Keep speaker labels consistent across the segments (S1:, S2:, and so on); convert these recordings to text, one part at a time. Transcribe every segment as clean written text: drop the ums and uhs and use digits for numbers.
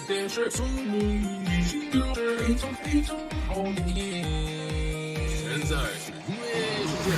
S1: 电视从你有着一种好意。现在是音乐时间。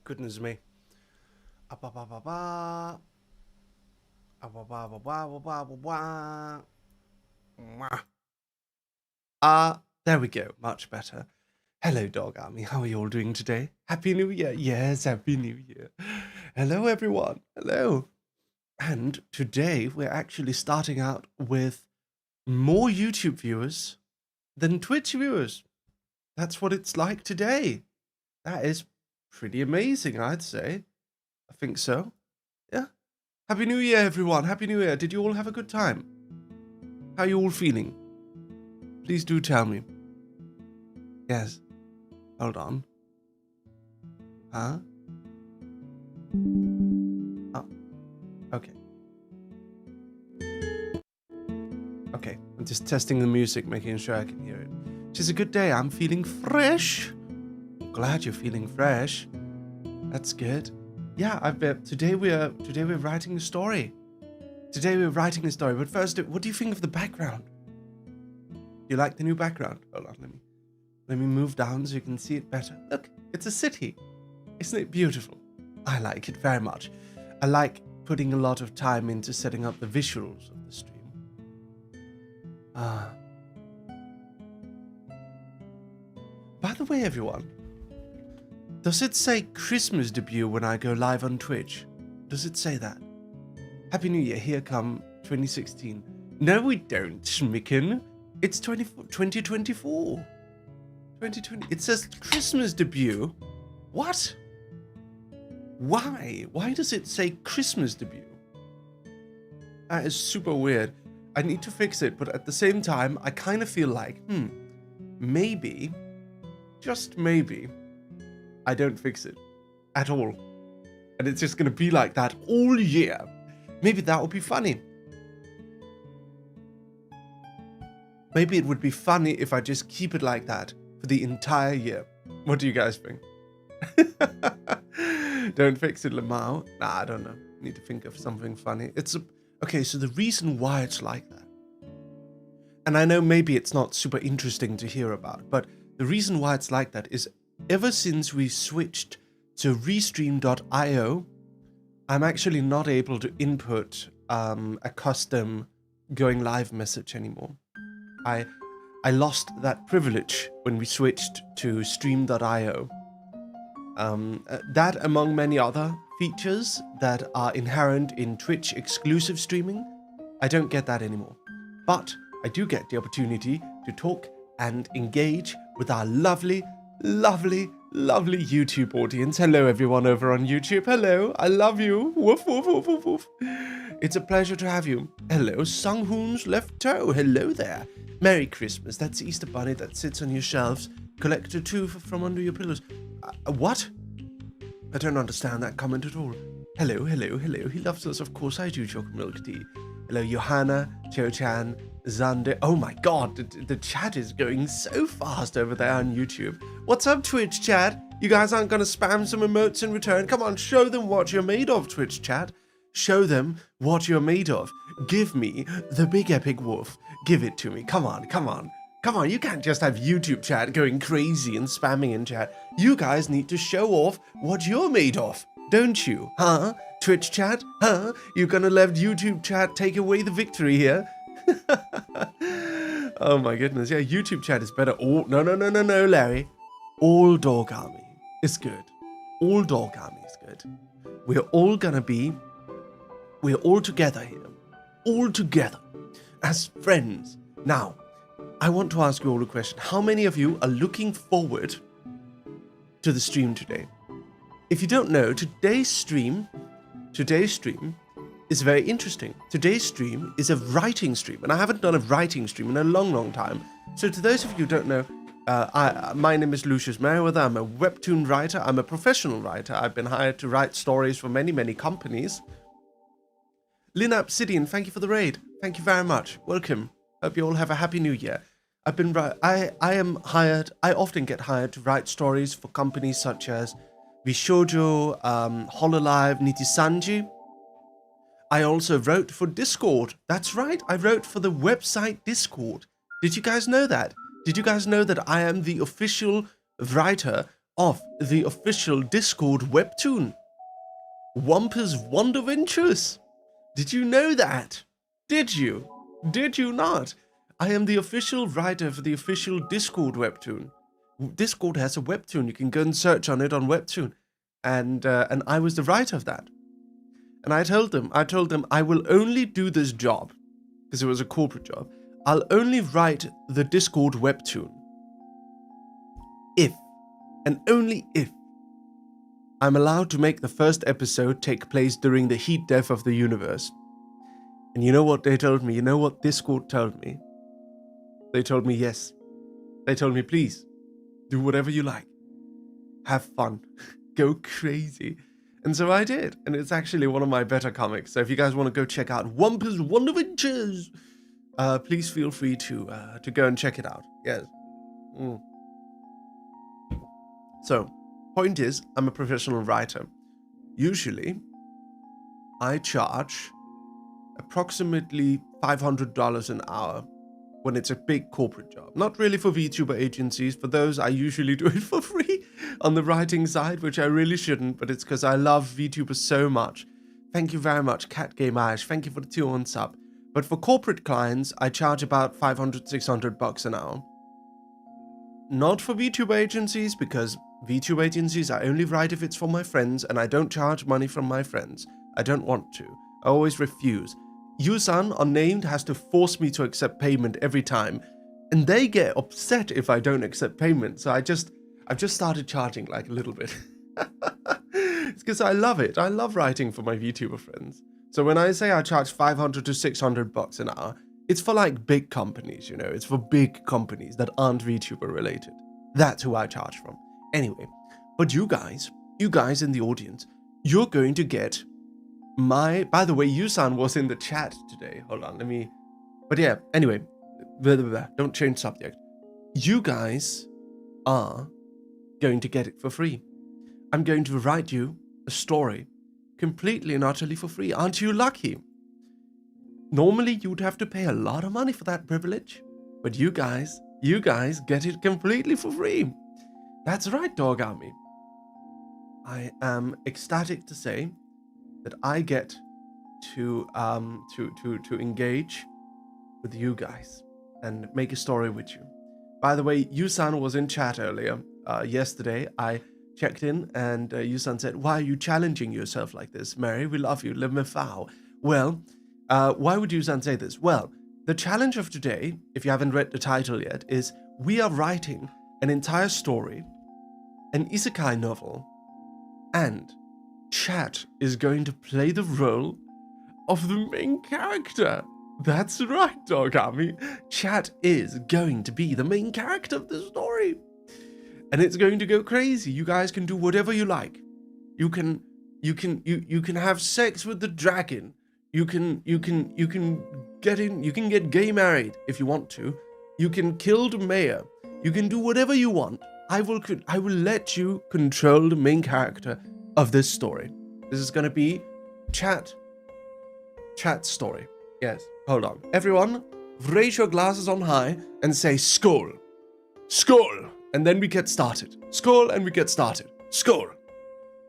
S1: Goodness me. There we go. Much better. Hello, Dog Army. How are you all doing today? Happy New Year. Yes, Happy New Year. Hello, everyone. Hello. And today we're actually starting out with more YouTube viewers than Twitch viewers. That's what it's like today. That is pretty amazing, I'd say. I think so. Yeah. Happy New Year, everyone. Happy New Year. Did you all have a good time? How are you all feeling? Please do tell me. Yes. Hold on. Huh? Oh. Okay. Okay. I'm just testing the music, making sure I can hear it. It's a good day. I'm feeling fresh. Glad you're feeling fresh. That's good. Yeah, today we're writing a story. But first, what do you think of the background? Do you like the new background? Hold on, let me move down so you can see it better. Look, it's a city. Isn't it beautiful? I like it very much. I like putting a lot of time into setting up the visuals of the stream. By the way, everyone, does it say Christmas debut when I go live on Twitch? Does it say that? Happy New Year, here come 2016. No, we don't, Schmicken. It's 2024. 2020. It says Christmas debut. What? Why? Why does it say Christmas debut? That is super weird. I need to fix it, but at the same time, I kind of feel like, maybe, just maybe, I don't fix it at all. And it's just going to be like that all year. Maybe that would be funny. Maybe it would be funny if I just keep it like that for the entire year. What do you guys think? Don't fix it, Lamau. Nah, I don't know. Need to think of something funny. Okay, so the reason why it's like that, and I know maybe it's not super interesting to hear about, but the reason why it's like that is ever since we switched to restream.io, I'm actually not able to input a custom going live message anymore. I lost that privilege when we switched to stream.io. That, among many other features that are inherent in Twitch exclusive streaming, I don't get that anymore. But I do get the opportunity to talk and engage with our lovely, lovely, lovely YouTube audience. Hello, everyone over on YouTube. Hello, I love you. Woof, woof, woof, woof, woof. It's a pleasure to have you. Hello, Sunghoon's left toe. Hello there. Merry Christmas. That's the Easter bunny that sits on your shelves. Collect a tooth from under your pillows. What? I don't understand that comment at all. Hello, hello, hello. He loves us. Of course I do, chocolate milk tea. Hello, Johanna, Cho-chan, Xander. Oh my god, the chat is going so fast over there on YouTube. What's up, Twitch chat? You guys aren't going to spam some emotes in return? Come on, show them what you're made of, Twitch chat. Show them what you're made of. Give me the big epic wolf. Give it to me. Come on, come on. Come on, you can't just have YouTube chat going crazy and spamming in chat. You guys need to show off what you're made of, don't you? Huh? Twitch chat? Huh? You're gonna let YouTube chat take away the victory here? Oh my goodness, yeah, YouTube chat is better. Oh, no, Larry. All dog army is good. All dog army is good. We're all together here. All together. As friends. Now, I want to ask you all a question. How many of you are looking forward to the stream today? If you don't know, today's stream is very interesting. Today's stream is a writing stream, and I haven't done a writing stream in a long, long time. So to those of you who don't know, my name is Lucius Merryweather. I'm a webtoon writer. I'm a professional writer. I've been hired to write stories for many, many companies. Lynn Obsidian, thank you for the raid. Thank you very much. Welcome. Hope you all have a happy new year. I often get hired to write stories for companies such as Vishoujo, Hololive, Nitisanji. I also wrote for Discord. That's right, I wrote for the website Discord. Did you guys know that? Did you guys know that I am the official writer of the official Discord webtoon? Wamper's Wonderventures. Did you know that? Did you? Did you not? I am the official writer for the official Discord webtoon. Discord has a webtoon. You can go and search on it on Webtoon. And I was the writer of that. And I told them I will only do this job, because it was a corporate job. I'll only write the Discord webtoon if, and only if, I'm allowed to make the first episode take place during the heat death of the universe. And you know what they told me? You know what Discord told me? They told me yes. They told me, please, do whatever you like. Have fun. Go crazy. And so I did. And it's actually one of my better comics. So if you guys want to go check out Wamper's Wonderventures, please feel free to go and check it out. Yes. So, point is, I'm a professional writer. Usually, I charge approximately $500 an hour when it's a big corporate job. Not really for VTuber agencies. For those, I usually do it for free on the writing side, which I really shouldn't, but it's because I love VTubers so much. Thank you very much, Cat Game Ash. Thank you for the 2-1 sub. But for corporate clients, I charge about $500-600 an hour. Not for VTuber agencies, because VTuber agencies I only write if it's for my friends, and I don't charge money from my friends. I don't want to. I always refuse. Yusan, unnamed, has to force me to accept payment every time, and they get upset if I don't accept payment. So I've just started charging like a little bit. It's because I love it. I love writing for my VTuber friends. So when I say I charge $500 to $600 an hour, It's for like big companies, you know. It's for big companies that aren't VTuber related. That's who I charge from. Anyway, but you guys in the audience, you're going to get my... By the way, Yusan was in the chat today. Hold on, let me... But yeah, anyway, don't change subject. You guys are going to get it for free. I'm going to write you a story completely and utterly for free. Aren't you lucky? Normally, you'd have to pay a lot of money for that privilege, but you guys get it completely for free. That's right, Dog Army. I am ecstatic to say that I get to engage with you guys and make a story with you. By the way, Yusan was in chat earlier. Yesterday, I checked in and Yusan said, "Why are you challenging yourself like this, Mary? We love you. Live me foul." Well, why would Yusan say this? Well, the challenge of today, if you haven't read the title yet, is we are writing an entire story, an isekai novel, and chat is going to play the role of the main character. That's right, Dog Army. Chat is going to be the main character of the story. And it's going to go crazy. You guys can do whatever you like. You can have sex with the dragon. You can get gay married if you want to. You can kill the mayor. You can do whatever you want. I will let you control the main character of this story. This is going to be chat's story. Yes, hold on. Everyone, raise your glasses on high and say skål. Skål! And then we get started. Skål and we get started. Skål!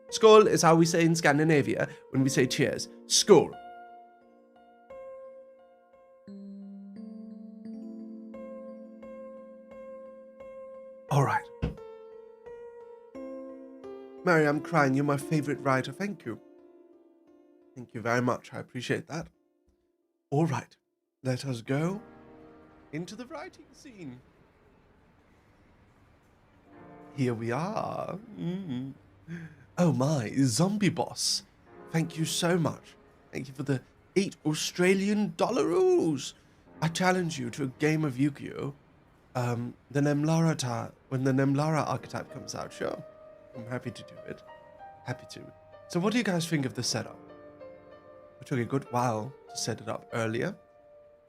S1: Skål is how we say in Scandinavia when we say cheers. Skål! Alright. Mary, I'm crying. You're my favorite writer. Thank you. Thank you very much. I appreciate that. Alright. Let us go into the writing scene. Here we are. Oh my, zombie boss. Thank you so much. Thank you for the 8 Australian dollaroos. I challenge you to a game of Yu-Gi-Oh! When the Nemlara archetype comes out, sure. I'm happy to do it. Happy to. So what do you guys think of the setup? It took a good while to set it up earlier,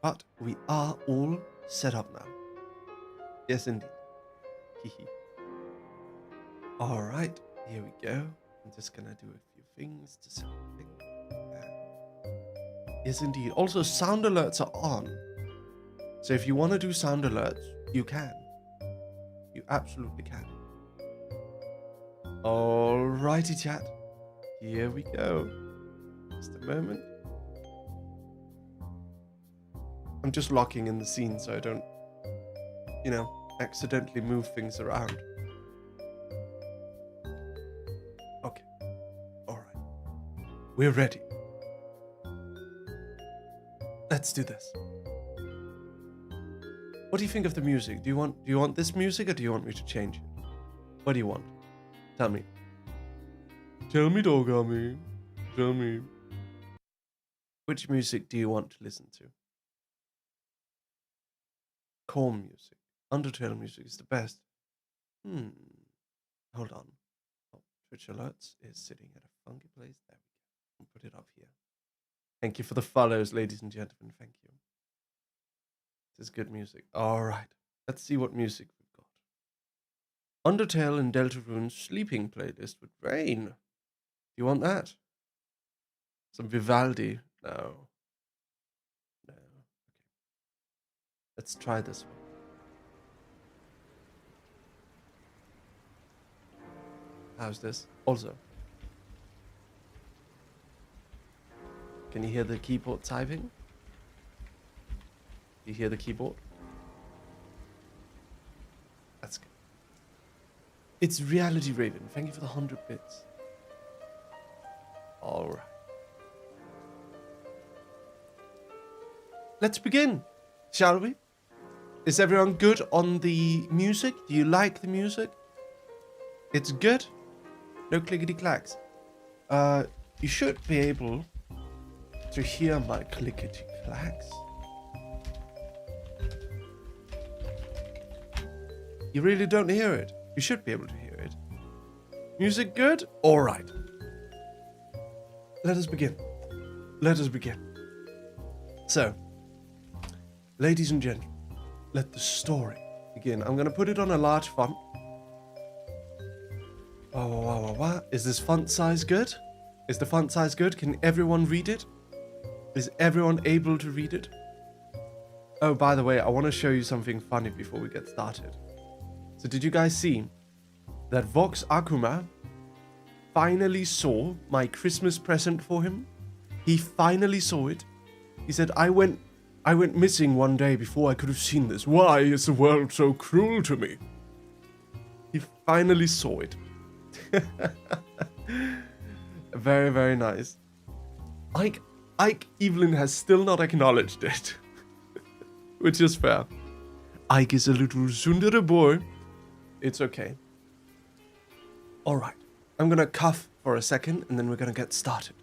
S1: but we are all set up now. Yes, indeed. Hehe. Alright, here we go. I'm just gonna do a few things to set everything. Yes, indeed. Also, sound alerts are on. So if you want to do sound alerts, you can. You absolutely can. Alrighty, chat. Here we go. Just a moment. I'm just locking in the scene so I don't, accidentally move things around. Okay. Alright. We're ready. Let's do this. What do you think of the music? Do you want this music or do you want me to change it? What do you want? Tell me. Tell me, Dog Army. Tell me. Which music do you want to listen to? Calm music. Undertale music is the best. Hold on. Oh, Twitch Alerts is sitting at a funky place. There we go. I'll put it up here. Thank you for the follows, ladies and gentlemen. Thank you. This is good music. Alright. Let's see what music we've got. Undertale and Deltarune's sleeping playlist with rain. Do you want that? Some Vivaldi? No. No. Okay. Let's try this one. How's this? Also. Can you hear the keyboard typing? You hear the keyboard? That's good. It's Reality Raven. Thank you for the 100 bits. Alright. Let's begin, shall we? Is everyone good on the music? Do you like the music? It's good? No clickety clacks. You should be able to hear my clickety clacks. You really don't hear it. You should be able to hear it. Music good? All right. Let us begin. Let us begin. So, ladies and gentlemen, let the story begin. I'm going to put it on a large font. Is this font size good? Is the font size good? Can everyone read it? Is everyone able to read it? Oh, by the way, I want to show you something funny before we get started. So did you guys see that Vox Akuma finally saw my Christmas present for him? He finally saw it. He said, I went missing one day before I could have seen this. Why is the world so cruel to me? He finally saw it. Very, very nice. Ike Evelyn has still not acknowledged it. Which is fair. Ike is a little tsundere boy. It's okay. Alright. I'm gonna cough for a second and then we're gonna get started.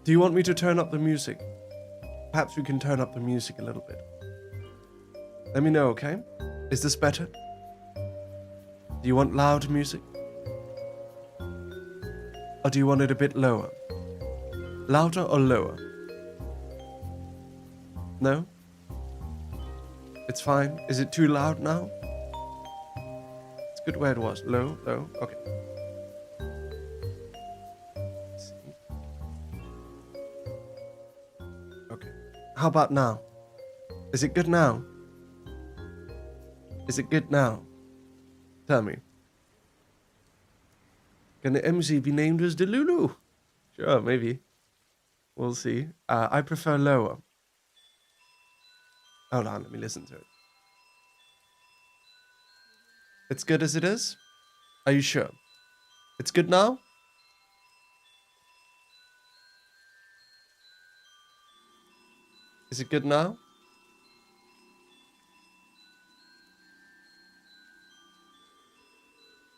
S1: Do you want me to turn up the music? Perhaps we can turn up the music a little bit. Let me know, okay? Is this better? Do you want loud music? Or do you want it a bit lower? Louder or lower? No? It's fine. Is it too loud now? It's good where it was. Low, low. Okay. Let's see. Okay. How about now? Is it good now? Is it good now? Tell me. Can the MC be named as Delulu? Sure, maybe. We'll see. I prefer lower. Hold on, let me listen to it. It's good as it is? Are you sure? It's good now? Is it good now?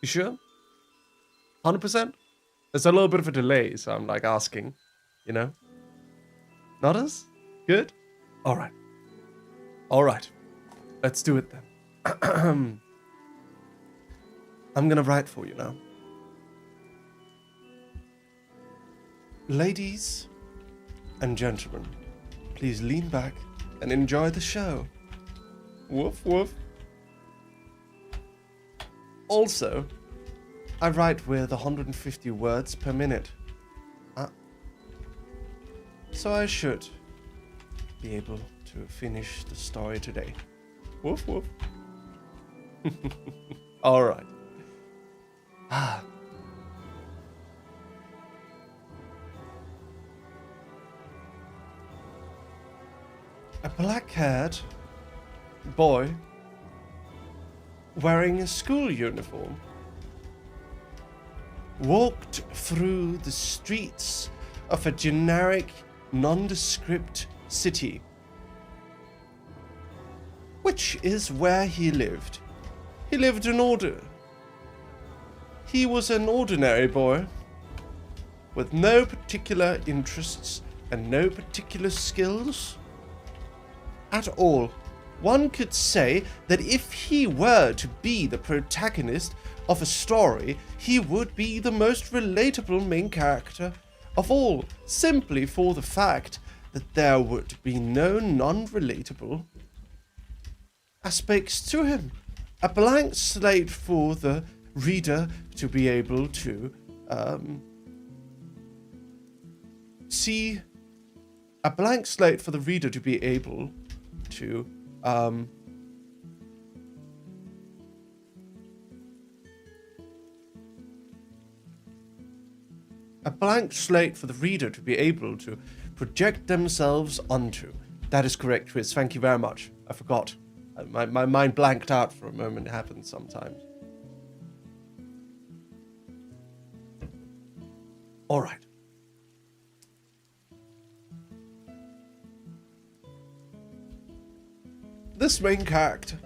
S1: You sure? 100%? There's a little bit of a delay, so I'm like asking, you know? Not us? Good? Alright. Alright. Let's do it then. I'm gonna write for you now. Ladies and gentlemen, please lean back and enjoy the show. Woof woof. Also, I write with 150 words per minute. So I should be able to finish the story today. Woof woof. Alright. A black-haired boy wearing a school uniform walked through the streets of a generic, nondescript city, which is where he lived. He lived in order. He was an ordinary boy with no particular interests and no particular skills at all. One could say that if he were to be the protagonist of a story, he would be the most relatable main character of all, simply for the fact that there would be no non-relatable aspects to him. A blank slate for the reader to be able to see. A blank slate for the reader to be able to a blank slate for the reader to be able to project themselves onto. That is correct, Chris. Thank you very much. I forgot. My mind blanked out for a moment. It happens sometimes. All right. This main character,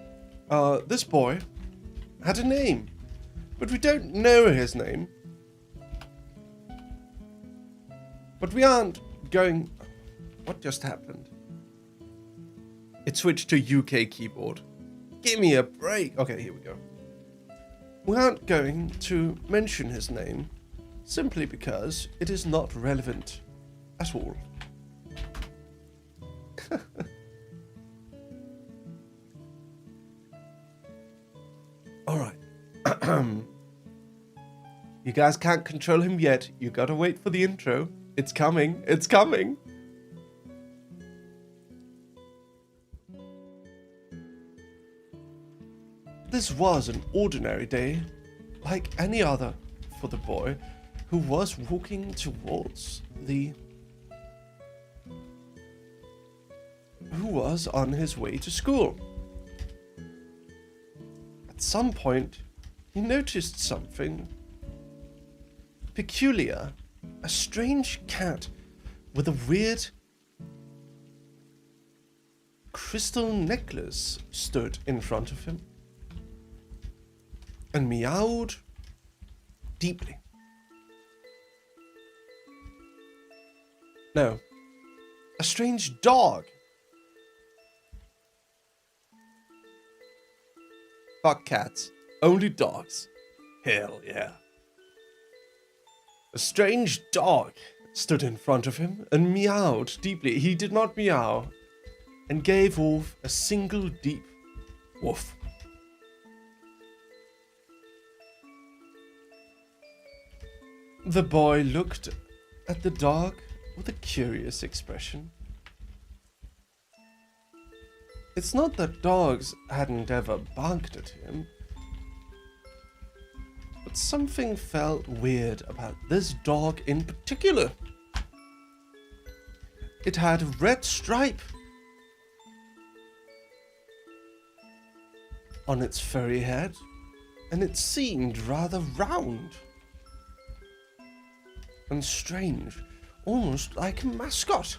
S1: this boy, had a name, but we don't know his name. But we aren't going... What just happened? It switched to UK keyboard. Give me a break. Okay, here we go. We aren't going to mention his name, simply because it is not relevant at all. Alright. You guys can't control him yet. You gotta wait for the intro. It's coming. It's coming. This was an ordinary day, like any other, for the boy who was walking towards who was on his way to school. At some point, he noticed something peculiar. A strange cat with a weird crystal necklace stood in front of him and meowed deeply. No, a strange dog. Fuck cats, only dogs. Hell yeah. A strange dog stood in front of him and meowed deeply. He did not meow and gave off a single deep woof. The boy looked at the dog with a curious expression. It's not that dogs hadn't ever barked at him, but something felt weird about this dog in particular. It had a red stripe on its furry head, and it seemed rather round and strange, almost like a mascot.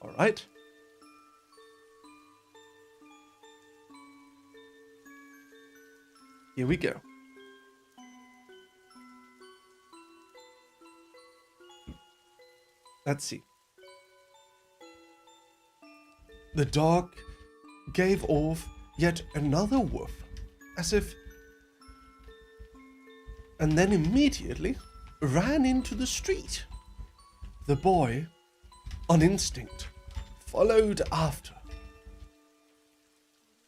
S1: All right. Here we go. Let's see. The dog gave off yet another woof, as if, and then immediately ran into the street. The boy, on instinct, followed after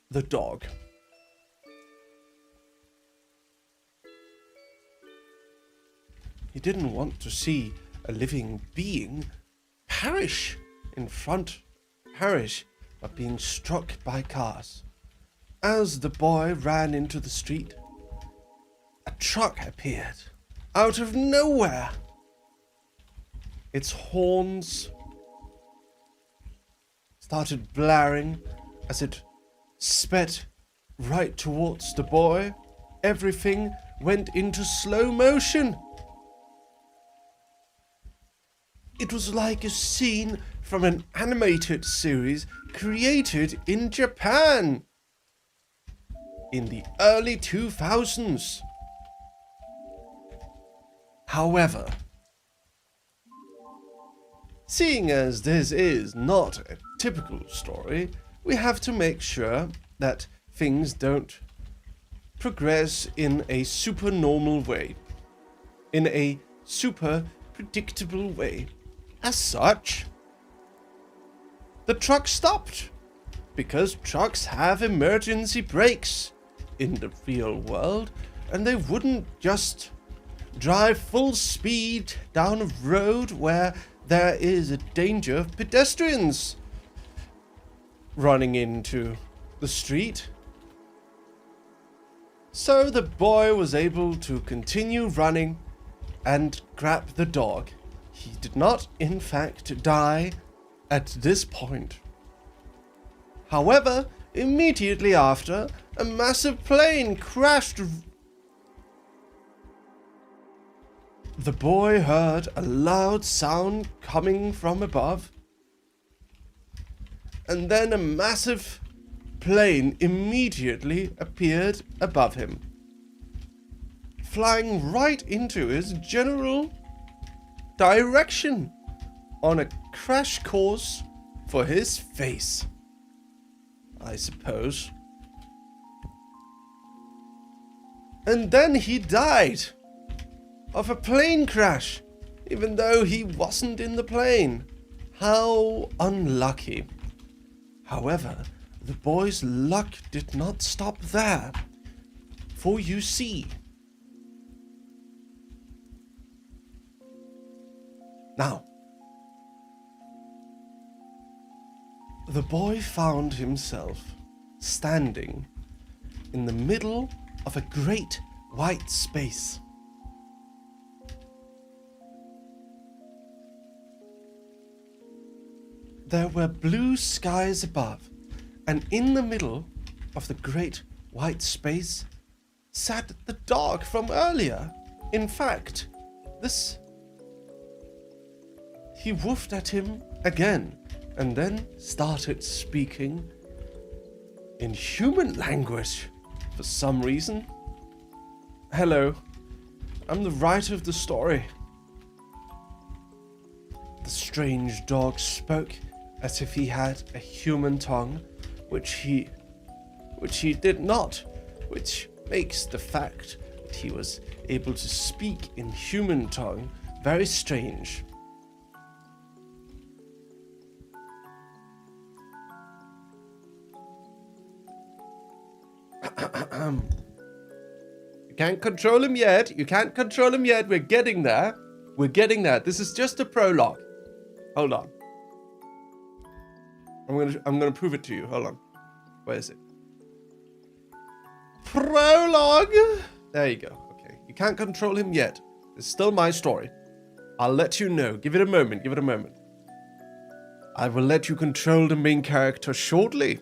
S1: the dog. He didn't want to see a living being perish by being struck by cars. As the boy ran into the street, a truck appeared out of nowhere. Its horns started blaring as it sped right towards the boy. Everything went into slow motion. It was like a scene from an animated series created in Japan in the early 2000s. However, seeing as this is not a typical story, we have to make sure that things don't progress in a super normal way, in a super predictable way. As such, the truck stopped, because trucks have emergency brakes in the real world, and they wouldn't just drive full speed down a road where there is a danger of pedestrians running into the street. So the boy was able to continue running and grab the dog. He did not, in fact, die at this point. However, immediately after, a massive plane crashed. The boy heard a loud sound coming from above, and then a massive plane immediately appeared above him, flying right into his general direction on a crash course for his face, I suppose. And then he died of a plane crash, even though he wasn't in the plane. How unlucky. However, the boy's luck did not stop there. For you see, now, the boy found himself standing in the middle of a great white space. There were blue skies above, and in the middle of the great white space sat the dog from earlier. In fact, he woofed at him again, and then started speaking in human language for some reason. Hello, I'm the writer of the story. The strange dog spoke as if he had a human tongue, which he did not, which makes the fact that he was able to speak in human tongue very strange. You can't control him yet. You can't control him yet. We're getting there. We're getting there. This is just a prologue. Hold on. I'm gonna prove it to you. Hold on. Where is it? Prologue. There you go. Okay. You can't control him yet. It's still my story. I'll let you know. Give it a moment. Give it a moment. I will let you control the main character shortly.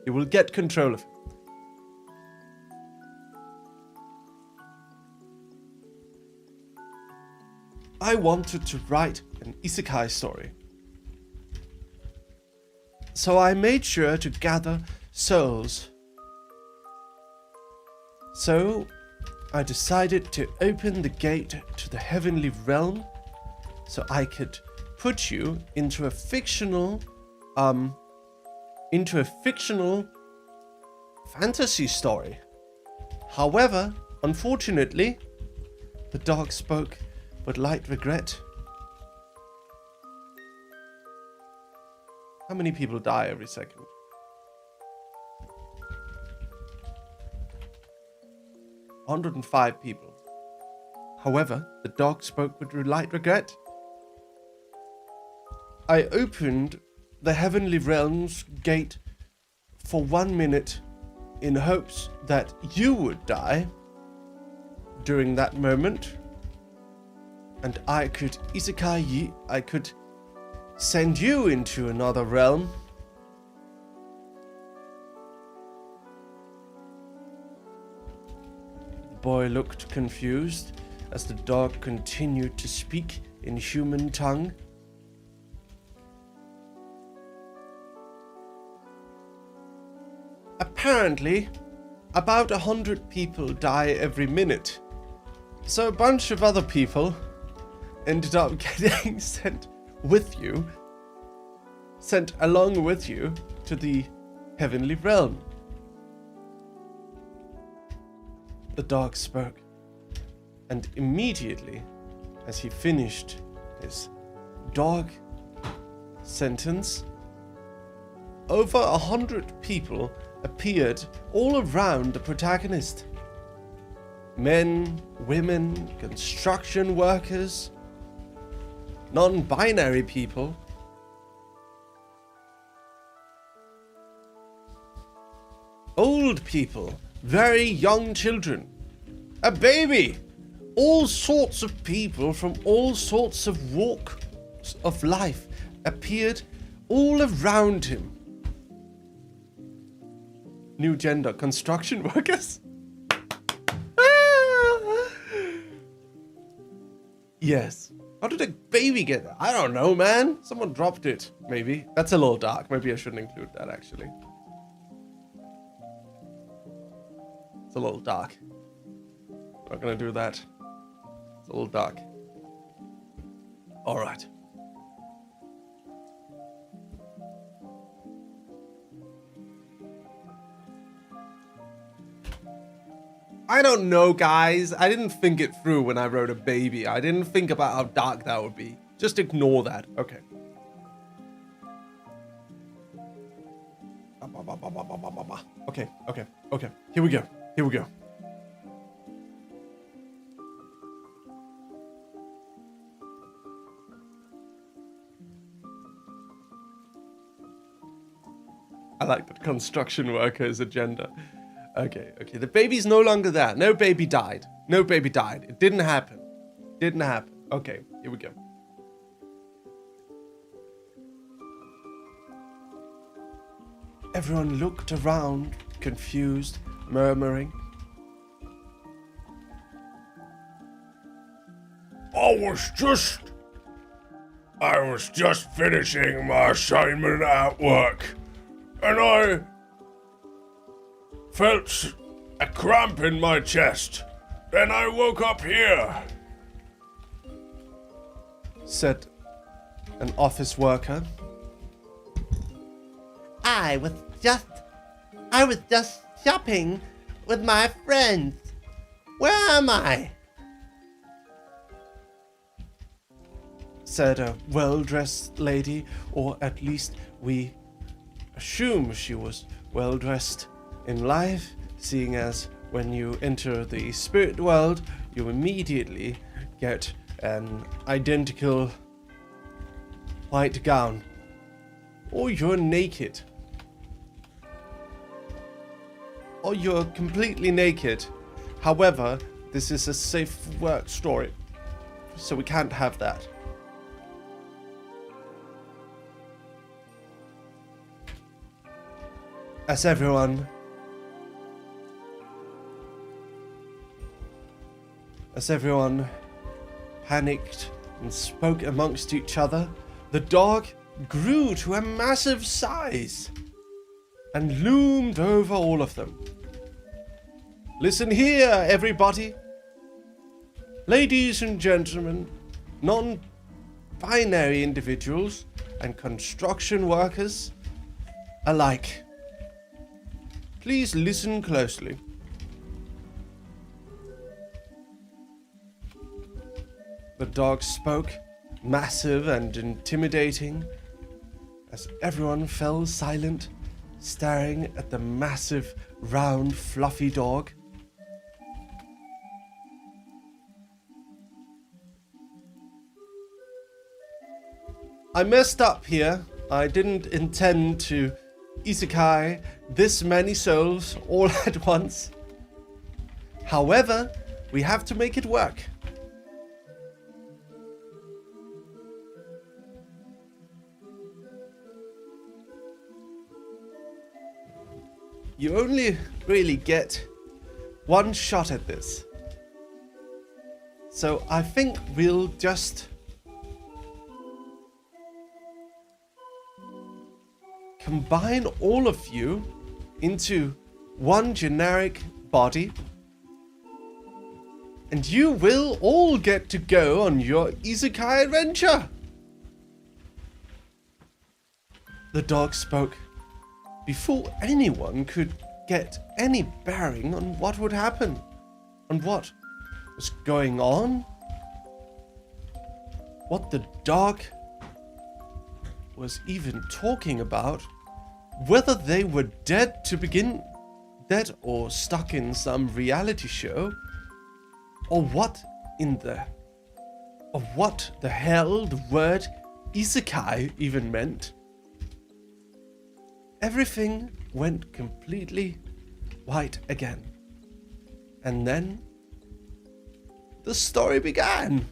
S1: You will get control of him. I wanted to write an isekai story. So I made sure to gather souls. So I decided to open the gate to the heavenly realm so I could put you into a fictional fantasy story. However, unfortunately, the dog spoke with light regret. How many people die every second? 105 people. However, the dog spoke with light regret. I opened the heavenly realm's gate for 1 minute in hopes that you would die during that moment, and I could isekai, I could send you into another realm. The boy looked confused as the dog continued to speak in human tongue. Apparently, about 100 people die every minute, so a bunch of other people ended up getting sent along with you to the heavenly realm. The dog spoke, and immediately, as he finished his dog sentence, over 100 people appeared all around the protagonist. Men, women, construction workers, non-binary people, old people, very young children, a baby, all sorts of people from all sorts of walks of life appeared all around him. New gender, construction workers? Yes. How did a baby get there? I don't know, man. Someone dropped it, maybe. That's a little dark. Maybe I shouldn't include that, actually. It's a little dark. Not gonna do that. It's a little dark. All right. I don't know, guys. I didn't think it through when I wrote a baby. I didn't think about how dark that would be. Just ignore that. Okay. Okay. Here we go. I like the construction worker's agenda. Okay. The baby's no longer there. No baby died. It didn't happen. Okay, here we go. Everyone looked around, confused, murmuring.
S2: I was just finishing my assignment at work, and I felt a cramp in my chest. Then I woke up here,
S1: said an office worker. I was just shopping with my friends. Where am I? Said a well-dressed lady, or at least we assume she was well-dressed in life, seeing as when you enter the spirit world, you immediately get an identical white gown, or you're naked. Or you're completely naked. However, this is a safe work story, so we can't have that. As everyone panicked and spoke amongst each other, the dog grew to a massive size and loomed over all of them. Listen here, everybody. Ladies and gentlemen, non-binary individuals and construction workers alike. Please listen closely. The dog spoke, massive and intimidating, as everyone fell silent, staring at the massive, round, fluffy dog. I messed up here. I didn't intend to isekai this many souls all at once. However, we have to make it work. You only really get one shot at this. So I think we'll just combine all of you into one generic body, and you will all get to go on your isekai adventure. The dog spoke before anyone could get any bearing on what would happen, on what was going on, what the dog was even talking about, whether they were dead to begin, dead or stuck in some reality show, or what the hell the word isekai even meant. Everything went completely white again. And then the story began.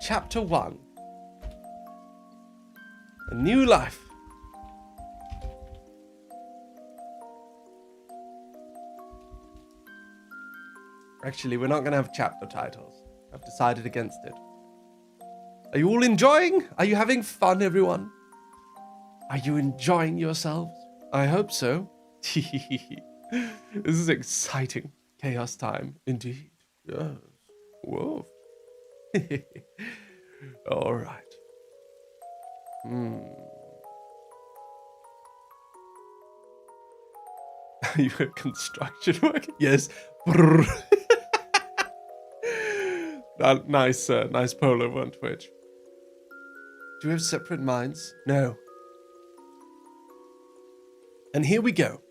S1: Chapter 1. A new life. Actually, we're not going to have chapter titles. I've decided against it. Are you all enjoying? Are you having fun, everyone? Are you enjoying yourselves? I hope so. This is exciting. Chaos time, indeed. Yes. Whoa. All right. Are you a construction worker? Yes. Nice poll over on Twitch. Do we have separate minds? No. And here we go.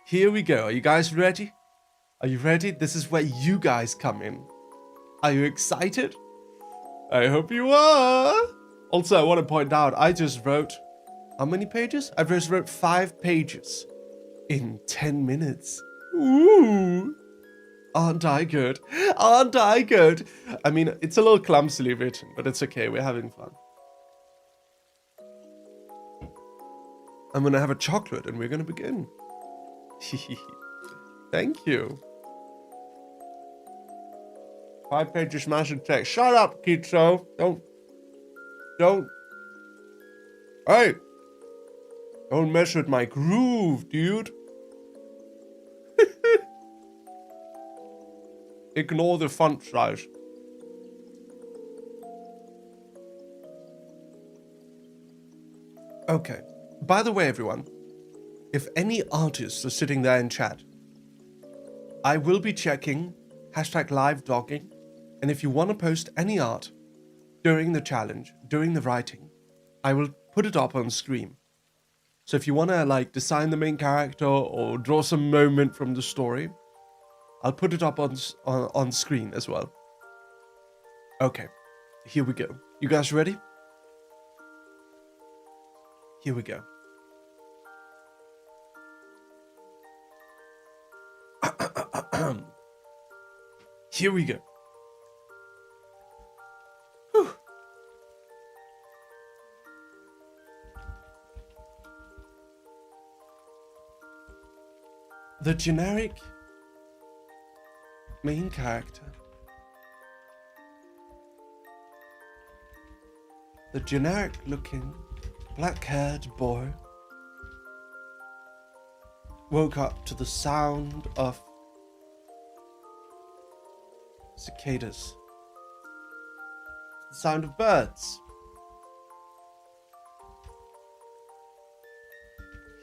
S1: Here we go. Are you guys ready? Are you ready? This is where you guys come in. Are you excited? I hope you are. Also, I want to point out, I just wrote, how many pages? I just wrote 5 pages in 10 minutes. Ooh. Aren't I good? Aren't I good? I mean, it's a little clumsily written, but it's okay. We're having fun. I'm going to have a chocolate and we're going to begin. Thank you. 5 pages massive text. Shut up, Kitso. Don't. Hey. Don't mess with my groove, dude. Ignore the font size. Okay. By the way, everyone, if any artists are sitting there in chat, I will be checking #livedogging, and if you want to post any art during the challenge, during the writing, I will put it up on screen. So if you want to like design the main character or draw some moment from the story, I'll put it up on screen as well. Okay, here we go. You guys ready? Here we go. Here we go. Whew. The generic main character. The generic looking black-haired boy woke up to the sound of cicadas, the sound of birds.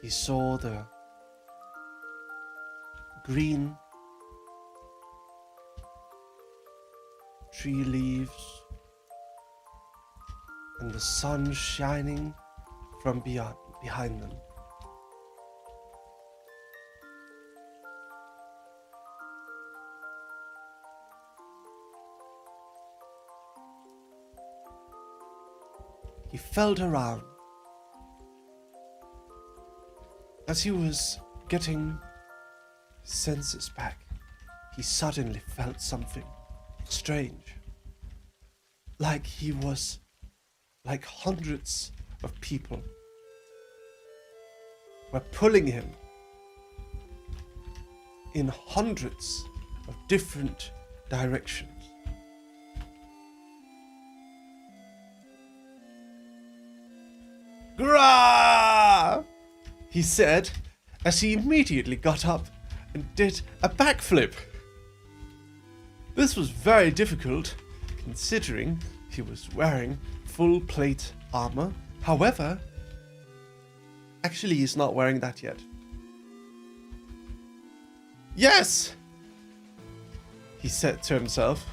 S1: He saw the green tree leaves and the sun shining from behind them. He felt around. As he was getting his senses back, he suddenly felt something strange. Like hundreds of people were pulling him in hundreds of different directions. Grah! He said as he immediately got up and did a backflip. This was very difficult considering he was wearing full plate armor. However, actually he's not wearing that yet. Yes! He said to himself.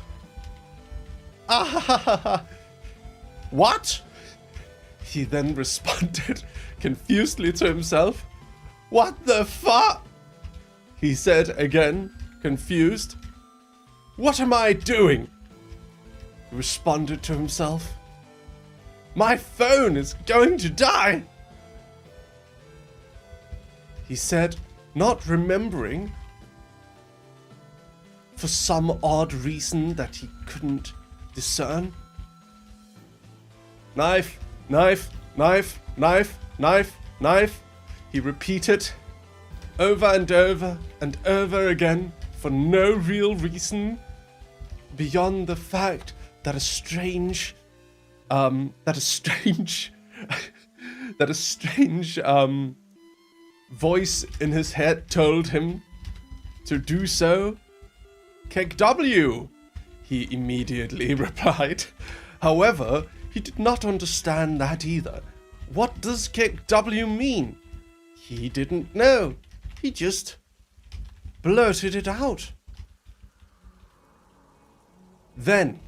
S1: Ah! What? He then responded confusedly to himself. What the fuck? He said again, confused. What am I doing? He responded to himself. My phone is going to die. He said, not remembering for some odd reason that he couldn't discern. Knife, knife, knife, knife, knife, knife. He repeated over and over and over again for no real reason beyond the fact that a strange that a strange voice in his head told him to do so. Kick W, he immediately replied. However, he did not understand that either. What does kick W mean? He didn't know. He just blurted it out. Then...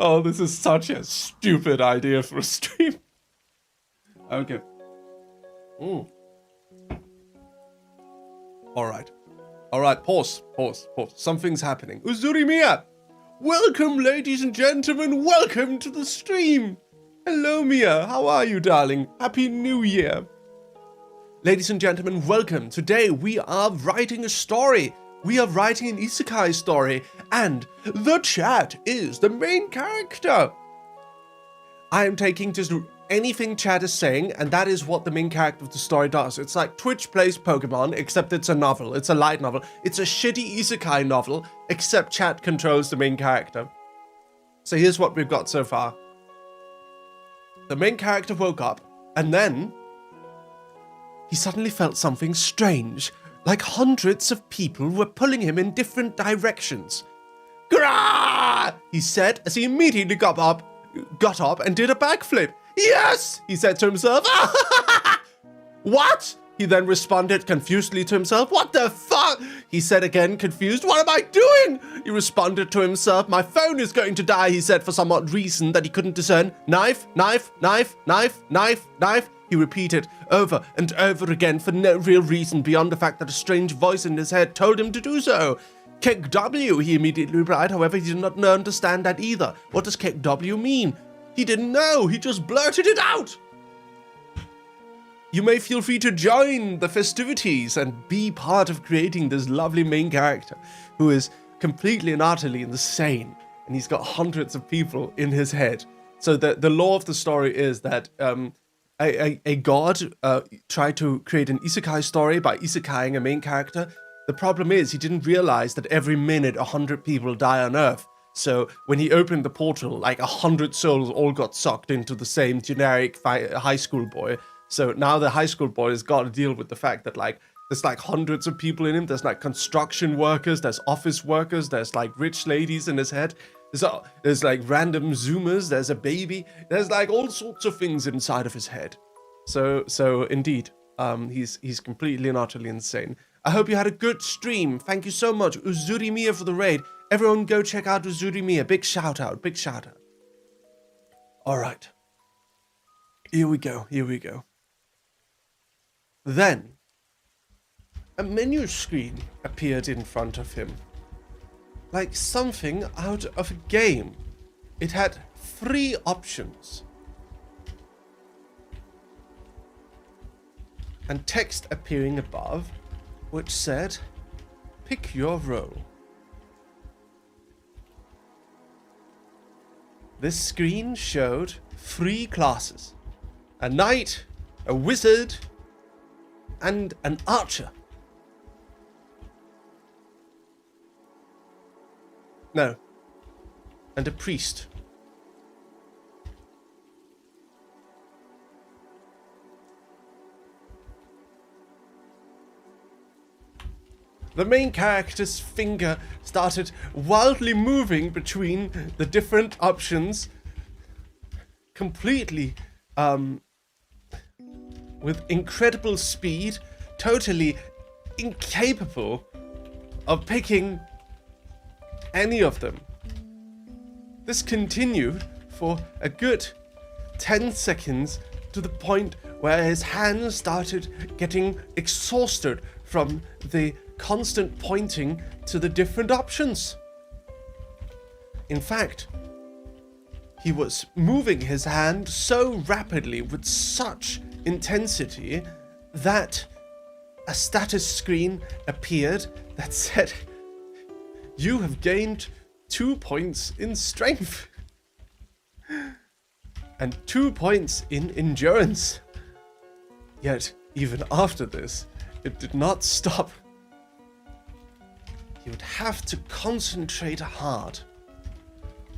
S1: Oh, this is such a stupid idea for a stream. Okay. Alright, pause. Something's happening. Uzuri-miya! Welcome, ladies and gentlemen, welcome to the stream! Hello, Mia, how are you, darling? Happy New Year! Ladies and gentlemen, welcome. Today we are writing a story. We are writing an isekai story, and the chat is the main character. I am taking just anything chat is saying, and that is what the main character of the story does. It's like Twitch plays Pokemon, except it's a novel. It's a light novel. It's a shitty isekai novel, except chat controls the main character. So here's what we've got so far. The main character woke up, and then he suddenly felt something strange. Like hundreds of people were pulling him in different directions. Grah! He said as he immediately got up and did a backflip. Yes! He said to himself. What? He then responded confusedly to himself. What the fuck? He said again, confused. What am I doing? He responded to himself. My phone is going to die, he said for some odd reason that he couldn't discern. Knife, knife, knife, knife, knife, knife. He repeated over and over again for no real reason beyond the fact that a strange voice in his head told him to do so. Kick W, he immediately replied. However, he did not understand that either. What does kick W mean? He didn't know. He just blurted it out. You may feel free to join the festivities and be part of creating this lovely main character who is completely and utterly insane. And he's got hundreds of people in his head. So the lore of the story is that a god tried to create an isekai story by isekaiing a main character. The problem is he didn't realize that every minute 100 people die on Earth. So when he opened the portal, like 100 souls all got sucked into the same generic high school boy. So now the high school boy has got to deal with the fact that like there's like hundreds of people in him. There's like construction workers, there's office workers, there's like rich ladies in his head. There's like random zoomers, there's a baby, there's like all sorts of things inside of his head. So indeed, he's completely and utterly insane. I hope you had a good stream. Thank you so much, Uzuri-miya, for the raid. Everyone go check out Uzuri-miya. Big shout out, big shout out. All right. Here we go. Then, a menu screen appeared in front of him. Like something out of a game. It had 3 options. And text appearing above, which said, pick your role. This screen showed 3 classes. A knight, a wizard, and an archer. No. And a priest. The main character's finger started wildly moving between the different options, completely, with incredible speed, totally incapable of picking any of them. This continued for a good 10 seconds to the point where his hands started getting exhausted from the constant pointing to the different options. In fact, he was moving his hand so rapidly with such intensity that a status screen appeared that said, "You have gained 2 points in strength and 2 points in endurance." Yet, even after this, it did not stop. He would have to concentrate hard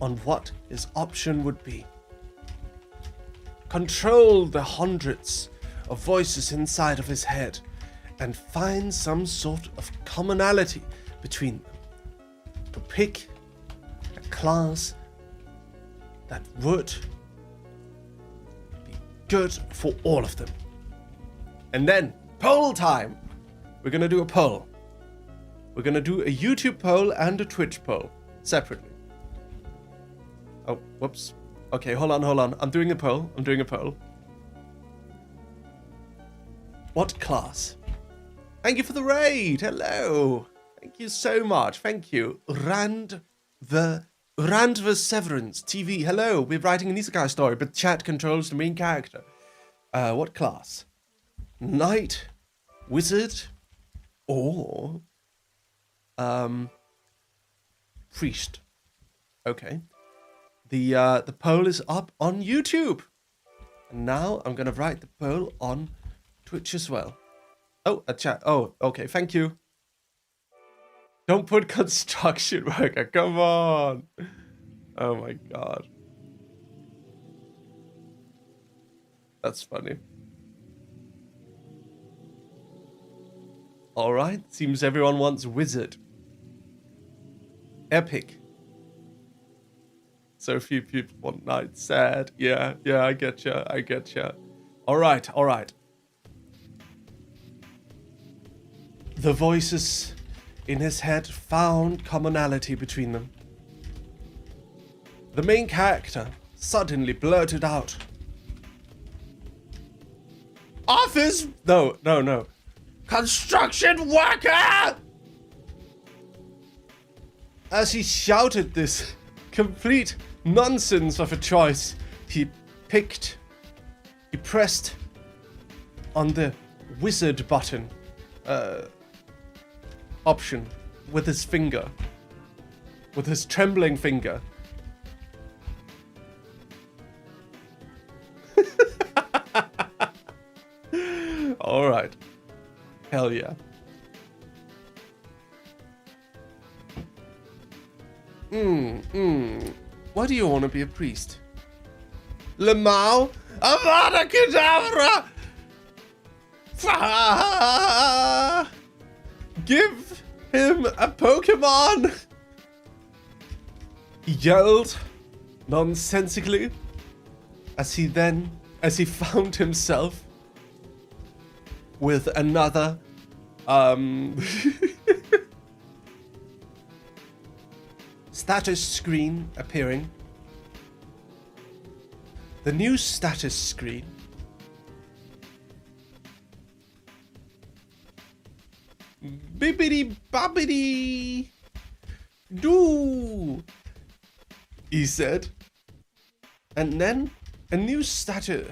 S1: on what his option would be. Control the hundreds of voices inside of his head and find some sort of commonality between them to pick a class that would be good for all of them. And then, poll time! We're gonna do a poll. We're gonna do a YouTube poll and a Twitch poll separately. Oh, whoops. Okay, hold on. I'm doing a poll. What class? Thank you for the raid. Hello. Thank you so much. Thank you. Rand the Severance TV. Hello. We're writing an isekai story, but chat controls the main character. What class? Knight, wizard, or priest. Okay. The poll is up on YouTube. And now I'm gonna write the poll on Twitch as well. Oh, a chat. Oh, okay, thank you. Don't put construction worker, come on. Oh my god. That's funny. Alright, seems everyone wants wizard. Epic. So few people want knight. Sad. Yeah, I getcha. Alright. The voices in his head found commonality between them. The main character suddenly blurted out, "Office! No. Construction worker!" As he shouted this complete nonsense of a choice, he pressed on the wizard button option with his finger, with his trembling finger. All right. Hell yeah. Why do you want to be a priest? Lamau? Avada Kedavra! Give him a Pokemon! He yelled nonsensically as he found himself with another status screen appearing. The new status screen bibbidi bobbidi doo, he said, and then a new status.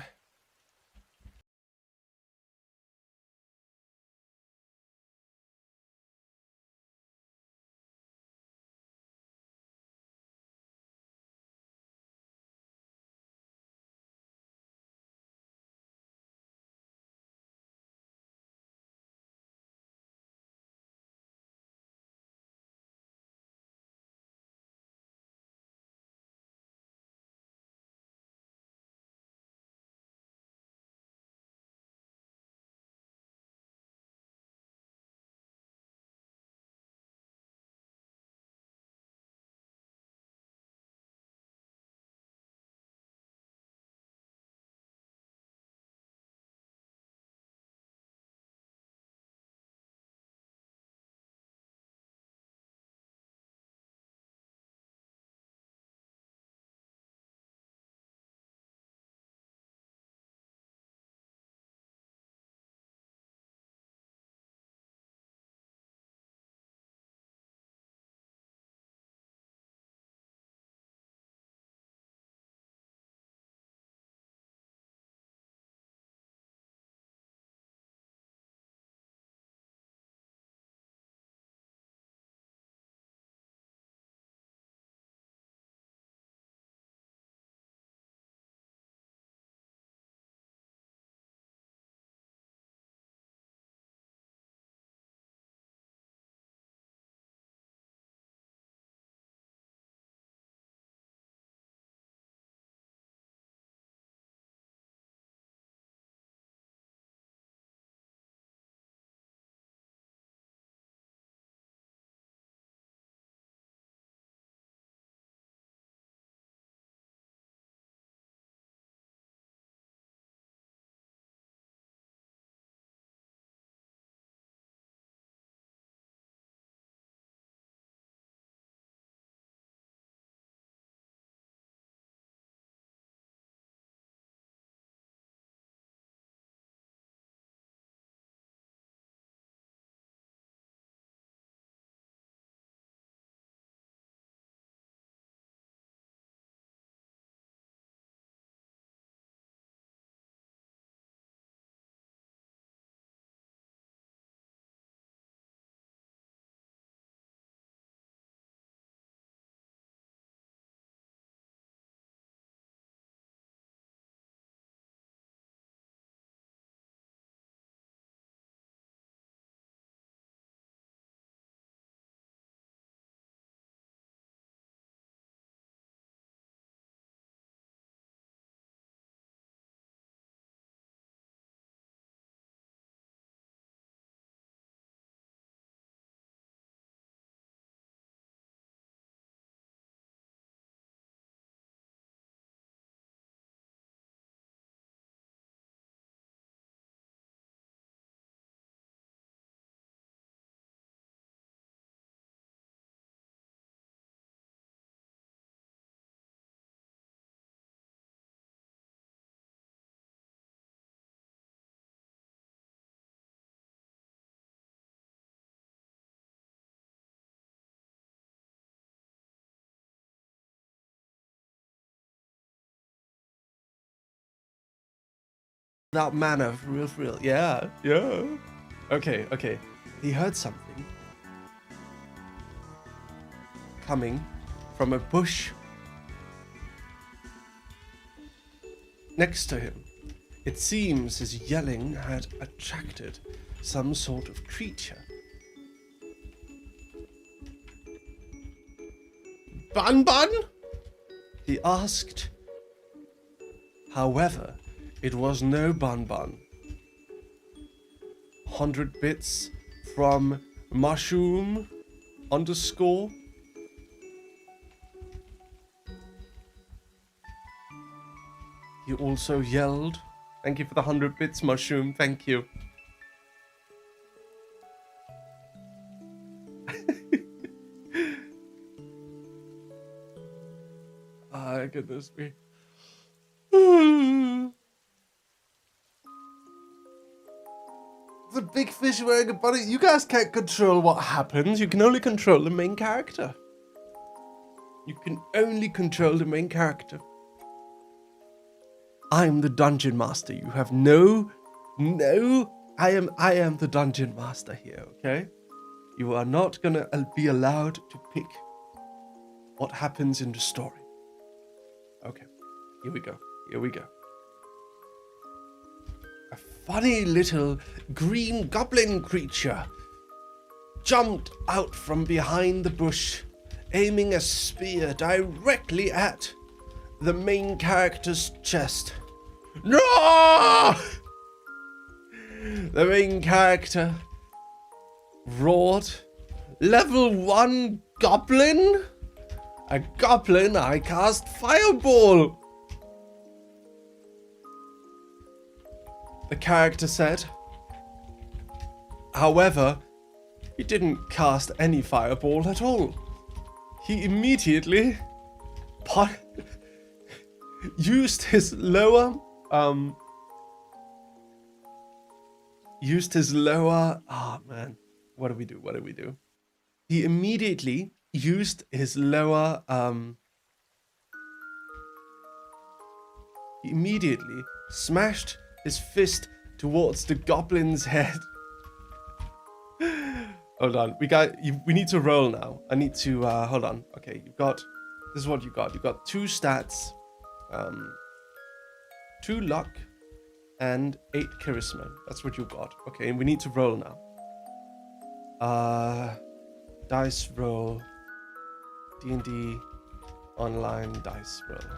S1: That manner, for real. Yeah. Okay. He heard something coming from a bush next to him. It seems his yelling had attracted some sort of creature. Bun Bun? He asked. However, it was no Bun Bun. 100 bits from mushroom underscore. He also yelled. Thank you for the 100 bits, mushroom. Thank you. Ah, goodness me. The big fish wearing a bunny. You guys can't control what happens. You can only control the main character. You can only control the main character. I'm the dungeon master. You have no. I am the dungeon master here, okay? You are not gonna be allowed to pick what happens in the story. Okay, here we go. A funny little green goblin creature jumped out from behind the bush, aiming a spear directly at the main character's chest. No! The main character roared, "Level 1 goblin? A goblin? I cast fireball!" The character said. However, he didn't cast any fireball at all. He immediately used his lower what do we do? He immediately used his lower he immediately smashed his fist towards the goblin's head. Hold on, we need to roll now. I need to hold on. Okay, this is what you got. You got 2 stats, 2 luck, and 8 charisma. That's what you got. Okay, and we need to roll now. Dice roll. D&D online dice roll.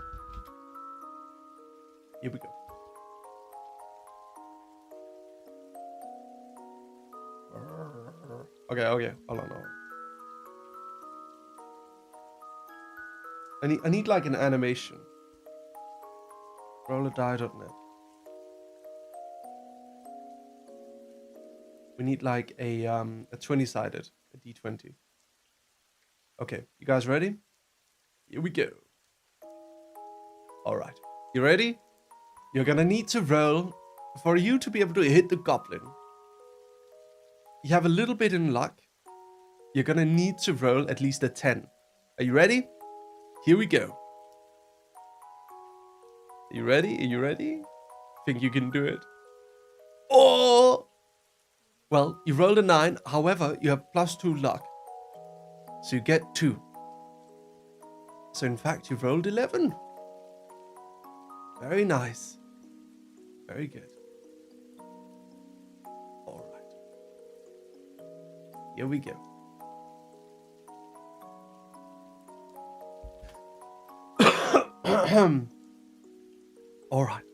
S1: Here we go. Okay. Hold on. I need like an animation. Rolladie.net. We need like a 20-sided, a D20. Okay, you guys ready? Here we go. All right, you ready? You're gonna need to roll for you to be able to hit the goblin. You have a little bit in luck. You're gonna need to roll at least a 10. Are you ready? Here we go. Are you ready? Think you can do it? Oh! Well, you rolled a 9. However, you have +2 luck. So you get 2. So in fact, you rolled 11. Very nice. Very good. All right. Here we go. All right.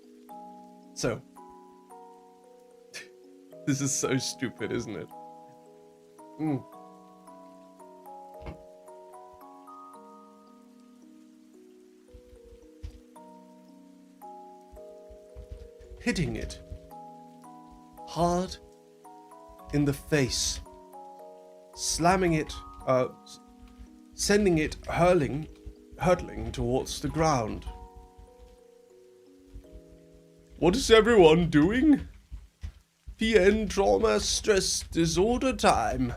S1: So, this is so stupid, isn't it? Hitting it hard in the face, slamming it, sending it hurtling towards the ground. What is everyone doing? PN trauma stress disorder time.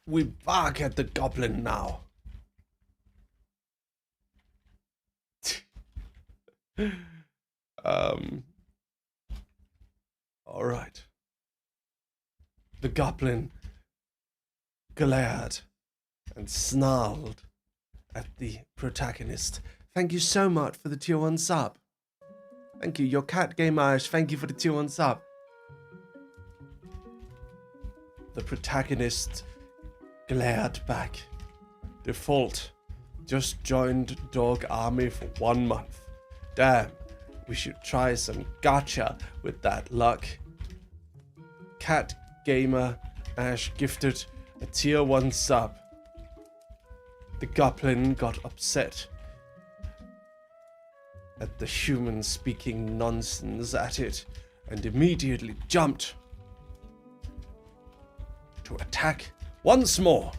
S1: We bark at the goblin now. All right. The goblin glared and snarled at the protagonist. Thank you so much for the tier 1 sub. Thank you. Your cat game Irish. Thank you for the tier 1 sub. The protagonist glared back. Default just joined Dog Army for 1 month. Damn, we should try some gacha with that luck. Cat Gamer Ash gifted a tier 1 sub. The goblin got upset at the human speaking nonsense at it and immediately jumped to attack once more.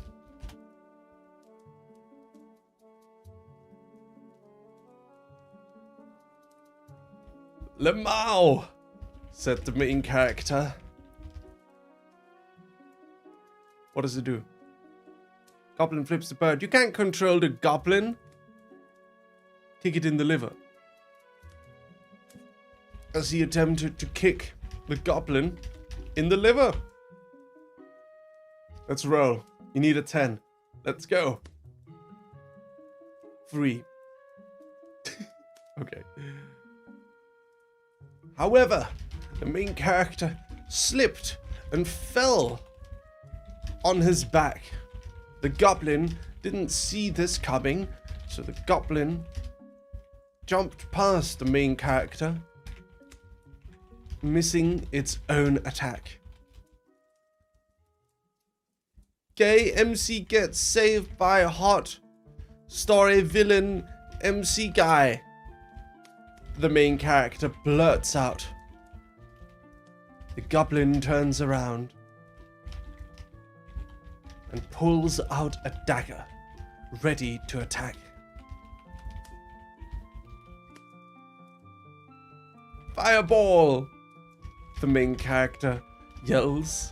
S1: Lemao, said the main character. What does it do? Goblin flips the bird. You can't control the goblin. Kick it in the liver. As he attempted to kick the goblin in the liver. Let's roll. You need a 10. Let's go. 3. Okay. However, the main character slipped and fell on his back. The goblin didn't see this coming, so the goblin jumped past the main character, missing its own attack. Gay MC gets saved by a hot story villain MC guy. The main character blurts out. The goblin turns around and pulls out a dagger, ready to attack. Fireball! The main character yells.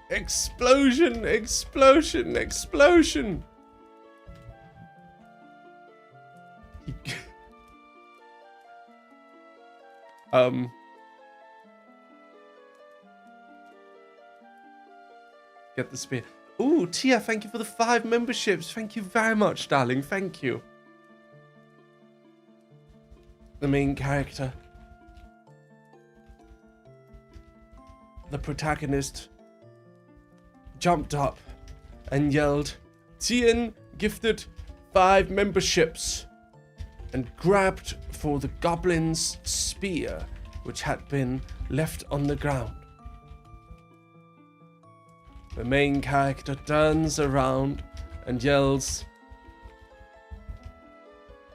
S1: Explosion! Explosion! Explosion! Get the spear. Ooh, Tia, thank you for the 5 memberships. Thank you very much, darling. Thank you. The main character, the protagonist, jumped up and yelled, Tian gifted 5 memberships, and grabbed for the goblin's spear, which had been left on the ground. The main character turns around and yells,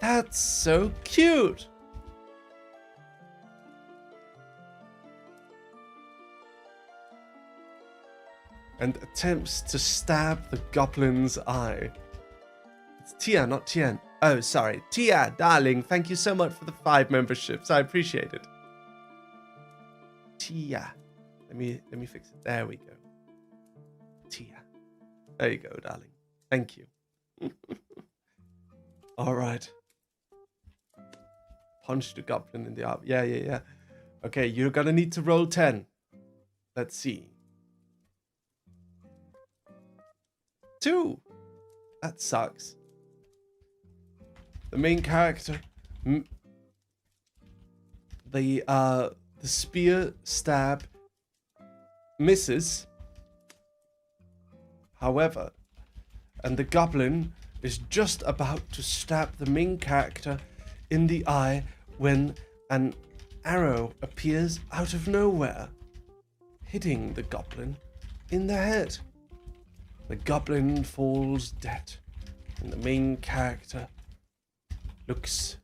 S1: That's so cute! And attempts to stab the goblin's eye. It's Tia, not Tien. Oh, sorry. Tia, darling, thank you so much for the 5 memberships. I appreciate it. Tia. Let me fix it. There we go. Tia. There you go, darling. Thank you. All right. Punch the goblin in the arm. Yeah. Okay, you're gonna need to roll 10. Let's see. 2. That sucks. The main character, the spear stab misses. However, and the goblin is just about to stab the main character in the eye when an arrow appears out of nowhere, hitting the goblin in the head. The goblin falls dead, and the main character looks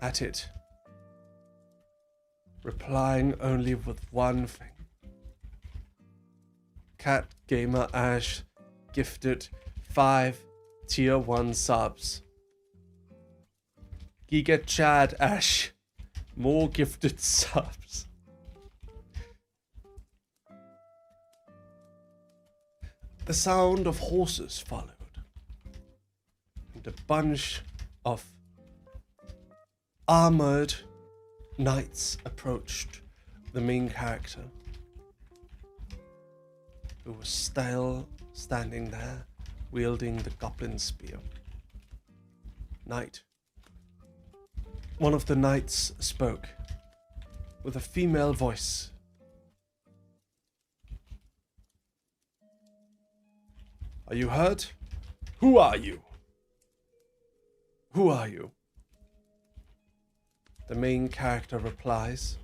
S1: at it, replying only with one thing. Cat Gamer Ash gifted 5 tier 1 subs. Giga Chad Ash, more gifted subs. The sound of horses followed, and a bunch of armored knights approached the main character, who was still standing there, wielding the goblin spear. Knight. One of the knights spoke with a female voice. Are you hurt? Who are you? Who are you? The main character replies,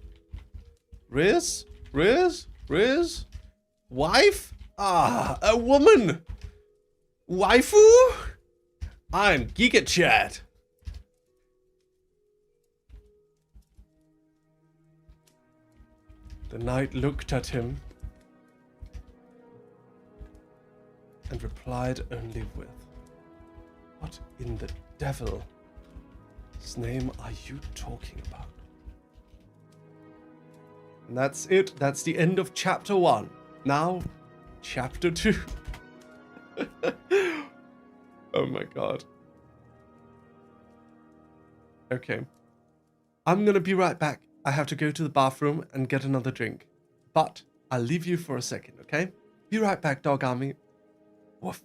S1: Riz? Riz? Riz? Wife? Ah, a woman! Waifu? I'm Giga Chad. The knight looked at him and replied only with, What in the devil's name are you talking about? And that's it. That's the end of chapter 1. Now, chapter 2. Oh my god. Okay. I'm gonna be right back. I have to go to the bathroom and get another drink. But I'll leave you for a second, okay? Be right back, dog army. Woof.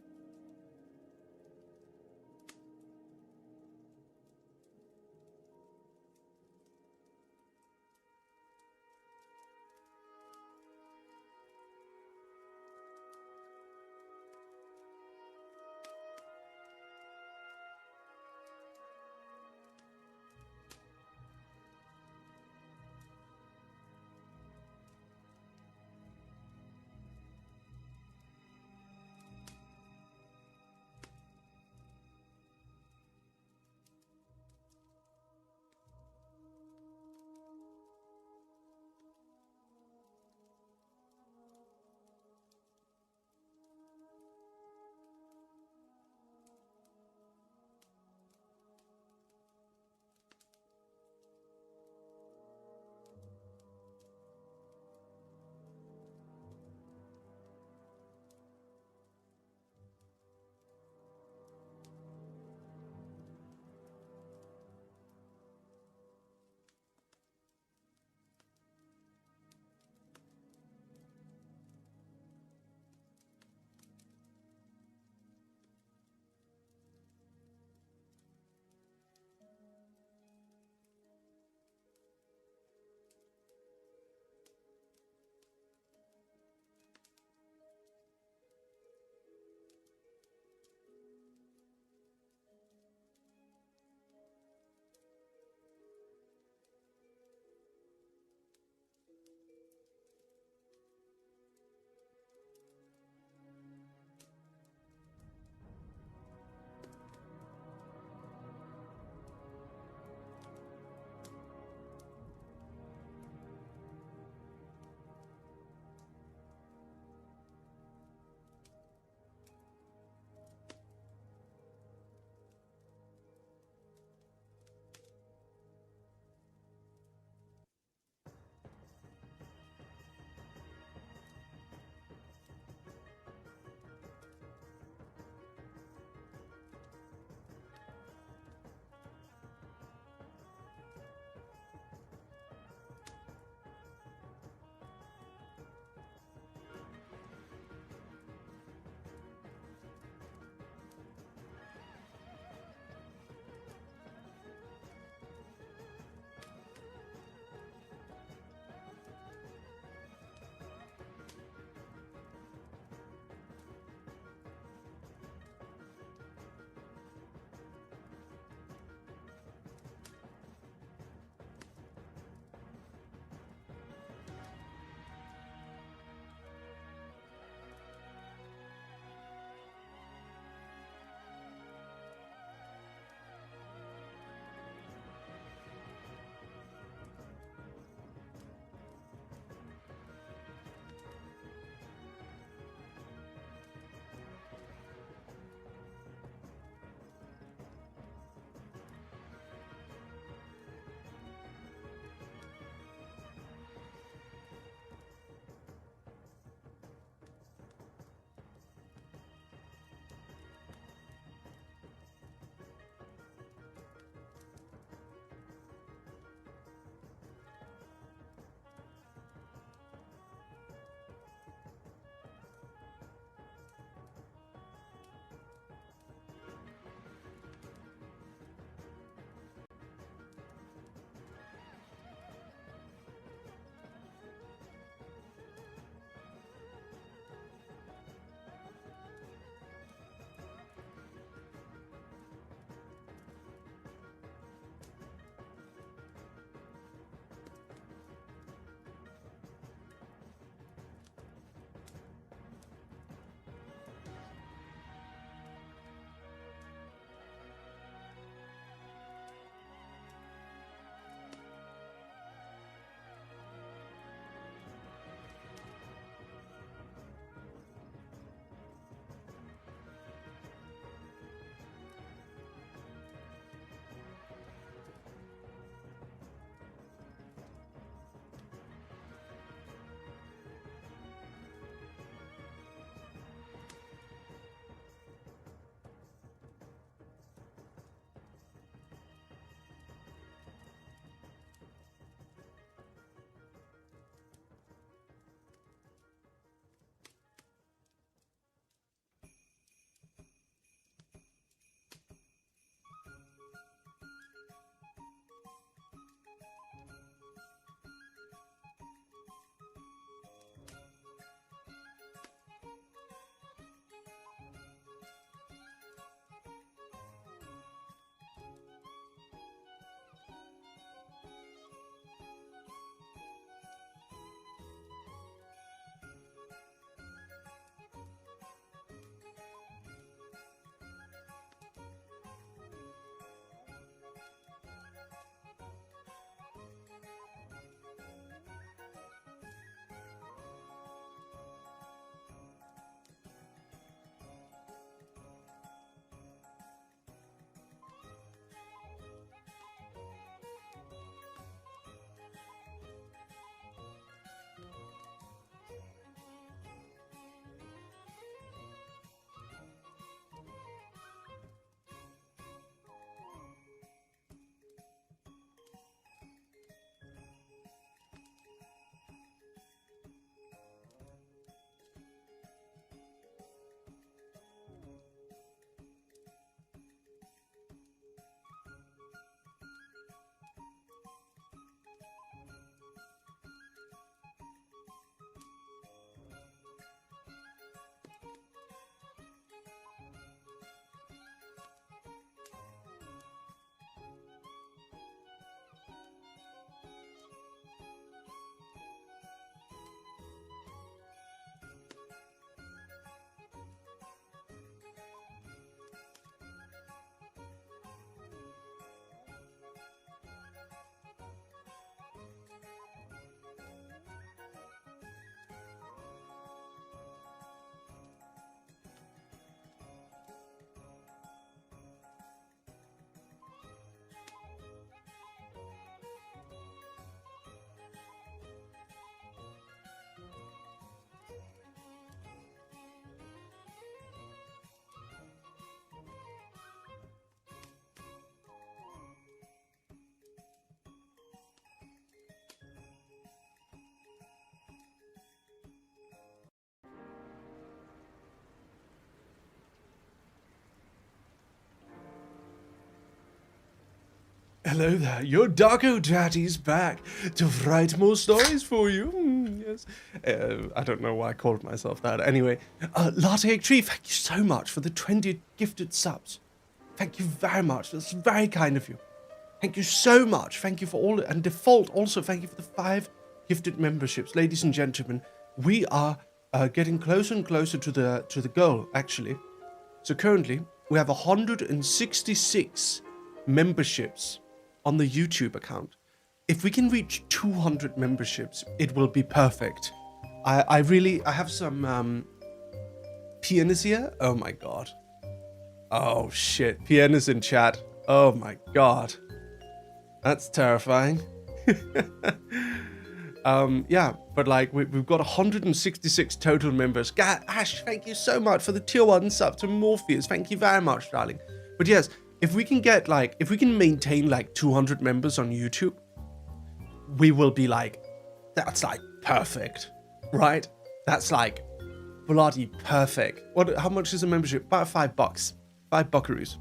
S1: Hello there, your Doggo Daddy's back to write more stories for you. Yes. I don't know why I called myself that. Anyway, Latte Egg Tree, thank you so much for the 20 gifted subs. Thank you very much. That's very kind of you. Thank you so much. Thank you for all, and Default also, thank you for the 5 gifted memberships. Ladies and gentlemen, we are getting closer and closer to the goal, actually. So currently, we have 166 memberships on the YouTube account. If we can reach 200 memberships, it will be perfect. I have some pianists here. Oh my god. Oh shit, pianists in chat. Oh my god. That's terrifying. Yeah, but like we've got 166 total members. Ash, thank you so much for the tier 1 sub to Morpheus. Thank you very much, darling. But yes, if we can maintain like 200 members on YouTube, we will be like, that's like perfect, right? That's like bloody perfect. How much is a membership? About $5, $5 buckaroos.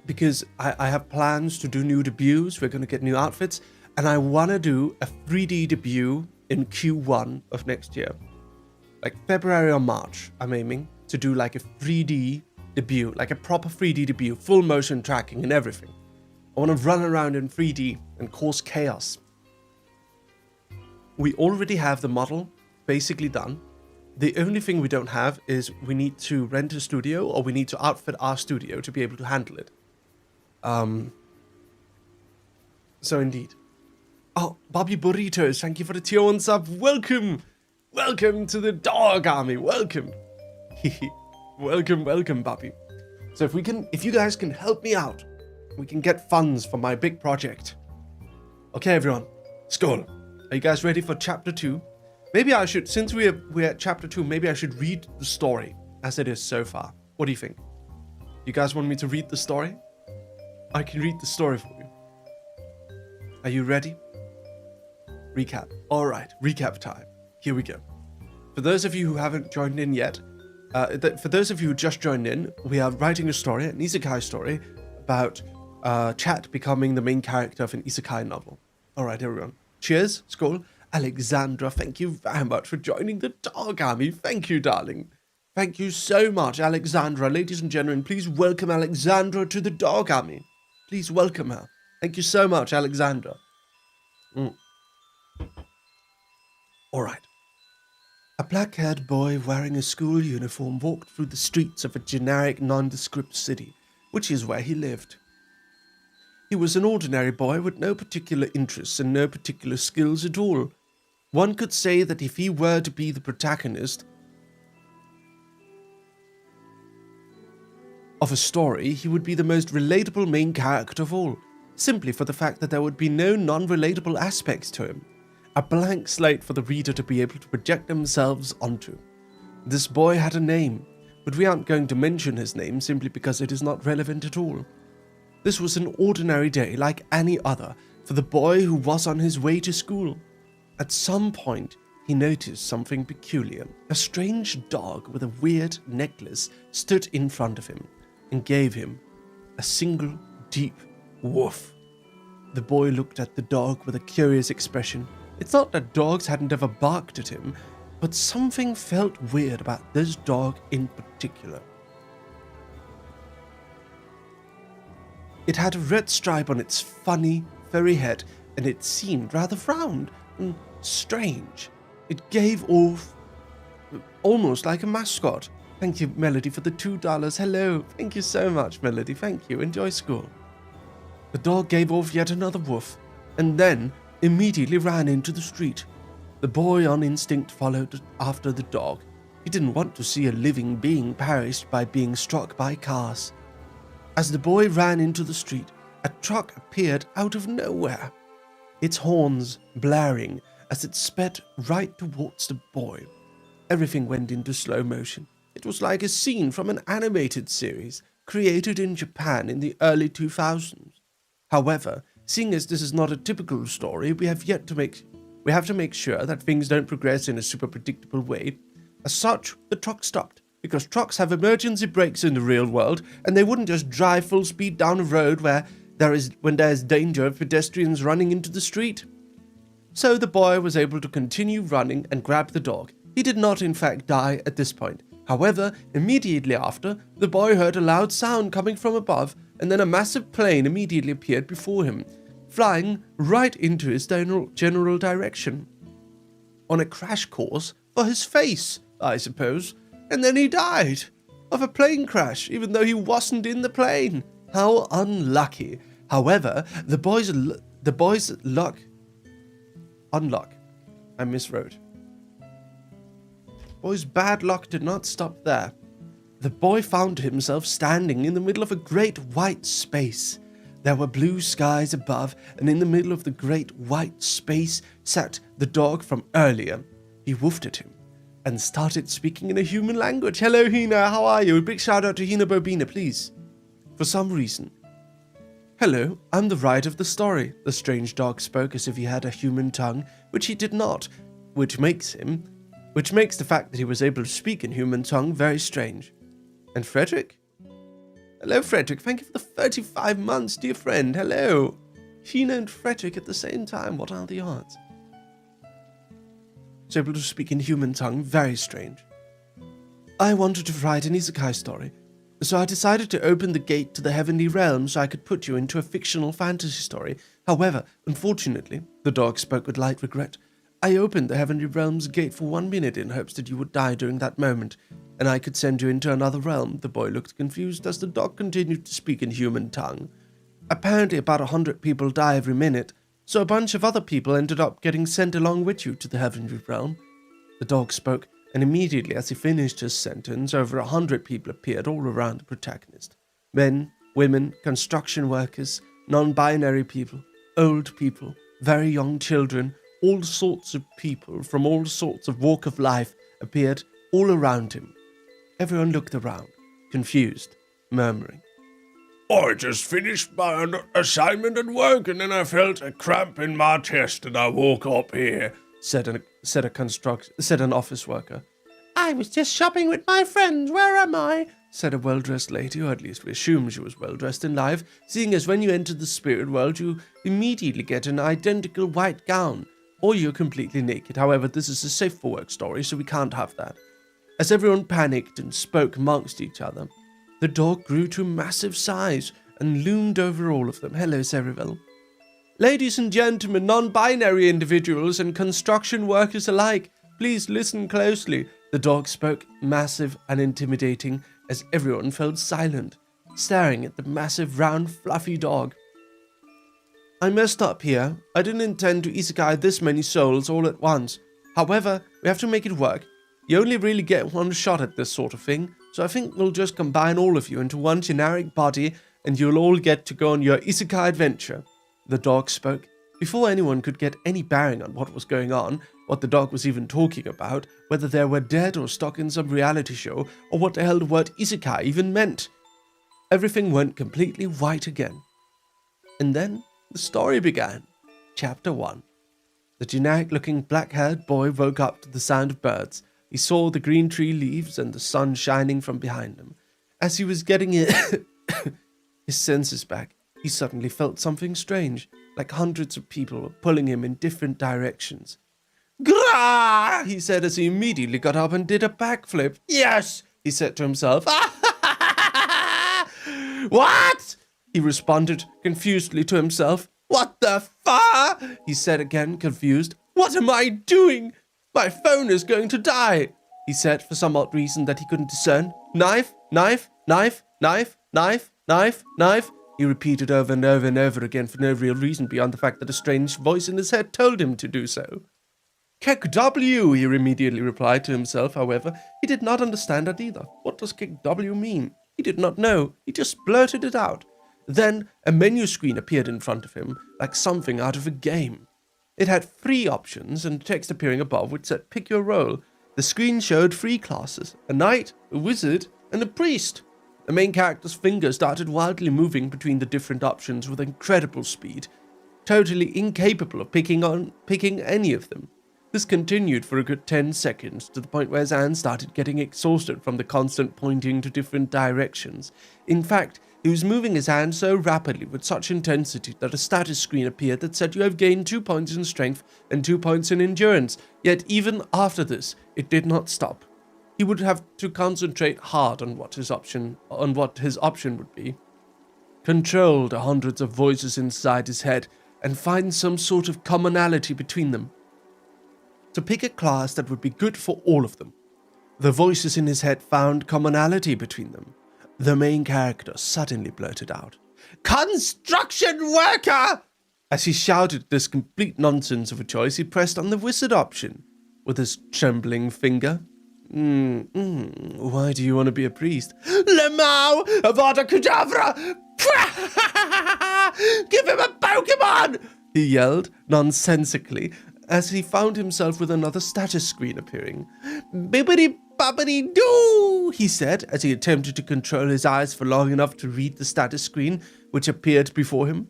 S1: Because I have plans to do new debuts. We're gonna get new outfits, and I wanna do a 3D debut in Q1 of next year, like February or March. I'm aiming to do like a 3D debut, like a proper 3D debut, full motion tracking and everything. I want to run around in 3D and cause chaos. We already have the model basically done. The only thing we don't have is we need to rent a studio, or we need to outfit our studio to be able to handle it. So indeed. Oh, Bobby Burritos, thank you for the tier 1 sub. Welcome to the dog army. Welcome. Welcome, Bobby. So if you guys can help me out, we can get funds for my big project. Okay, everyone. Skål. Are you guys ready for chapter 2? Maybe I should, since we're at chapter 2, maybe I should read the story as it is so far. What do you think? You guys want me to read the story? I can read the story for you. Are you ready? Recap. All right, recap time. Here we go. For those of you who haven't joined in yet, for those of you who just joined in, we are writing a story, an isekai story, about Chat becoming the main character of an isekai novel. All right, everyone. Cheers. Skål. Alexandra, thank you very much for joining the dog army. Thank you, darling. Thank you so much, Alexandra. Ladies and gentlemen, please welcome Alexandra to the dog army. Please welcome her. Thank you so much, Alexandra. All right. A black-haired boy wearing a school uniform walked through the streets of a generic, nondescript city, which is where he lived. He was an ordinary boy with no particular interests and no particular skills at all. One could say that if he were to be the protagonist of a story, he would be the most relatable main character of all, simply for the fact that there would be no non-relatable aspects to him. A blank slate for the reader to be able to project themselves onto. This boy had a name, but we aren't going to mention his name simply because it is not relevant at all. This was an ordinary day like any other for the boy who was on his way to school. At some point, he noticed something peculiar. A strange dog with a weird necklace stood in front of him and gave him a single deep woof. The boy looked at the dog with a curious expression. It's not that dogs hadn't ever barked at him, but something felt weird about this dog in particular. It had a red stripe on its funny, furry head, and it seemed rather round and strange. It gave off almost like a mascot. Thank you, Melody, for the $2. Hello. Thank you so much, Melody. Thank you. Enjoy school. The dog gave off yet another woof, and then immediately ran into the street. The boy on instinct followed after the dog. He didn't want to see a living being perished by being struck by cars. As the boy ran into the street, a truck appeared out of nowhere, its horns blaring as it sped right towards the boy. Everything went into slow motion. It was like a scene from an animated series created in Japan in the early 2000s. However, seeing as this is not a typical story, we have to make sure that things don't progress in a super predictable way. As such, the truck stopped, because trucks have emergency brakes in the real world, and they wouldn't just drive full speed down a road where there is danger of pedestrians running into the street. So the boy was able to continue running and grab the dog. He did not in fact die at this point. However, immediately after, the boy heard a loud sound coming from above, and then a massive plane immediately appeared before him, flying right into his general direction. On a crash course for his face, I suppose. And then he died of a plane crash, even though he wasn't in the plane. How unlucky. However, the boy's unluck. I miswrote. Boy's bad luck did not stop there. The boy found himself standing in the middle of a great white space. There were blue skies above, and in the middle of the great white space sat the dog from earlier. He woofed at him and started speaking in a human language. Hello, Hina, how are you? A big shout out to Hina Bobina, please. For some reason. Hello, I'm the writer of the story. The strange dog spoke as if he had a human tongue, which he did not, which makes the fact that he was able to speak in human tongue very strange. And Fredrik? Hello, Fredrik. Thank you for the 35 months, dear friend. Hello. Hina and Fredrik at the same time. What are the odds? Was able to speak in human tongue. Very strange. I wanted to write an isekai story, so I decided to open the gate to the heavenly realm so I could put you into a fictional fantasy story. However, unfortunately, the dog spoke with light regret, I opened the heavenly realm's gate for 1 minute in hopes that you would die during that moment, and I could send you into another realm. The boy looked confused as the dog continued to speak in human tongue. Apparently about 100 people die every minute, so a bunch of other people ended up getting sent along with you to the heavenly realm. The dog spoke, and immediately as he finished his sentence, over 100 people appeared all around the protagonist. Men, women, construction workers, non-binary people, old people, very young children, all sorts of people from all sorts of walk of life appeared all around him. Everyone looked around, confused, murmuring.
S2: I just finished my assignment at work and then I felt a cramp in my chest and I woke up here,
S1: said an office worker. I was just shopping with my friends, where am I? Said a well-dressed lady, or at least we assume she was well-dressed in life, seeing as when you enter the spirit world you immediately get an identical white gown, or you're completely naked. However, this is a safe-for-work story, so we can't have that. As everyone panicked and spoke amongst each other, the dog grew to massive size and loomed over all of them. Hello, Cerevel. Ladies and gentlemen, non-binary individuals and construction workers alike, please listen closely. The dog spoke, massive and intimidating, as everyone fell silent, staring at the massive, round, fluffy dog. I messed up here. I didn't intend to isekai this many souls all at once. However, we have to make it work. You only really get one shot at this sort of thing, so I think we'll just combine all of you into one generic body and you'll all get to go on your isekai adventure. The dog spoke. Before anyone could get any bearing on what was going on, what the dog was even talking about, whether they were dead or stuck in some reality show, or what the hell the word isekai even meant. Everything went completely white again. And then the story began. Chapter 1. The generic-looking black-haired boy woke up to the sound of birds. He saw the green tree leaves and the sun shining from behind him. As he was getting his senses back, he suddenly felt something strange, like hundreds of people were pulling him in different directions. Grah! He said as he immediately got up and did a backflip. Yes, he said to himself. What? He responded confusedly to himself. What the fuck? He said again, confused. What am I doing? My phone is going to die, he said for some odd reason that he couldn't discern. Knife, knife, knife, knife, knife, knife, knife. He repeated over and over and over again for no real reason beyond the fact that a strange voice in his head told him to do so. Kick W, he immediately replied to himself. However, he did not understand that either. What does kick W mean? He did not know. He just blurted it out. Then a menu screen appeared in front of him, like something out of a game. It had 3 options and text appearing above which said pick your role. The screen showed 3 classes, a knight, a wizard, and a priest. The main character's finger started wildly moving between the different options with incredible speed, totally incapable of picking any of them. This continued for a good 10 seconds, to the point where his hand started getting exhausted from the constant pointing to different directions. In fact, he was moving his hand so rapidly with such intensity that a status screen appeared that said you have gained 2 points in strength and 2 points in endurance. Yet even after this, it did not stop. He would have to concentrate hard on what his option would be. Control the hundreds of voices inside his head and find some sort of commonality between them. To pick a class that would be good for all of them. The voices in his head found commonality between them. The main character suddenly blurted out, "Construction worker!" As he shouted this complete nonsense of a choice, he pressed on the wizard option with his trembling finger. Why do you want to be a priest? Lemao, Avada Kedavra! Give him a Pokemon! He yelled nonsensically as he found himself with another status screen appearing. Bibbidi bobbidi doo, he said as he attempted to control his eyes for long enough to read the status screen which appeared before him.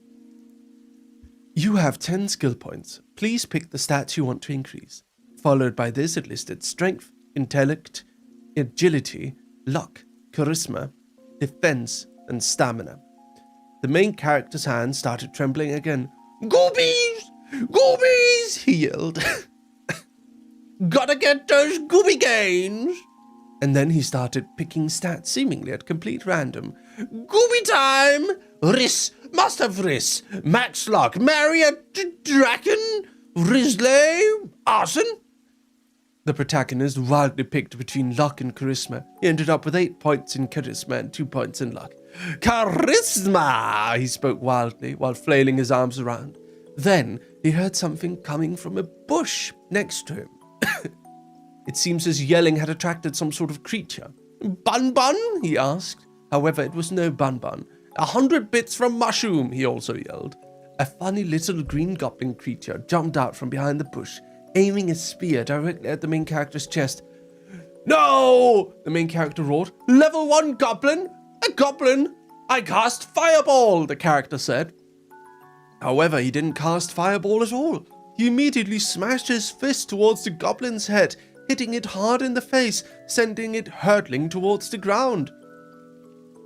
S1: You have 10 skill points. Please pick the stats you want to increase. Followed by this, it listed strength, intellect, agility, luck, charisma, defense, and stamina. The main character's hand started trembling again. Goobies! Goobies! He yelled. Gotta get those gooby gains! And then he started picking stats seemingly at complete random. Gooby time! Riss! Must have Riss! Max luck! Marry a Drakon! Risley! Arson! The protagonist wildly picked between luck and charisma. He ended up with 8 points in charisma and 2 points in luck. Charisma! He spoke wildly while flailing his arms around. Then he heard something coming from a bush next to him. It seems his yelling had attracted some sort of creature. Bun Bun? He asked. However, it was no Bun Bun. 100 bits from Mushroom, he also yelled. A funny little green goblin creature jumped out from behind the bush, aiming his spear directly at the main character's chest. No! The main character roared. Level 1 goblin? A goblin? I cast Fireball, the character said. However, he didn't cast Fireball at all. He immediately smashed his fist towards the goblin's head, hitting it hard in the face, sending it hurtling towards the ground.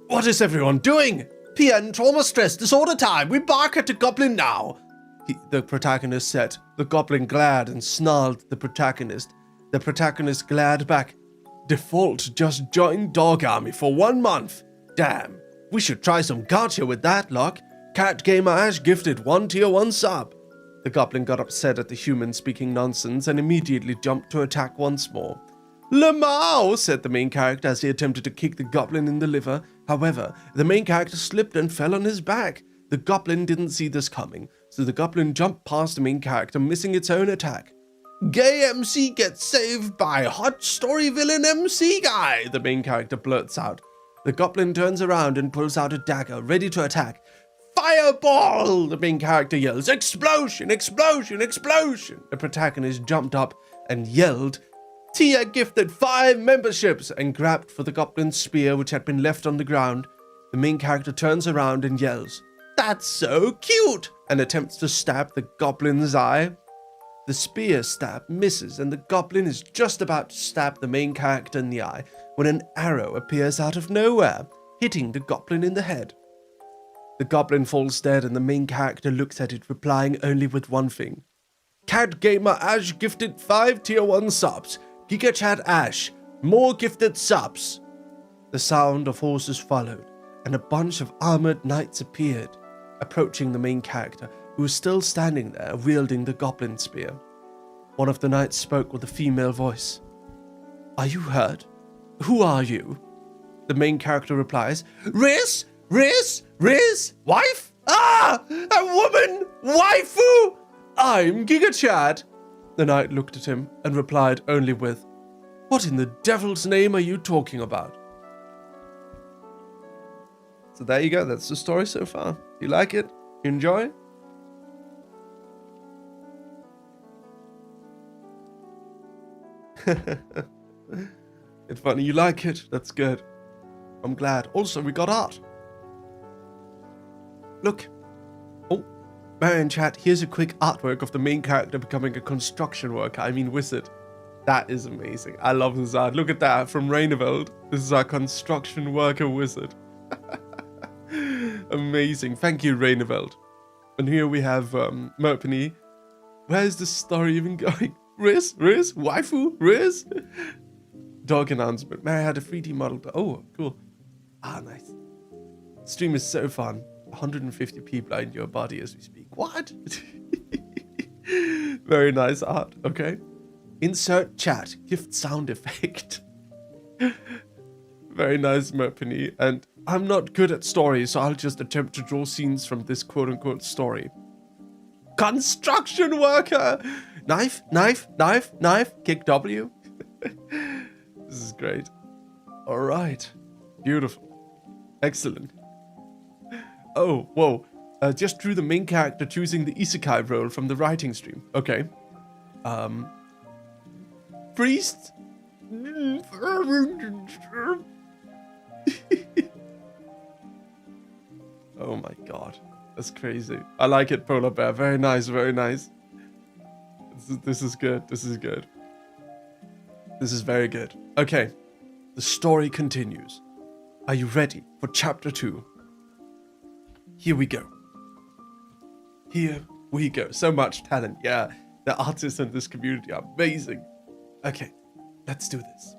S1: What is everyone doing? PN trauma stress disorder time. We bark at the goblin now. The protagonist said. The goblin glared and snarled the protagonist. The protagonist glared back. Default just joined Dog Army for 1 month. Damn, we should try some gacha with that luck. Cat Gamer Ash gifted 1 tier 1 sub. The goblin got upset at the human speaking nonsense and immediately jumped to attack once more. Lemao, said the main character as he attempted to kick the goblin in the liver. However, the main character slipped and fell on his back. The goblin didn't see this coming, so the goblin jumped past the main character, missing its own attack. Gay MC gets saved by hot story villain MC guy, the main character blurts out. The goblin turns around and pulls out a dagger, ready to attack. Fireball! The main character yells. Explosion! Explosion! Explosion! The protagonist jumped up and yelled. Tia gifted 5 memberships and grabbed for the goblin's spear which had been left on the ground. The main character turns around and yells. That's so cute! And attempts to stab the goblin's eye. The spear stab misses and the goblin is just about to stab the main character in the eye when an arrow appears out of nowhere, hitting the goblin in the head. The goblin falls dead and the main character looks at it, replying only with one thing. Cat Gamer Ash gifted 5 tier 1 subs. Giga Chat Ash, more gifted subs. The sound of horses followed, and a bunch of armored knights appeared, approaching the main character, who was still standing there, wielding the goblin spear. One of the knights spoke with a female voice. Are you hurt? Who are you? The main character replies, Riz? Riz? Riz? Wife? Ah! A woman! Waifu! I'm Giga Chad. The knight looked at him and replied only with, What in the devil's name are you talking about? So there you go, that's the story so far. You like it? You enjoy? It's funny, you like it? That's good. I'm glad. Also, we got art. Look. Oh, Marion chat, here's a quick artwork of the main character becoming a construction worker, wizard. That is amazing. I love this art. Look at that, from Raineveld. This is our construction worker wizard. Amazing. Thank you, Raineveld. And here we have Merpeny. Where's this story even going? Riz? Waifu? Riz? Dog announcement. Mary had a 3D model. Oh, cool. Ah, nice. Stream is so fun. 150 people are in your body as we speak. What? Very nice art. Okay. Insert chat. Gift sound effect. Very nice, Merpeny. And I'm not good at stories, so I'll just attempt to draw scenes from this quote-unquote story. Construction worker! Knife. Kick W. This is great. All right. Beautiful. Excellent. Oh, whoa. Just drew the main character choosing the isekai role from the writing stream. Okay. Priest? Oh my god. That's crazy. I like it, Polar Bear. Very nice, very nice. This is good. This is good. This is very good. Okay. The story continues. Are you ready for chapter 2? Here we go. Here we go. So much talent. Yeah, the artists in this community are amazing. Okay, let's do this.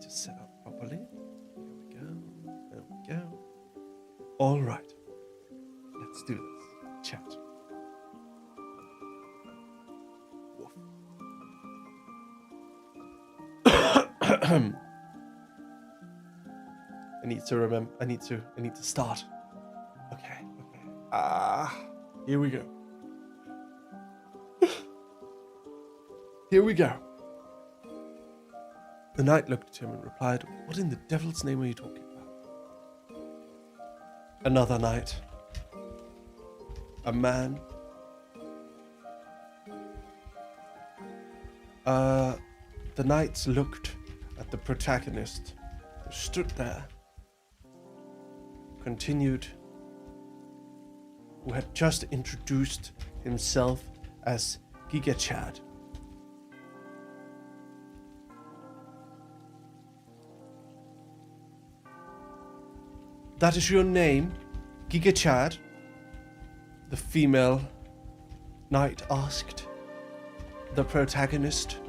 S1: Just set up properly. Here we go. There we go. All right. Let's do this. Chat. I need to remember. I need to start. Okay. Here we go. Here we go. The knight looked at him and replied, "What in the devil's name are you talking about?" Another night. A man. The knights looked at the protagonist who stood there, continued, who had just introduced himself as Giga Chad. That is your name, Giga Chad? The female knight asked the protagonist.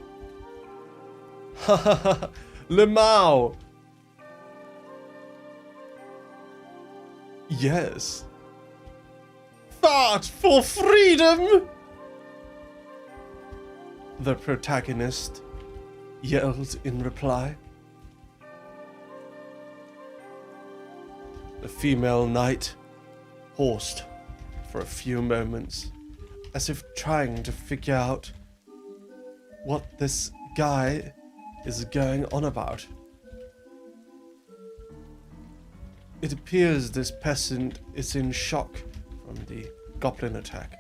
S1: Ha ha ha, Lemao! Yes. Fight for freedom! The protagonist yelled in reply. The female knight paused for a few moments, as if trying to figure out what this guy is going on about. It appears this peasant is in shock from the goblin attack.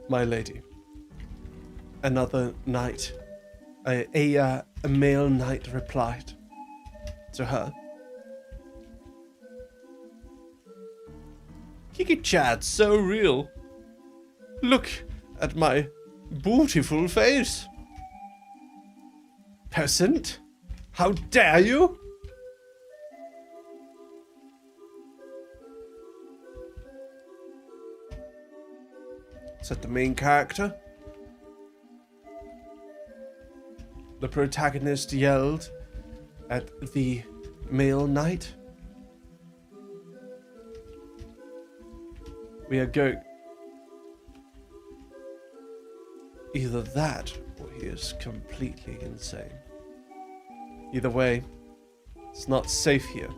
S1: My lady. Another knight, a male knight replied to her. Kiki Chad's so real. Look at my beautiful face. Peasant, how dare you? Said the main character. The protagonist yelled at the male knight. We are going... Either that, or he is completely insane. Either way, it's not safe here.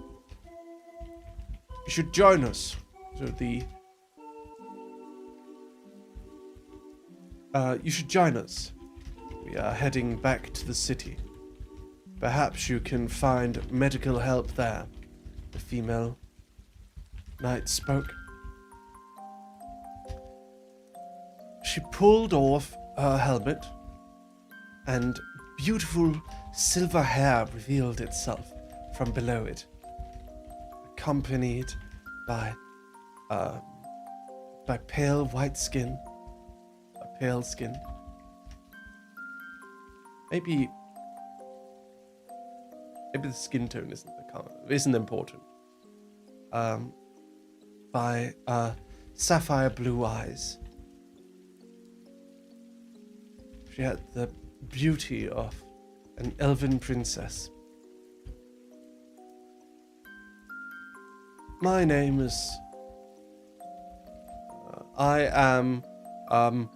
S1: You should join us to the... you should join us. We are heading back to the city. Perhaps you can find medical help there. The female knight spoke. She pulled off her helmet, and beautiful silver hair revealed itself from below it, accompanied by by pale white skin. A pale skin. Maybe the skin tone isn't important. By sapphire blue eyes. She had the beauty of an elven princess. My name is... I am... I'll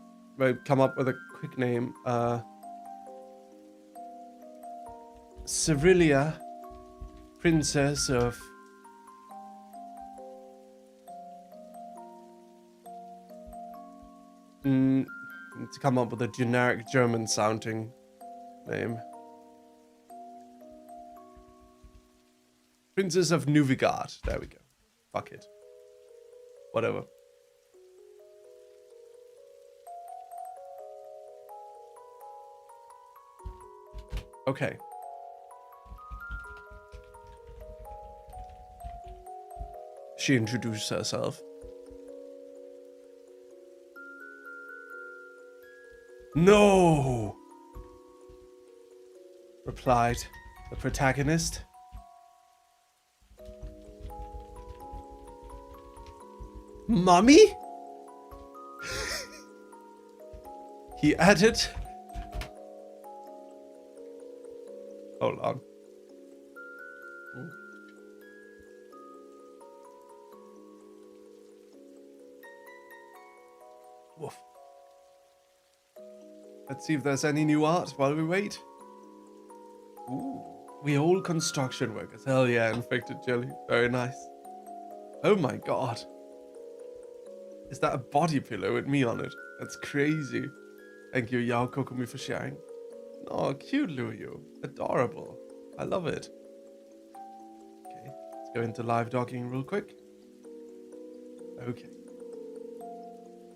S1: come up with a quick name. Cyrilia, Princess of... to come up with a generic German-sounding name. Princess of Nuvigard. There we go. Fuck it. Whatever. Okay. She introduced herself. No! Replied the protagonist. Mummy? He added. Hold on. Woof. Let's see if there's any new art while we wait. Ooh, we all construction workers. Hell yeah, infected jelly. Very nice. Oh my god. Is that a body pillow with me on it? That's crazy. Thank you, Yao Kokumi, for sharing. Oh, cute, Luyu. Adorable. I love it. Okay, let's go into live docking real quick. Okay.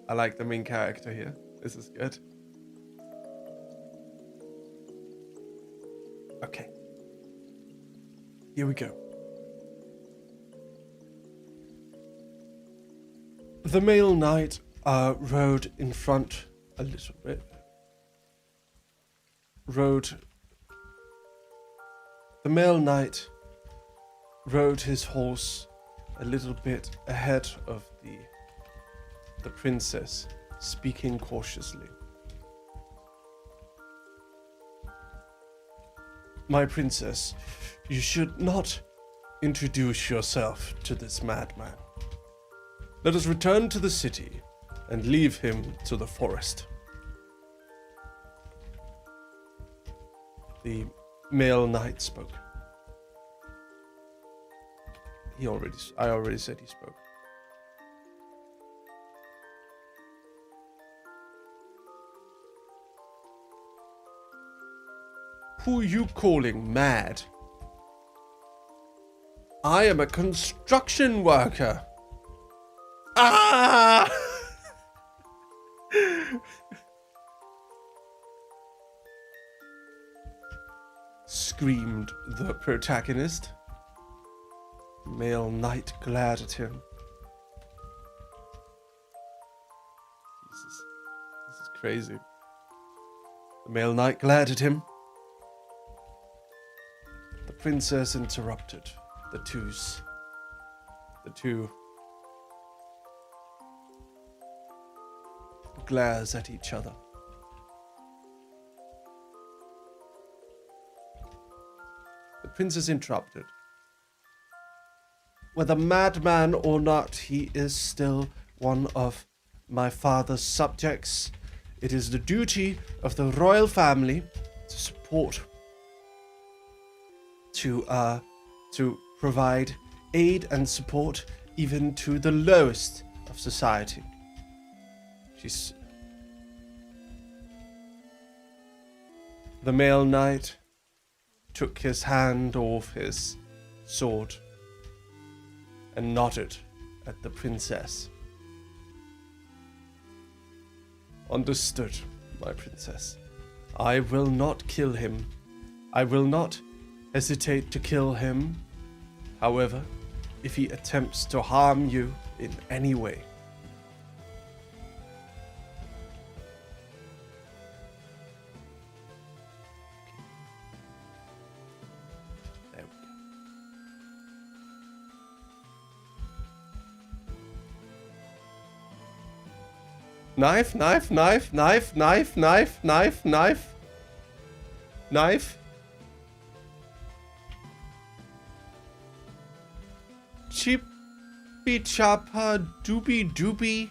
S1: I like the main character here. This is good. Okay. Here we go. The male knight rode in front a little bit. The male knight rode his horse a little bit ahead of the princess, speaking cautiously. My princess, you should not introduce yourself to this madman. Let us return to the city and leave him to the forest. The male knight spoke. I already said he spoke. Who are you calling mad? I am a construction worker. Ah! Screamed the protagonist. Male knight glared at him. Jesus, this is crazy. The male knight glared at him. The princess interrupted the two glares at each other. The princess interrupted. Whether madman or not, he is still one of my father's subjects. It is the duty of the royal family to support, to provide aid and support even to the lowest of society. The male knight took his hand off his sword and nodded at the princess. Understood, my princess. I will not kill him. I will not hesitate to kill him. However, if he attempts to harm you in any way. There we go. Knife, knife, knife, knife, knife, knife, knife, knife. Knife. Chippy chopper doobie doobie.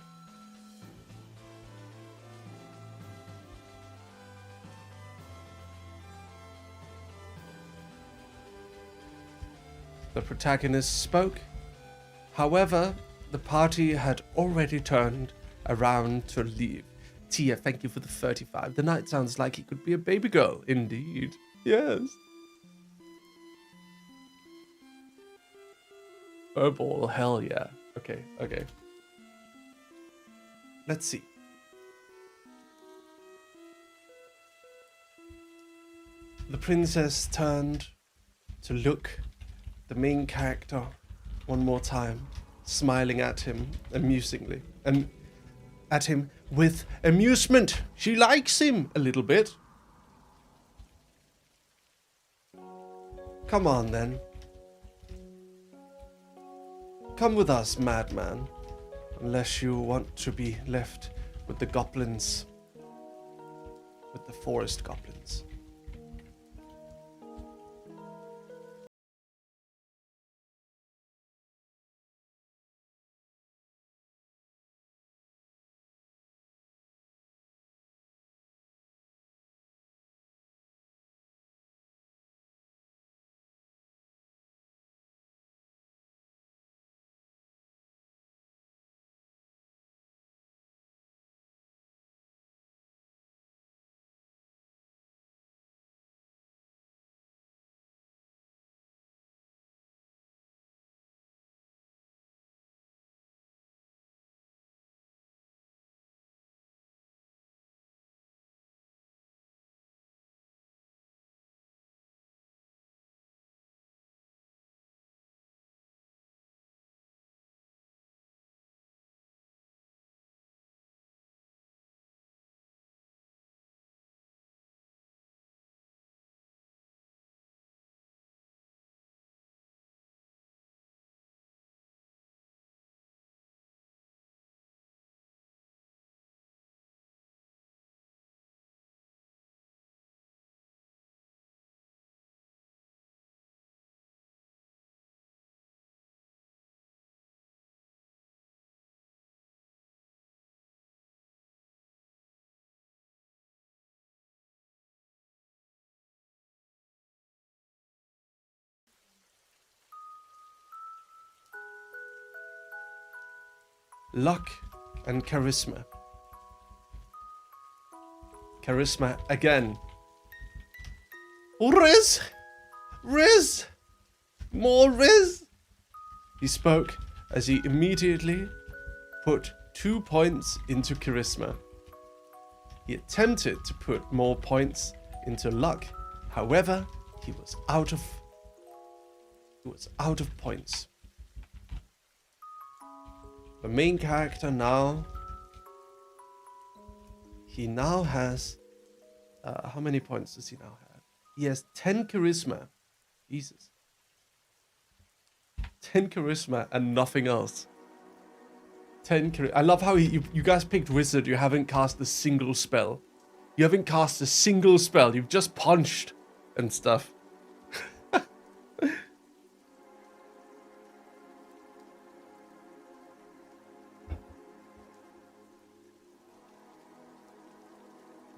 S1: The protagonist spoke. However, the party had already turned around to leave. Tia, thank you for the 35. The knight sounds like he could be a baby girl. Indeed. Yes. Furball, hell yeah. Okay, okay. Let's see. The princess turned to look the main character one more time, smiling at him amusingly. And at him with amusement. She likes him a little bit. Come on then. Come with us, madman. Unless you want to be left with the goblins. With the forest goblins. Luck and charisma. Charisma again. Riz! Riz! More Riz! He spoke as he immediately put 2 points into charisma. He attempted to put more points into luck. However, he was out of points. The main character now, he now has, how many points does he now have? He has 10 charisma. Jesus. 10 charisma and nothing else. 10 charisma. I love how you guys picked wizard. You haven't cast a single spell. You haven't cast a single spell. You've just punched and stuff.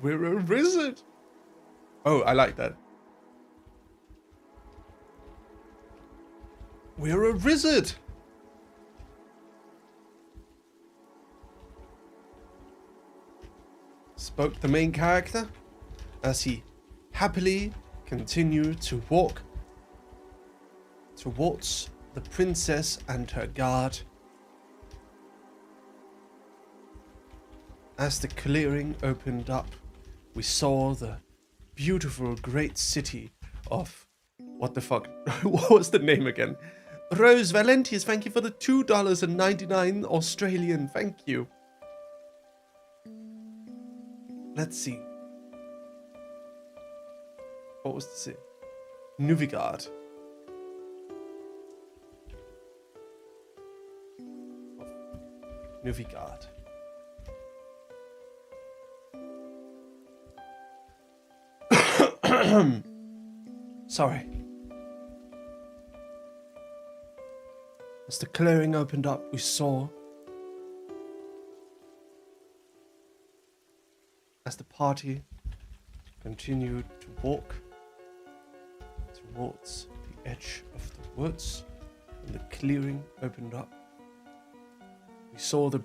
S1: We're a wizard. Oh, I like that. We're a wizard. Spoke the main character as he happily continued to walk towards the princess and her guard. As the clearing opened up, we saw the beautiful great city of, what the fuck, what was the name again? Rose Valentius, thank you for the $2.99 Australian. Thank you. Let's see. What was this? Nuvigard. Nuvigard. Sorry. As the clearing opened up, we saw, as the party continued to walk towards the edge of the woods, and the clearing opened up, they saw the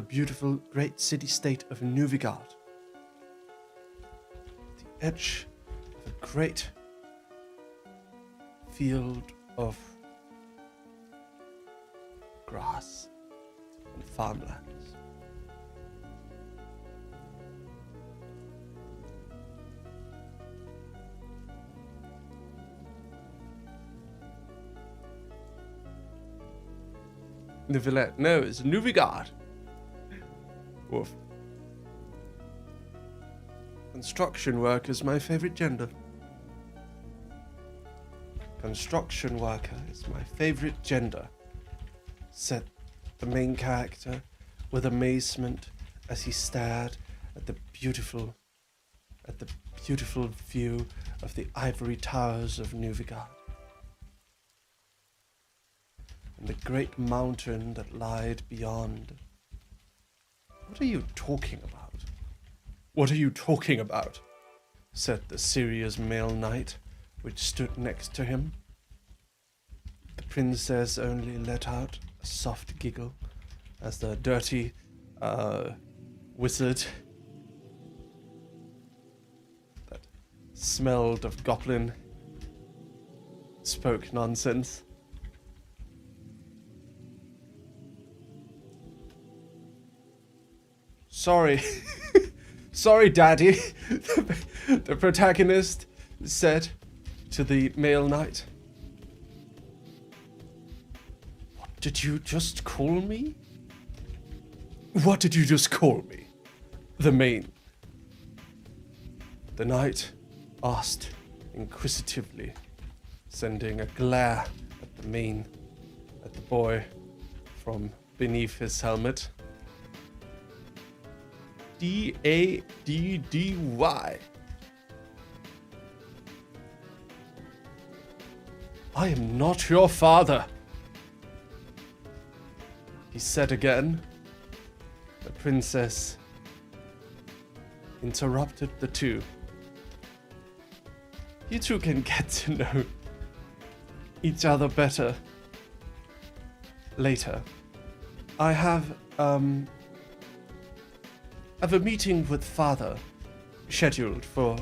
S1: beautiful great city-state of Nuvigard. The edge of a great field of grass and farmlands. Nuvillette. No, it's Nuvigard. Woof. Construction worker is my favorite gender. Construction worker is my favorite gender, said the main character with amazement as he stared at the beautiful view of the ivory towers of Nuvigard and the great mountain that lied beyond. What are you talking about? What are you talking about? Said the serious male knight, which stood next to him. The princess only let out a soft giggle as the dirty wizard that smelled of goblin spoke nonsense. Sorry. Sorry, Daddy, the protagonist said to the male knight. What did you just call me? What did you just call me? The knight asked inquisitively, sending a glare at the boy from beneath his helmet. D-A-D-D-Y. I am not your father, he said again. The princess interrupted the two. You two can get to know each other better later. I have a meeting with father scheduled for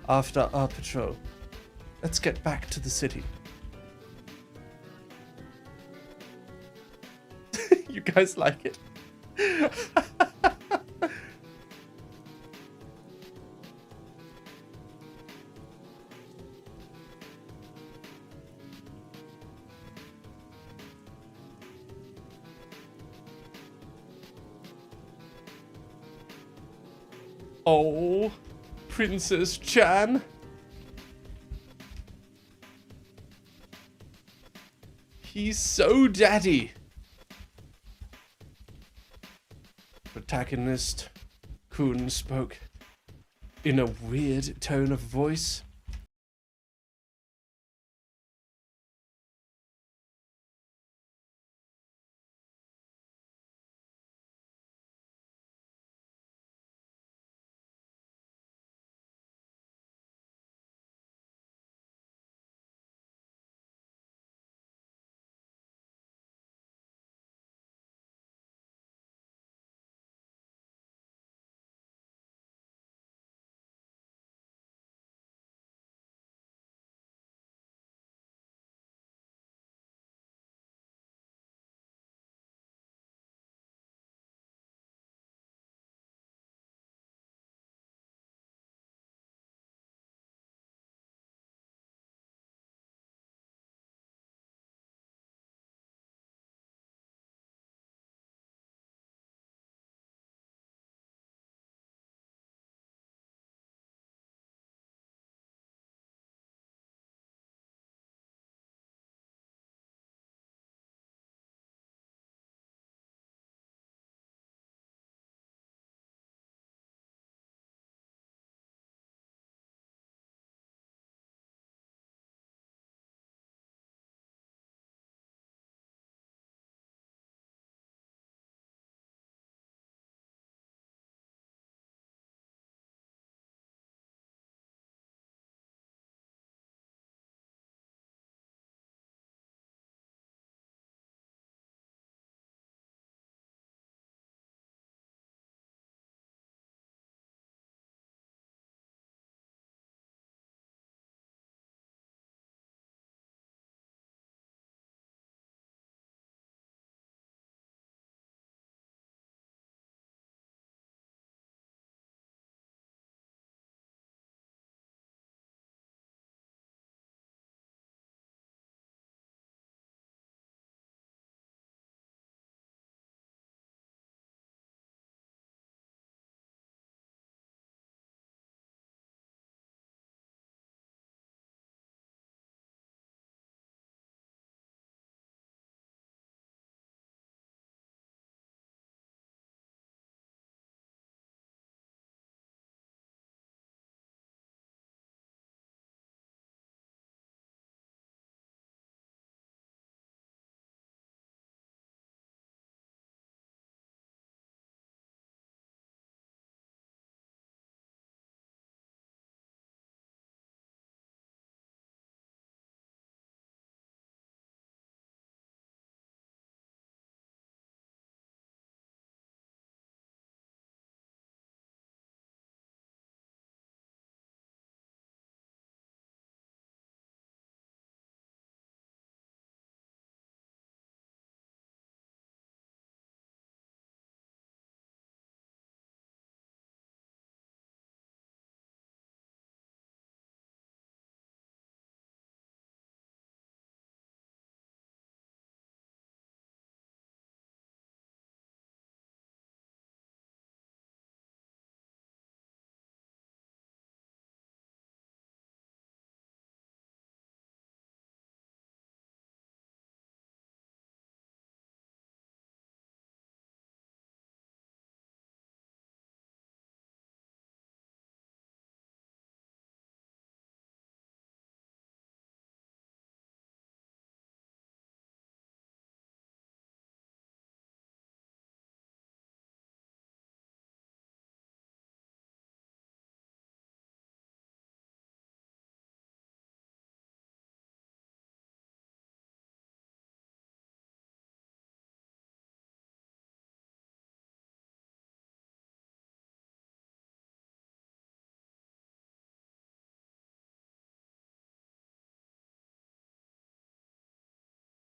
S1: after our patrol. Let's get back to the city. You guys like it? Oh, Princess Chan. He's so daddy. Protagonist Kun spoke in a weird tone of voice.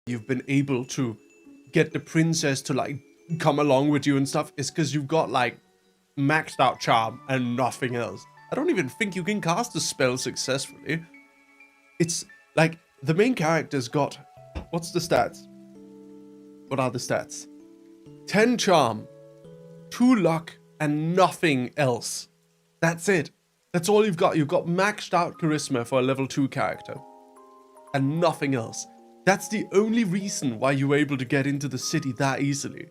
S1: you've been able to get the princess to like come along with you and stuff is because you've got like maxed out charm and nothing else. I don't even think you can cast a spell successfully. It's like the main character's got, what's the stats? What are the stats? 10 charm, 2 luck, and nothing else. That's it. That's all you've got. You've got maxed out charisma for a level 2 character. And nothing else. That's the only reason why you were able to get into the city that easily.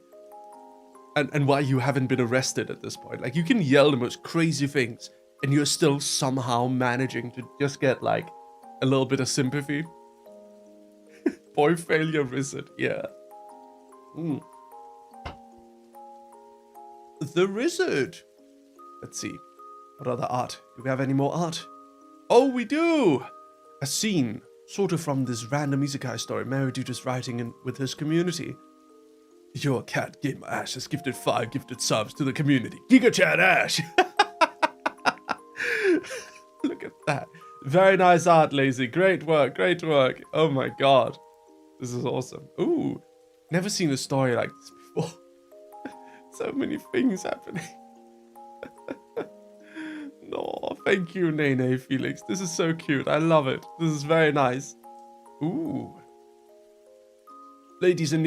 S1: And why you haven't been arrested at this point. Like, you can yell the most crazy things, and you're still somehow managing to just get, like, a little bit of sympathy. Boy failure wizard, yeah. The wizard. Let's see. What other art? Do we have any more art? Oh, we do! A scene, sort of from this random isekai story Merryweather is writing with his community. Your cat Gamer Ash has gifted 5 gifted subs to the community. Giga Chat Ash! Look at that. Very nice art, Lazy. Great work, great work. Oh my god. This is awesome. Ooh. Never seen a story like this before. So many things happening. No, thank you, Nene Felix. This is so cute. I love it. This is very nice. Ooh. Ladies and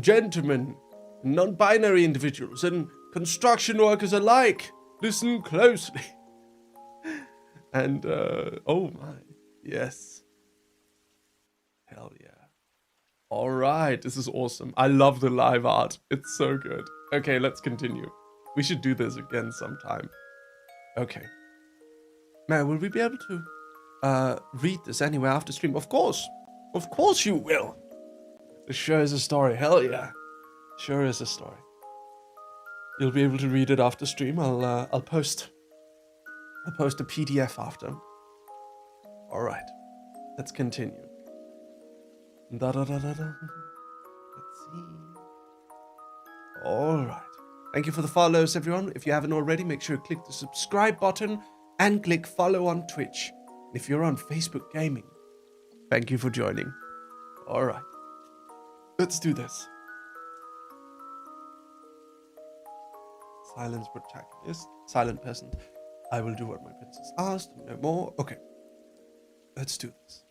S1: gentlemen, non-binary individuals and construction workers alike, listen closely. And, oh my, yes. Hell yeah. All right, this is awesome. I love the live art. It's so good. Okay, let's continue. We should do this again sometime. Okay. Mary, will we be able to read this anywhere after stream? Of course. Of course you will. This sure is a story. Hell yeah. Sure is a story. You'll be able to read it after stream. I'll post a PDF after. All right. Let's continue. Let's see. All right. Thank you for the follows, everyone. If you haven't already, make sure you click the subscribe button and click follow on Twitch. And if you're on Facebook Gaming, thank you for joining. All right. Let's do this. Silence protagonist. Silent peasant. I will do what my princess asked. No more. Okay. Let's do this.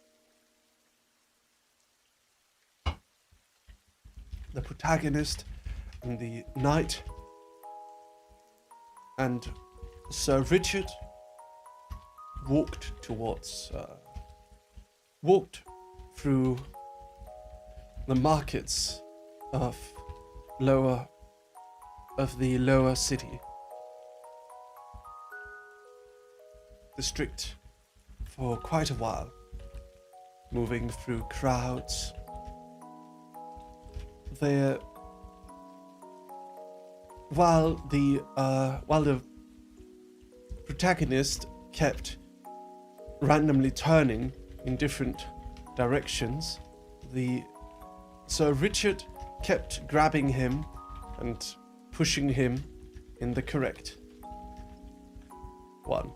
S1: The protagonist and the knight and Sir Richard walked through the markets of the lower city district for quite a while, moving through crowds. While the protagonist kept randomly turning in different directions, the Sir Richard kept grabbing him and pushing him in the correct one.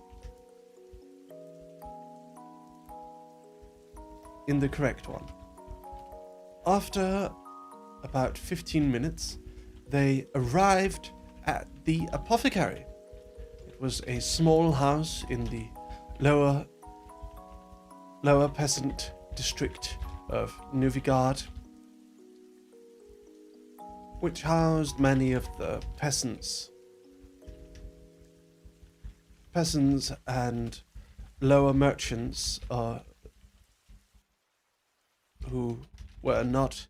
S1: After about 15 minutes, they arrived at the apothecary. It was a small house in the lower peasant district of Novigrad, which housed many of the peasants and lower merchants who were not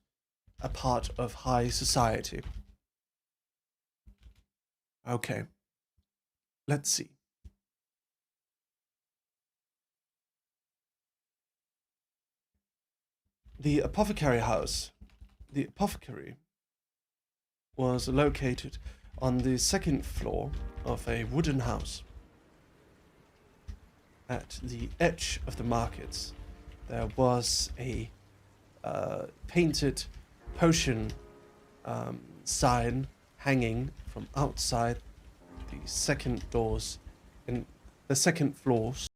S1: a part of high society. Okay, let's see. The apothecary was located on the second floor of a wooden house. At the edge of the markets, there was a painted potion sign hanging from outside the second doors in the second floors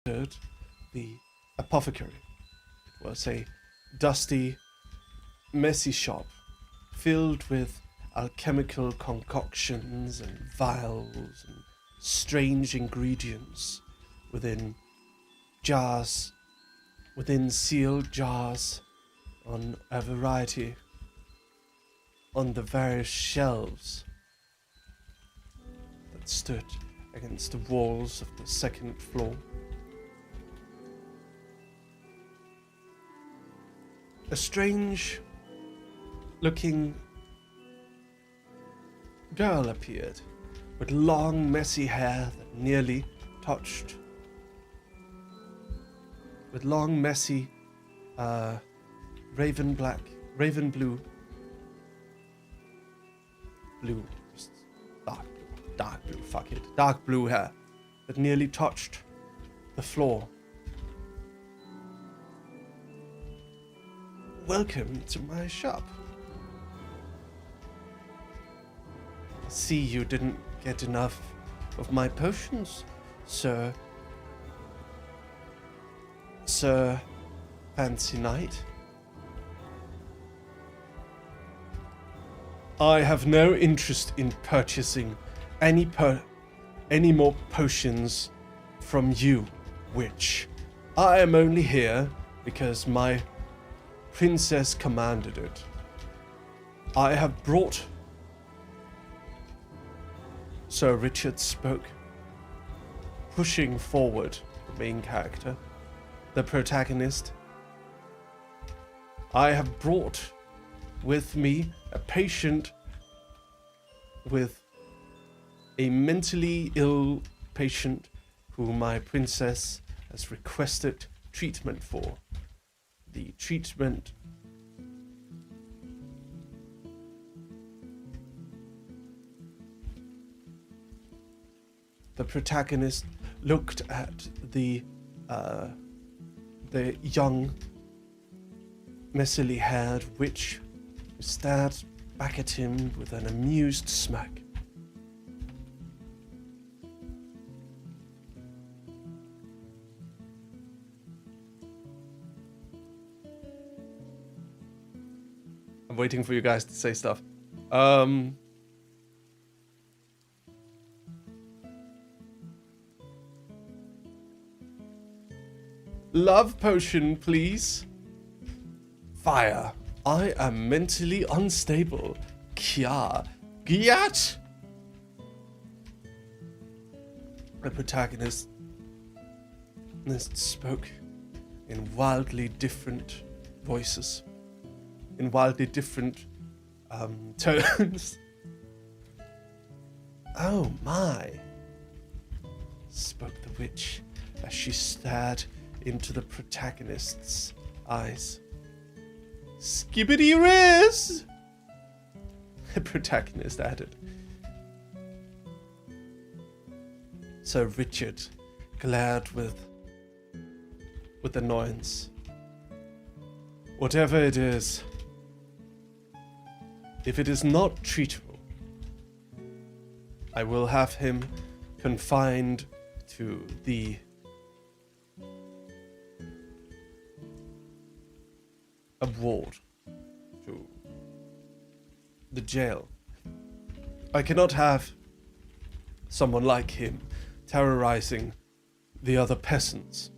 S1: the apothecary. It was a dusty, messy shop filled with alchemical concoctions and vials and strange ingredients within jars, within sealed jars on a variety on the various shelves that stood against the walls of the second floor. A strange looking girl appeared with long messy hair that nearly touched, with long messy raven blue, just dark blue hair that nearly touched the floor. Welcome to my shop. I see you didn't get enough of my potions, sir. Sir Fancy Knight. I have no interest in purchasing any more potions from you, witch. I am only here because my princess commanded it. I have brought... Sir Richard spoke, pushing forward the main character, the protagonist. I have brought with me a patient with a mentally ill patient who my princess has requested treatment for. The treatment the protagonist looked at the young messily haired witch who stared back at him with an amused smirk. I'm waiting for you guys to say stuff. Love potion, please. Fire. I am mentally unstable. Kya. Gyat. The protagonist spoke in wildly different voices, in wildly different tones. Oh my, spoke the witch as she stared into the protagonist's eyes. Skibbity Riz! The protagonist added. Sir Richard glared with annoyance. Whatever it is, if it is not treatable, I will have him confined to the ward, to the jail. I cannot have someone like him terrorizing the other peasants.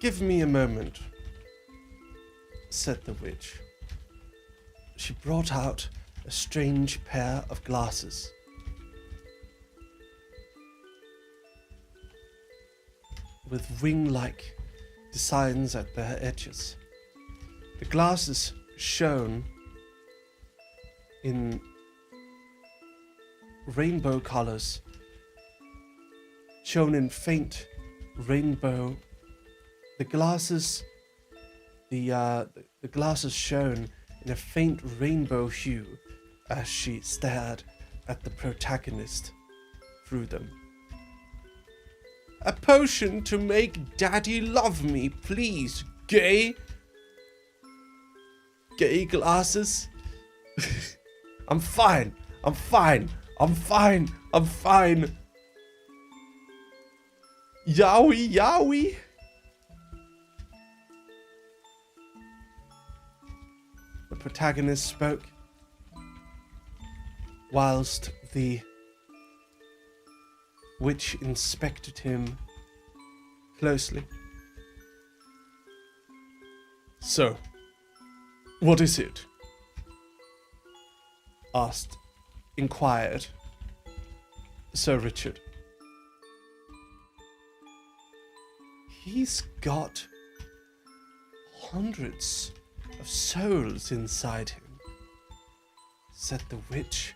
S1: Give me a moment, said the witch. She brought out a strange pair of glasses. With wing-like designs at their edges. The glasses shone in rainbow colors, shone in faint rainbow. The glasses shone in a faint rainbow hue as she stared at the protagonist through them. A potion to make daddy love me, please, gay glasses. I'm fine. I'm fine. I'm fine. I'm fine. Yowie, yowie. The protagonist spoke, whilst the witch inspected him closely. So, what is it? Inquired Sir Richard. He's got hundreds of souls inside him, said the witch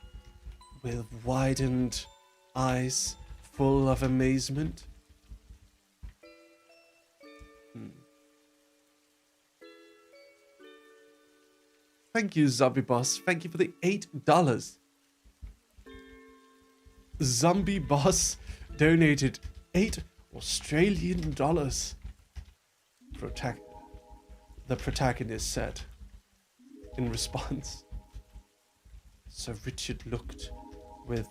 S1: with widened eyes full of amazement. Thank you, Zombie Boss. Thank you for the $8. Zombie Boss donated $8 Australian. The protagonist said in response. Sir Richard looked with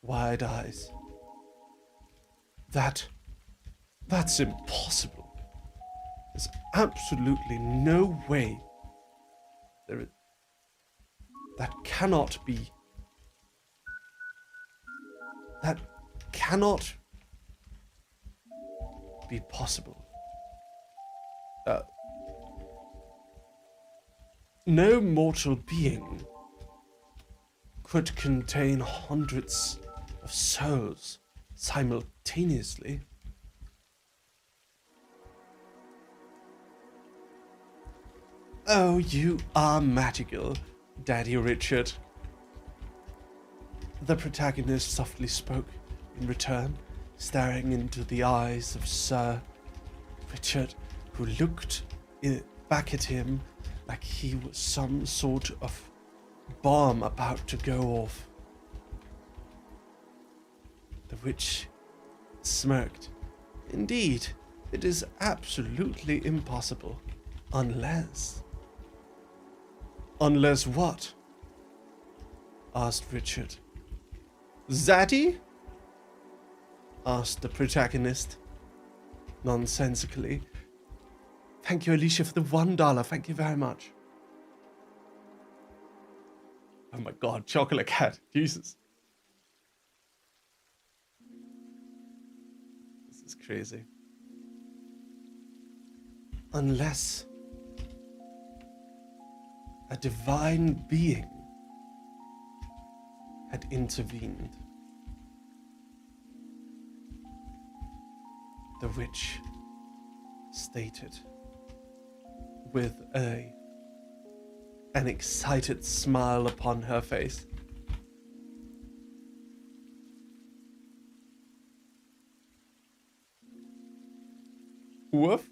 S1: wide eyes. That's impossible. There's absolutely no way. That cannot be. That cannot be possible. No mortal being could contain hundreds of souls simultaneously. Oh, you are magical, Daddy Richard. The protagonist softly spoke in return, staring into the eyes of Sir Richard, who looked back at him like he was some sort of bomb about to go off. The witch smirked. Indeed, it is absolutely impossible, unless... Unless what? Asked Richard. Zaddy? Asked the protagonist, nonsensically. Thank you, Alicia, for the $1. Thank you very much. Oh my god, chocolate cat. Jesus. This is crazy. Unless a divine being had intervened. The witch stated with an excited smile upon her face. Woof.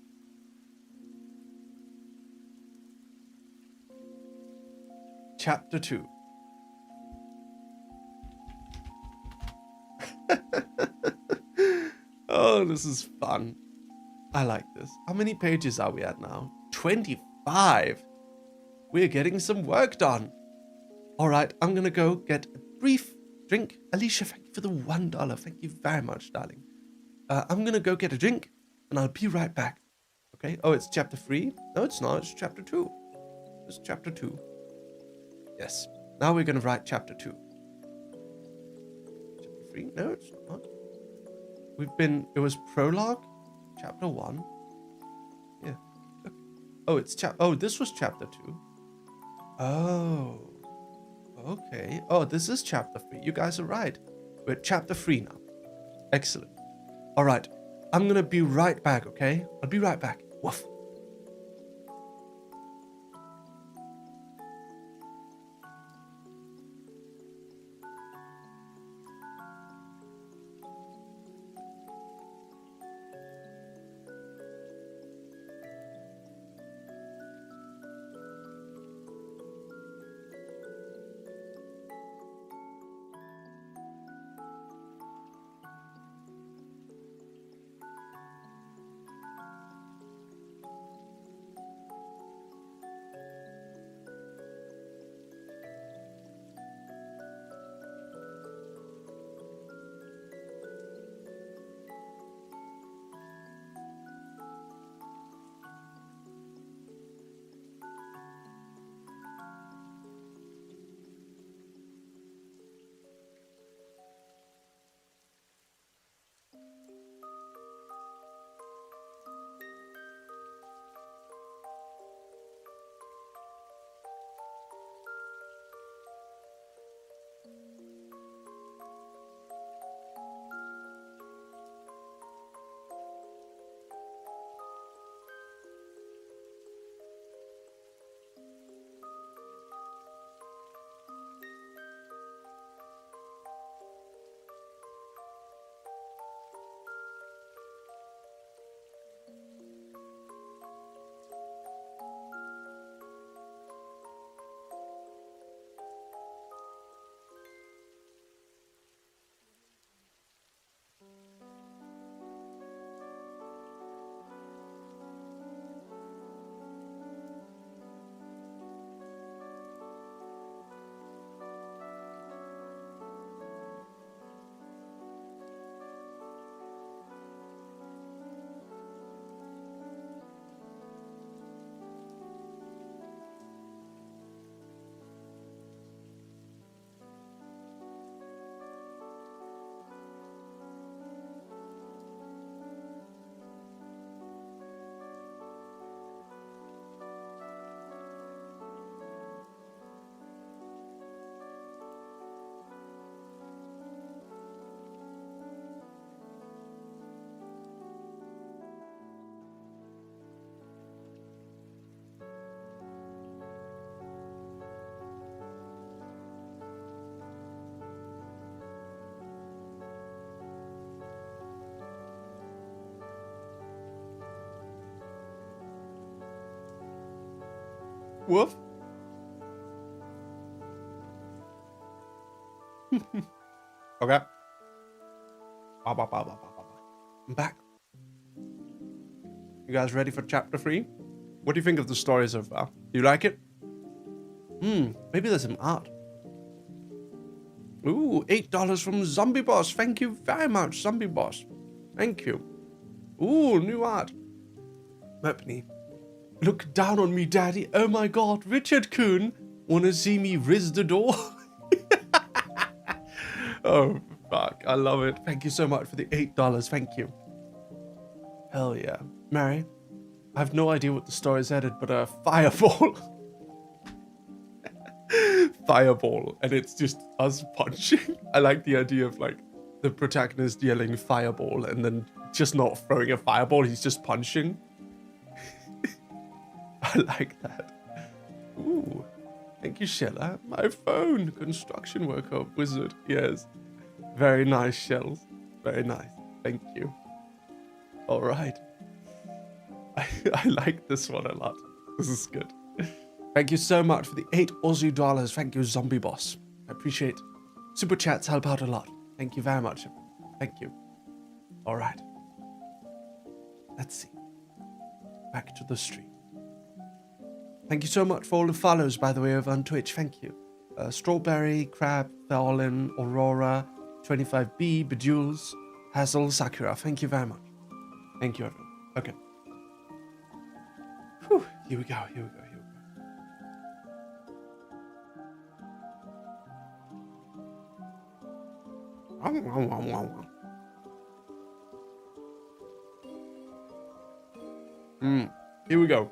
S1: Chapter 2. Oh, this is fun. I like this. How many pages are we at now? 25. We're getting some work done. All right, I'm going to go get a brief drink. Alicia, thank you for the $1. Thank you very much, darling. I'm going to go get a drink, and I'll be right back. Okay? Oh, it's chapter 3? No, it's not. It's chapter 2. It's chapter 2. Yes. Now we're going to write chapter 2. Chapter 3? No, it's not. It was prologue? Chapter 1? Yeah. Oh, this was chapter 2. Oh. Okay. Oh, this is chapter 3. You guys are right. We're at chapter 3 now. Excellent. All right. I'm going to be right back, okay? I'll be right back. Woof. Woof. Okay. I'm back. You guys ready for chapter 3? What do you think of the story so far? Do you like it? Maybe there's some art. Ooh, $8 from Zombie Boss. Thank you very much, Zombie Boss. Thank you. Ooh, new art. Mepney. Look down on me, Daddy. Oh my god, Richard Kuhn. Wanna see me riz the door? Oh, fuck. I love it. Thank you so much for the $8. Thank you. Hell yeah. Mary, I have no idea what the story's headed, but a fireball. Fireball. And it's just us punching. I like the idea of, like, the protagonist yelling fireball and then just not throwing a fireball. He's just punching. I like that. Ooh. Thank you, Shella. My phone. Construction worker wizard. Yes. Very nice, Shells. Very nice. Thank you. All right. I like this one a lot. This is good. Thank you so much for the $8 Aussie. Thank you, Zombie Boss. I appreciate super chats help out a lot. Thank you very much. Thank you. All right. Let's see. Back to the stream. Thank you so much for all the follows, by the way, over on Twitch. Thank you. Strawberry, Crab, Fallon, Aurora, 25B, Bejules, Hazel, Sakura. Thank you very much. Thank you, everyone. Okay. Whew. Here we go. Here we go. Here we go. Here we go.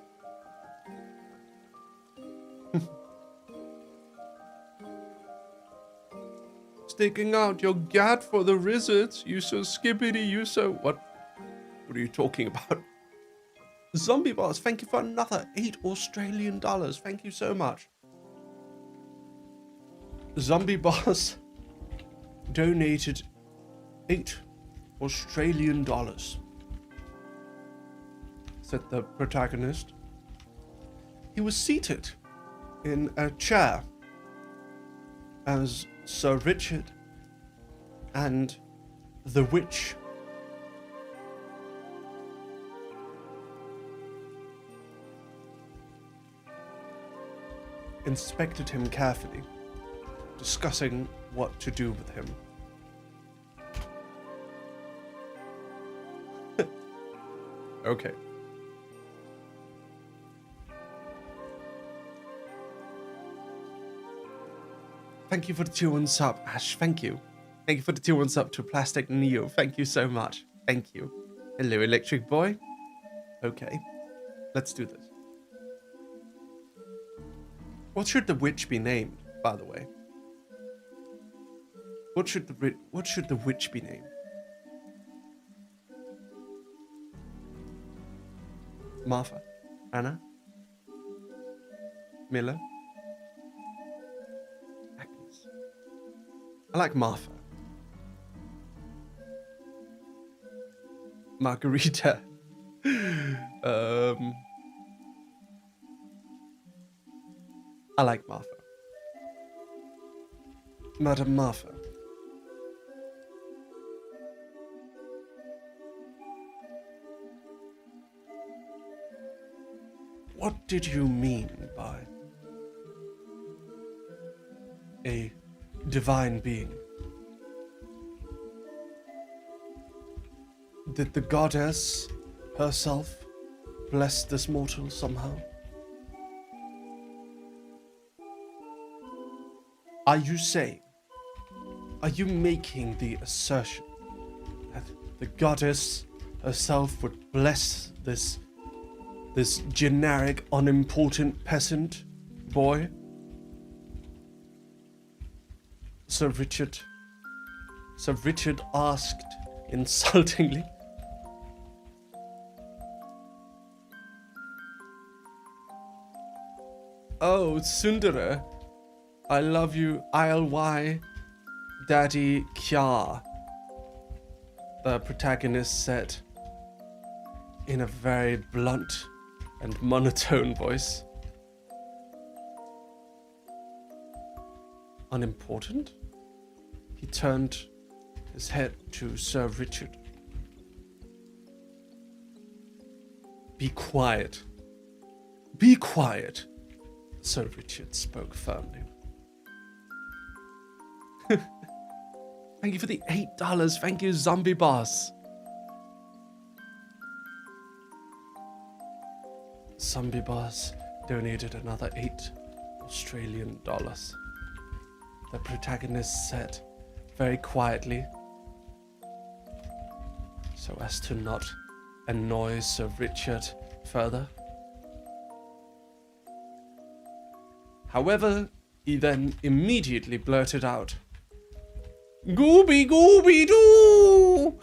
S1: Sticking out your gat for the lizards. You so skippity, you so... What are you talking about? Zombie Boss, thank you for another $8 Australian. Thank you so much. Zombie Boss donated $8 Australian, said the protagonist. He was seated in a chair as Sir Richard and the witch inspected him carefully, discussing what to do with him. Okay. Thank you for the 2-1 sub, Ash. Thank you. Thank you for the 2-1 sub to Plastic Neo. Thank you so much. Thank you. Hello, Electric Boy. Okay. Let's do this. What should the witch be named, by the way? What should the witch be named? Martha? Anna? Miller? Agnes? I like Martha. Margarita. I like Martha. Madam Martha. What did you mean by a divine being? Did the goddess herself bless this mortal somehow? Are you saying, are you making the assertion that the goddess herself would bless this generic, unimportant peasant boy? Sir Richard asked insultingly. Oh, Sundara, I love you, ILY, Daddy Kya, the protagonist said in a very blunt and monotone voice. unimportant? He turned his head to Sir Richard. Be quiet. Be quiet. Sir Richard spoke firmly. Thank you for the $8. Thank you, Zombie Boss. Zombie Boss donated another $8. The protagonist said very quietly, so as to not annoy Sir Richard further. However, he then immediately blurted out, "Gooby Gooby Doo!"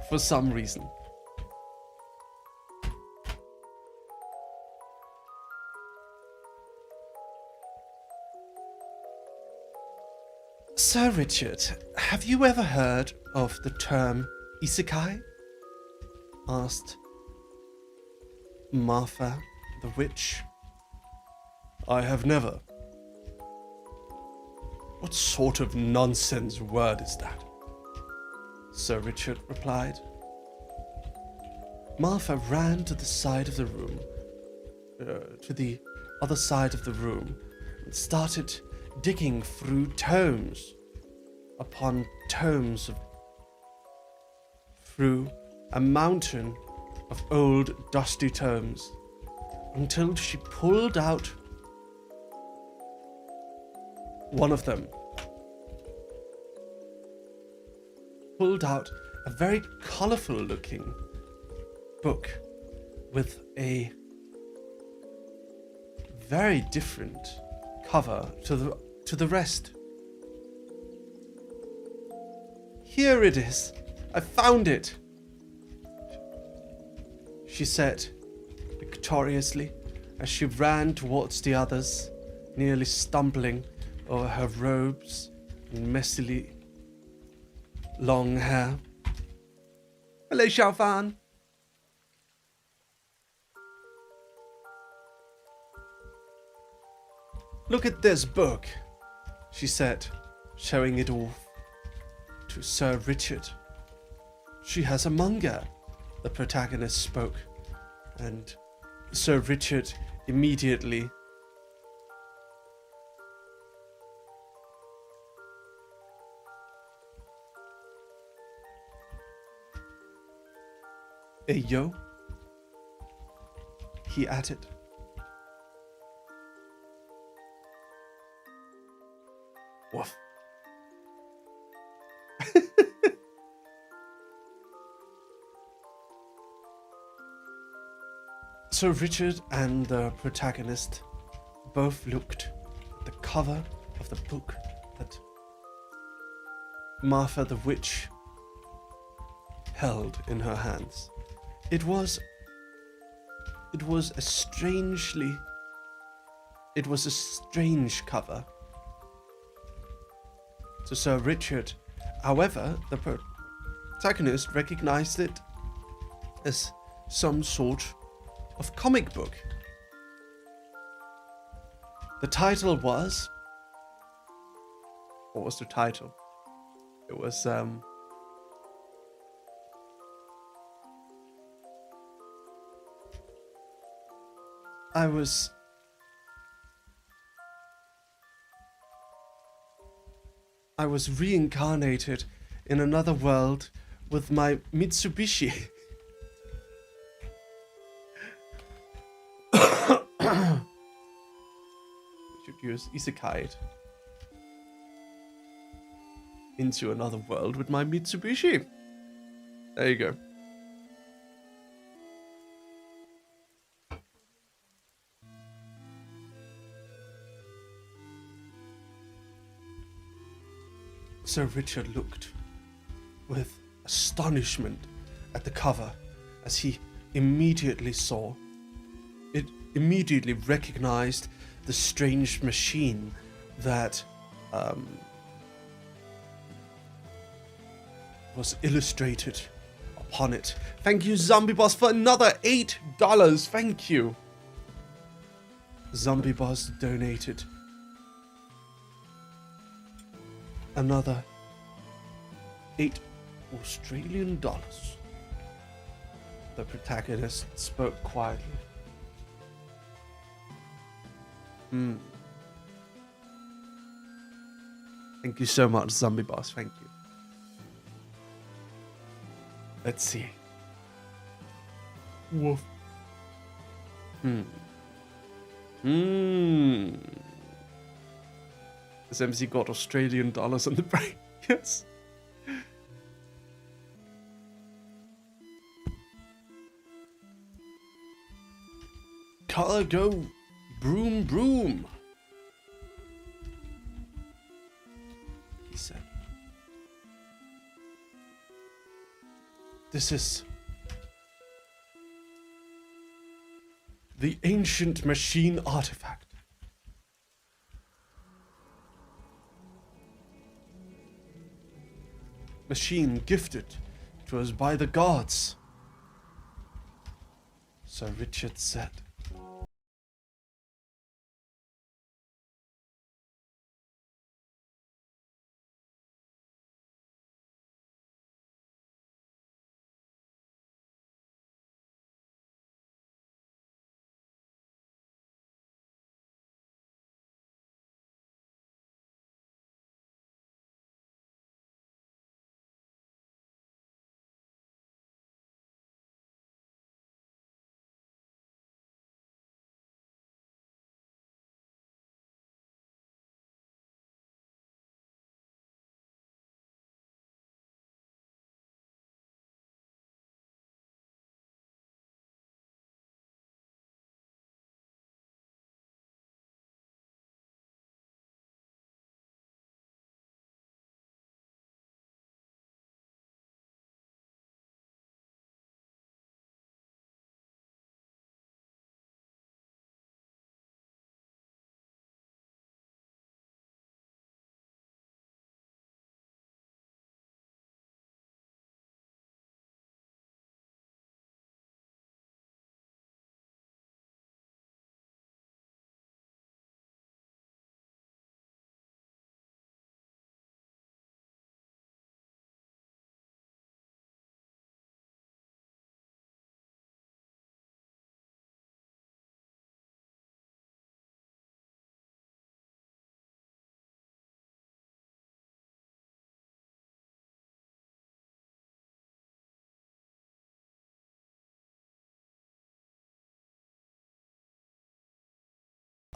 S1: for some reason. Sir Richard, have you ever heard of the term isekai? Asked Martha the witch. I have never. What sort of nonsense word is that? Sir Richard replied. Martha ran to the side of the room, to the other side of the room, and started digging through tomes upon tomes through a mountain of old dusty tomes until she pulled out one of them. Pulled out a very colorful looking book with a very different cover to the rest. Here it is. I found it, she said victoriously as she ran towards the others, nearly stumbling over her robes and messily long hair. Hello, Xiaofan. Look at this book, she said, showing it off to Sir Richard. She has a manga, the protagonist spoke, and Sir Richard immediately yo, he added. Woof. So Richard and the protagonist both looked at the cover of the book that Martha the witch held in her hands. It was a strange cover to Sir Richard. However, the protagonist recognized it as some sort of comic book. The title was... What was the title? It was, I was reincarnated in another world with my Mitsubishi. Should use isekai into another world with my Mitsubishi. There you go. Sir Richard looked with astonishment at the cover as he immediately recognized the strange machine that was illustrated upon it. Thank you, Zombie Boss, for another $8. Thank you. Zombie Boss donated another 8 Australian dollars. The protagonist spoke quietly. Thank you so much, Zombie Boss. Thank you. Let's see. Woof. This MC got Australian dollars on the brain. Yes. Cargo, broom, broom. He said. This is the ancient machine artifact. Machine gifted to us by the gods, Sir Richard said.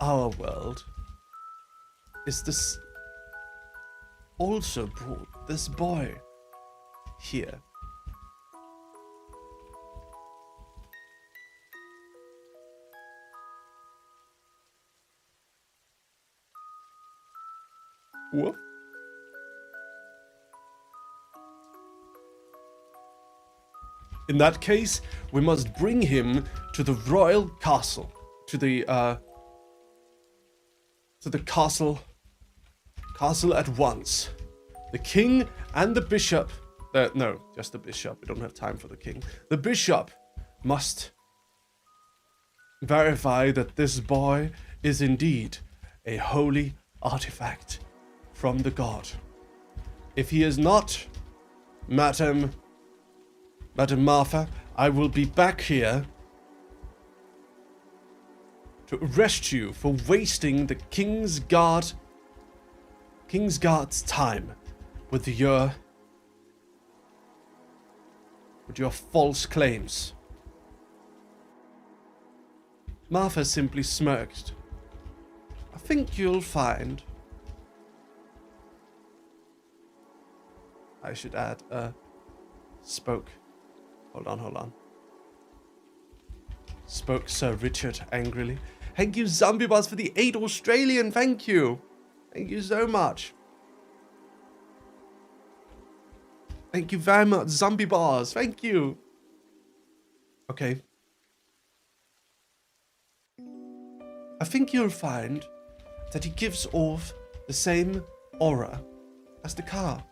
S1: Our world is this also brought this boy here. What? In that case, we must bring him to the royal castle, to the castle at once. The king and the bishop, no, just the bishop, we don't have time for the king. The bishop must verify that this boy is indeed a holy artifact from the god. If he is not, Madam Martha, I will be back here to arrest you for wasting the King's Guard's time with your false claims. Martha simply smirked. I think you'll find. I should add, spoke. Hold on. Spoke Sir Richard angrily. Thank you, Zombie Boss, for the 8 Australian. Thank you. Thank you so much. Thank you very much, Zombie Boss. Thank you. Okay. I think you'll find that he gives off the same aura as the car.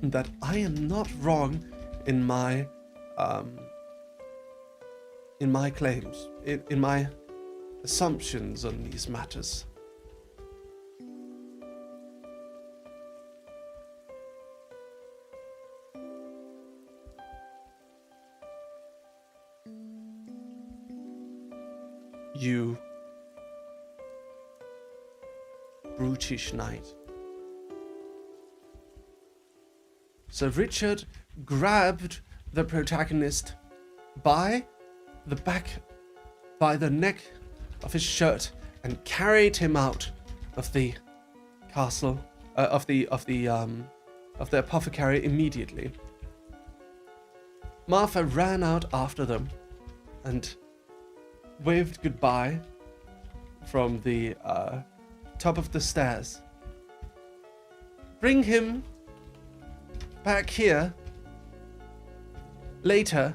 S1: And that I am not wrong in my claims, in my assumptions on these matters. You brutish knight. So Richard grabbed the protagonist by the neck of his shirt and carried him out of the castle, of the apothecary immediately. Martha ran out after them and waved goodbye from the top of the stairs. Bring him back here later.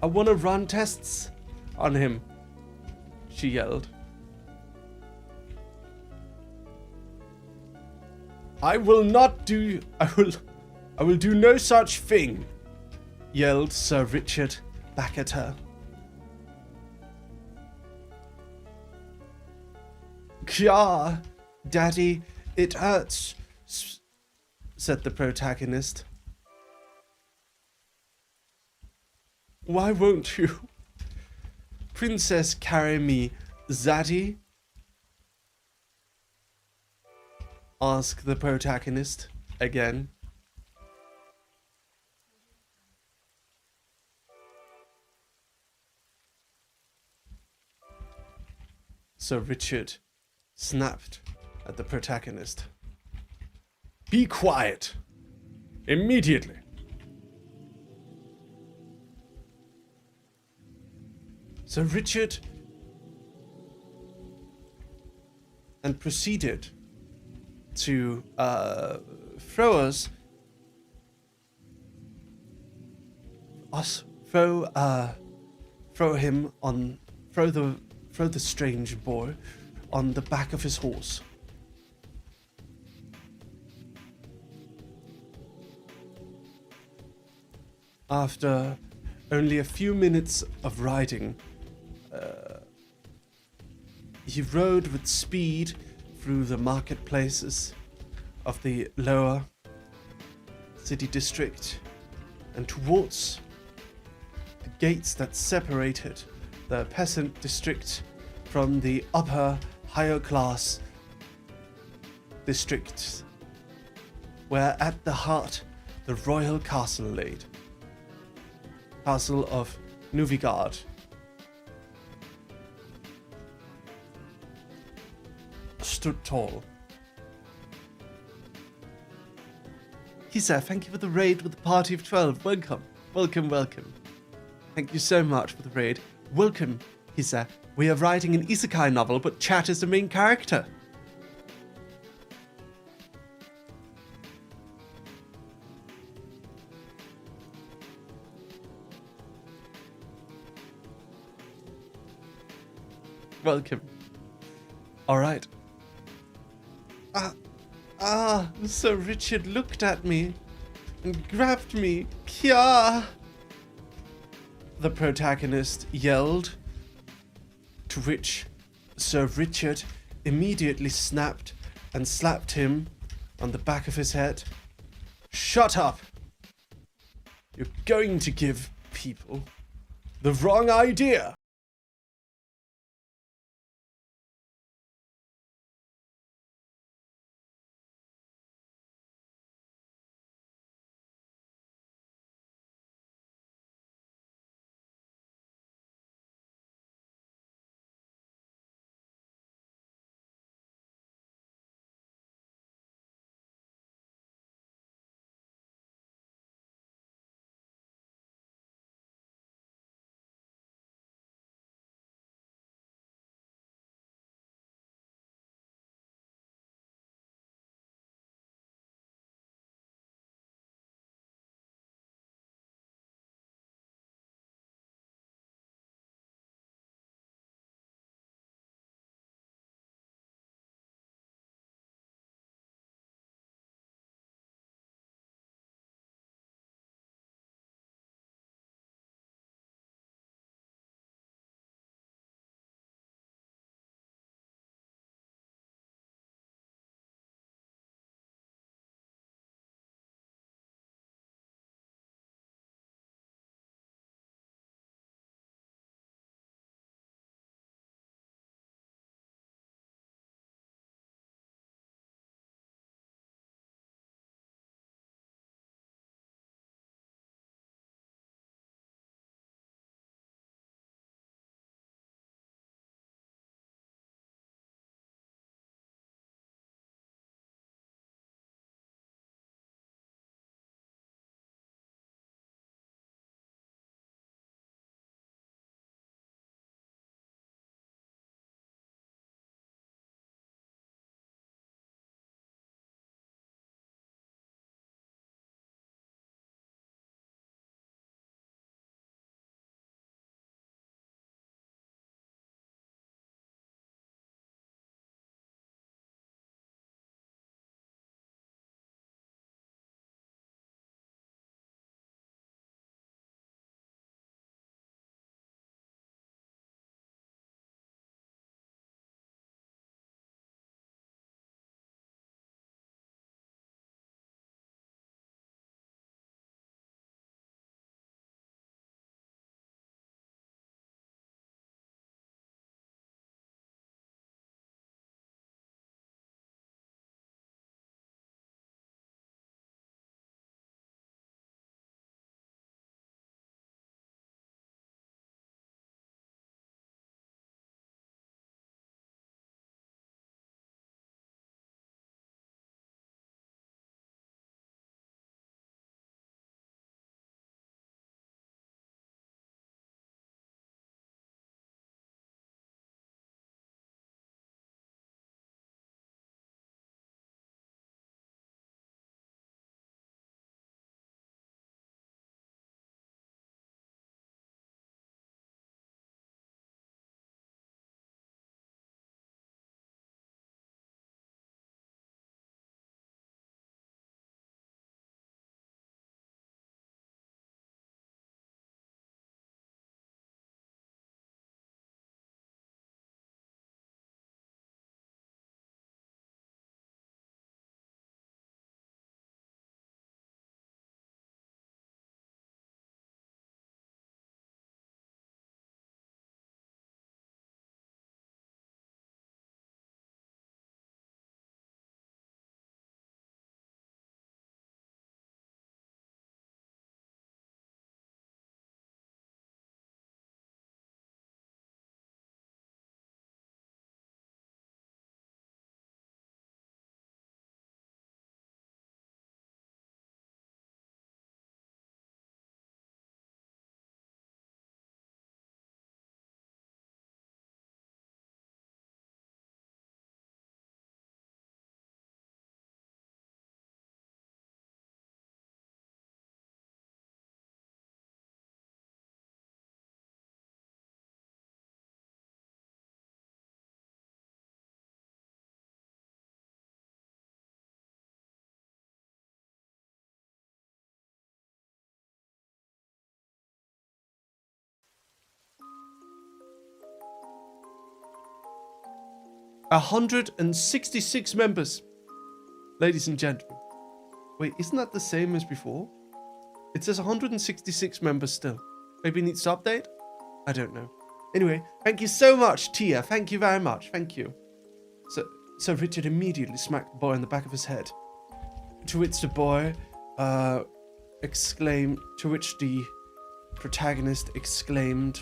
S1: I want to run tests on him, she yelled. I will do no such thing, yelled Sir Richard back at her. Kya, Daddy, it hurts, said the protagonist. Why won't you, Princess, carry me, Zaddy? Asked the protagonist again. So Richard snapped at the protagonist. Be quiet! Immediately! So Richard and proceeded to throw the strange boy on the back of his horse. After only a few minutes of riding, he rode with speed through the marketplaces of the lower city district and towards the gates that separated the peasant district from the upper, higher class districts, where at the heart the royal castle laid. Castle of Nuvigard. Stood tall. Hisa, thank you for the raid with the party of 12. Welcome, welcome, welcome. Thank you so much for the raid. Welcome, Hisa. We are writing an isekai novel, but Chat is the main character. Welcome. All right. So Richard looked at me and grabbed me. Kya! The protagonist yelled, to which Sir Richard immediately snapped and slapped him on the back of his head. Shut up! You're going to give people the wrong idea. 166 members. Ladies and gentlemen. Wait, isn't that the same as before? It says 166 members still. Maybe it needs to update? I don't know. Anyway, thank you so much, Tia. Thank you very much. Thank you. So Richard immediately smacked the boy on the back of his head. To which the boy exclaimed, to which the protagonist exclaimed,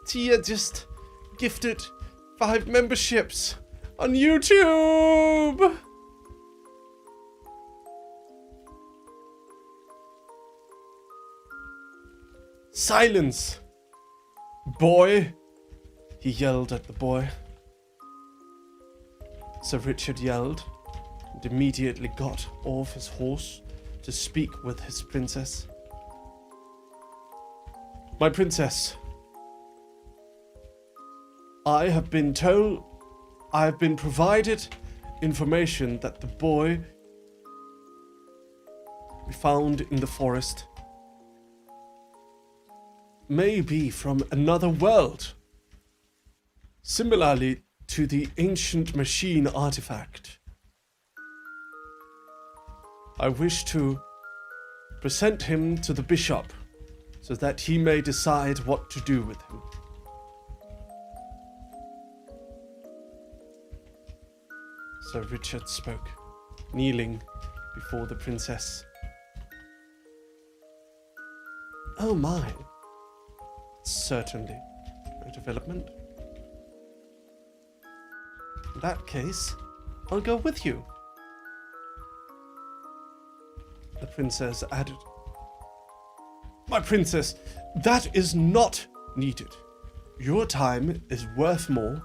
S1: Tia just gifted 5 memberships on YouTube! Silence! Boy! He yelled at the boy. Sir Richard yelled and immediately got off his horse to speak with his princess. My princess, I have been provided information that the boy we found in the forest may be from another world, similarly to the ancient machine artifact. I wish to present him to the bishop so that he may decide what to do with him. Sir Richard spoke, kneeling before the princess. Oh my. Certainly. No development. In that case, I'll go with you. The princess added. My princess, that is not needed. Your time is worth more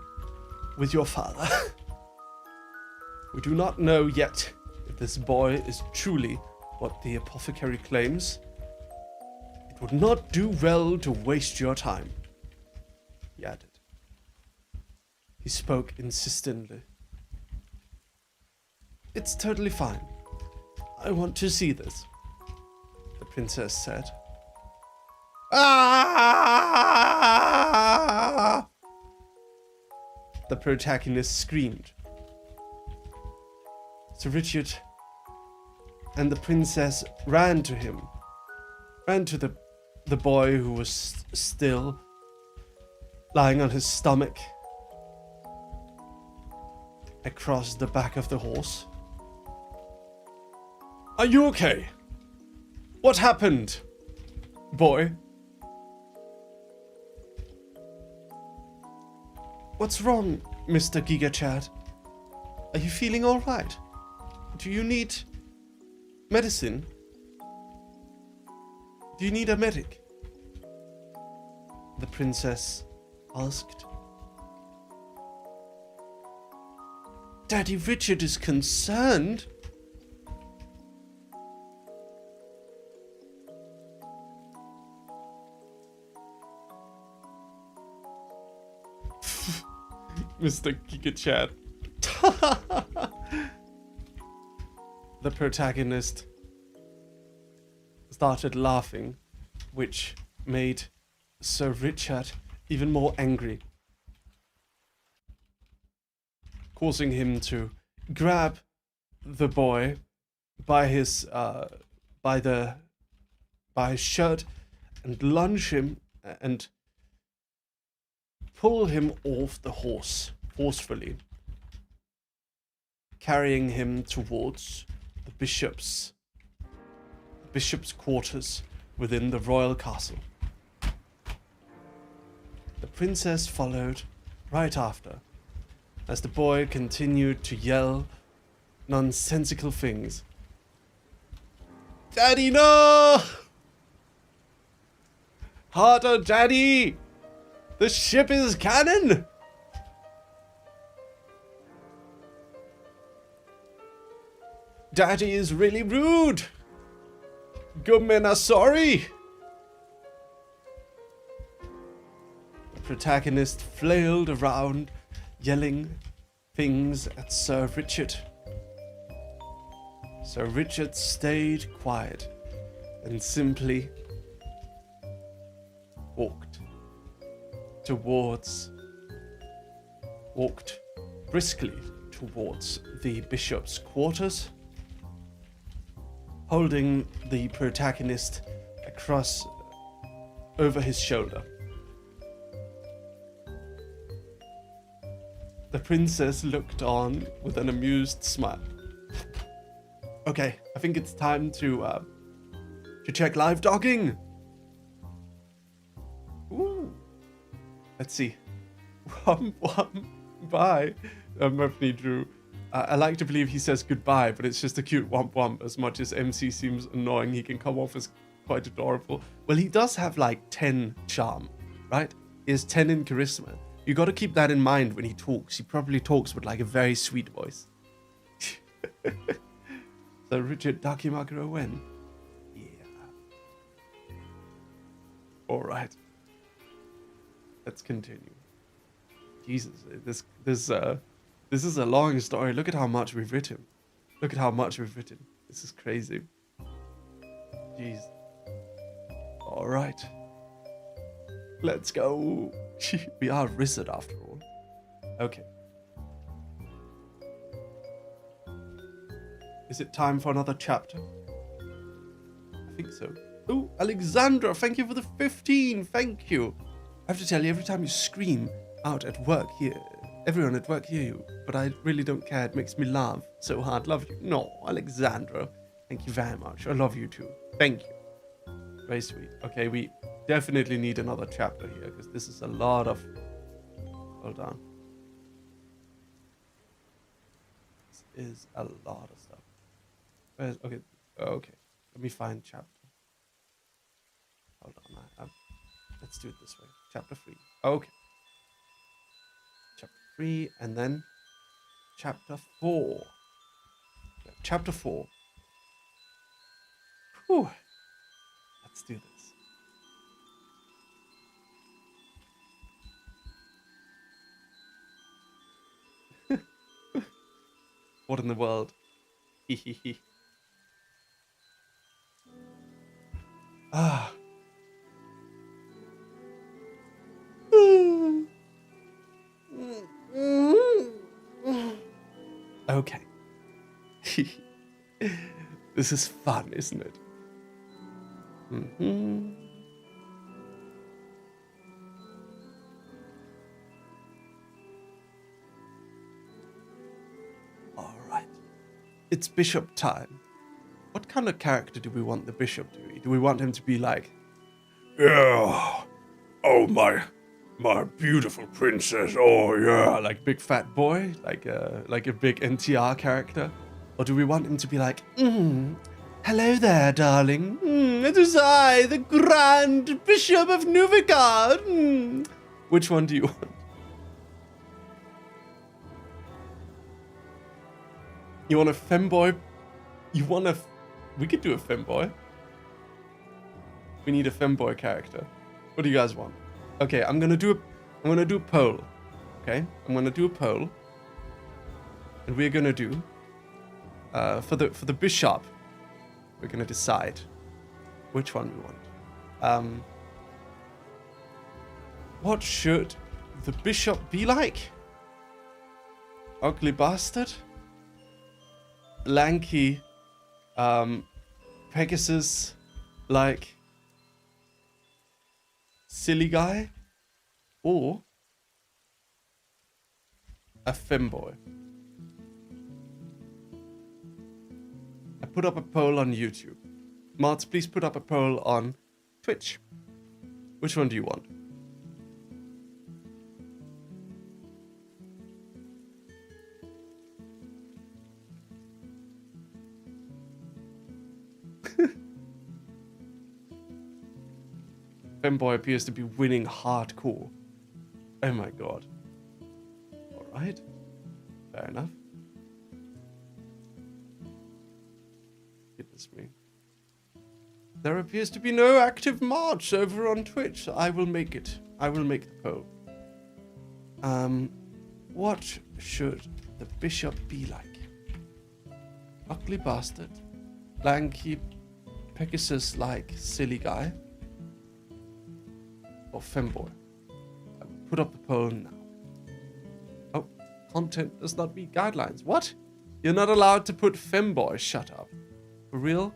S1: with your father. We do not know yet if this boy is truly what the apothecary claims. It would not do well to waste your time, he added. He spoke insistently. It's totally fine. I want to see this, the princess said. Ah! The protagonist screamed. Sir Richard and the princess ran to him, ran to the boy who was still lying on his stomach across the back of the horse. Are you okay? What happened, boy? What's wrong, Mr. Giga Chad? Are you feeling all right? Do you need medicine? Do you need a medic? The princess asked. Daddy Richard is concerned. Mr. Giga Chad. The protagonist started laughing, which made Sir Richard even more angry, causing him to grab the boy by his shirt and lunge him and pull him off the horse forcefully, carrying him towards the bishop's quarters within the royal castle. The princess followed right after, as the boy continued to yell nonsensical things. Daddy, no! Harder, Daddy! The ship is cannon! Daddy is really rude! Good men are sorry! The protagonist flailed around, yelling things at Sir Richard. Sir Richard stayed quiet and simply walked walked briskly towards the bishop's quarters, holding the protagonist across over his shoulder. The princess looked on with an amused smile. Okay, I think it's time to check live dogging. Ooh. Let's see. Bye. Murphy Drew. I like to believe he says goodbye, but it's just a cute womp womp. As much as MC seems annoying, he can come off as quite adorable. Well, he does have like 10 charm, right? He has 10 in charisma. You got to keep that in mind when he talks. He probably talks with like a very sweet voice. So Richard Dakimakura when? Yeah. All right. Let's continue. Jesus, this is a long story. Look at how much we've written. Look at how much we've written. This is crazy. Jeez. All right. Let's go. We are wizard after all. Okay. Is it time for another chapter? I think so. Oh, Alexandra, thank you for the 15. Thank you. I have to tell you, every time you scream out at work here, everyone at work hear you, but I really don't care. It makes me laugh so hard. Love you. No, Alexandra. Thank you very much. I love you too. Thank you. Very sweet. Okay, we definitely need another chapter here because this is a lot of... Hold on. This is a lot of stuff. Okay. Okay. Let me find chapter. Hold on. Let's do it this way. Chapter 3. Okay. Chapter 3 and then chapter 4. Yeah, chapter 4. Whew. Let's do this. What in the world? Hehehe. Ah. Okay. This is fun, isn't it? Mm-hmm. All right. It's bishop time. What kind of character do we want the bishop to be? Do we want him to be like...
S2: Yeah. Oh, my beautiful princess. Oh, yeah.
S1: Like big fat boy? Like a big NTR character? Or do we want him to be like, hello there, darling. It is I, the Grand Bishop of Nuvigard. Which one do you want? You want a femboy? You want a... We could do a femboy. We need a femboy character. What do you guys want? Okay, I'm gonna do a poll. Okay? I'm gonna do a poll. And we're gonna do... for the bishop, we're gonna decide which one we want. What should the bishop be like? Ugly bastard? Lanky, Pegasus, like silly guy, or a femboy? I put up a poll on YouTube. Mods, please put up a poll on Twitch. Which one do you want? Femboy appears to be winning hardcore. Oh my god. Alright. Fair enough. Goodness me. There appears to be no active march over on Twitch. I will make it. I will make the poll. What should the bishop be like? Ugly bastard. Lanky Pegasus like silly guy. Or femboy. I would Put up the poll now. Oh, content does not meet guidelines. What? You're not allowed to put femboy. Shut up. For real?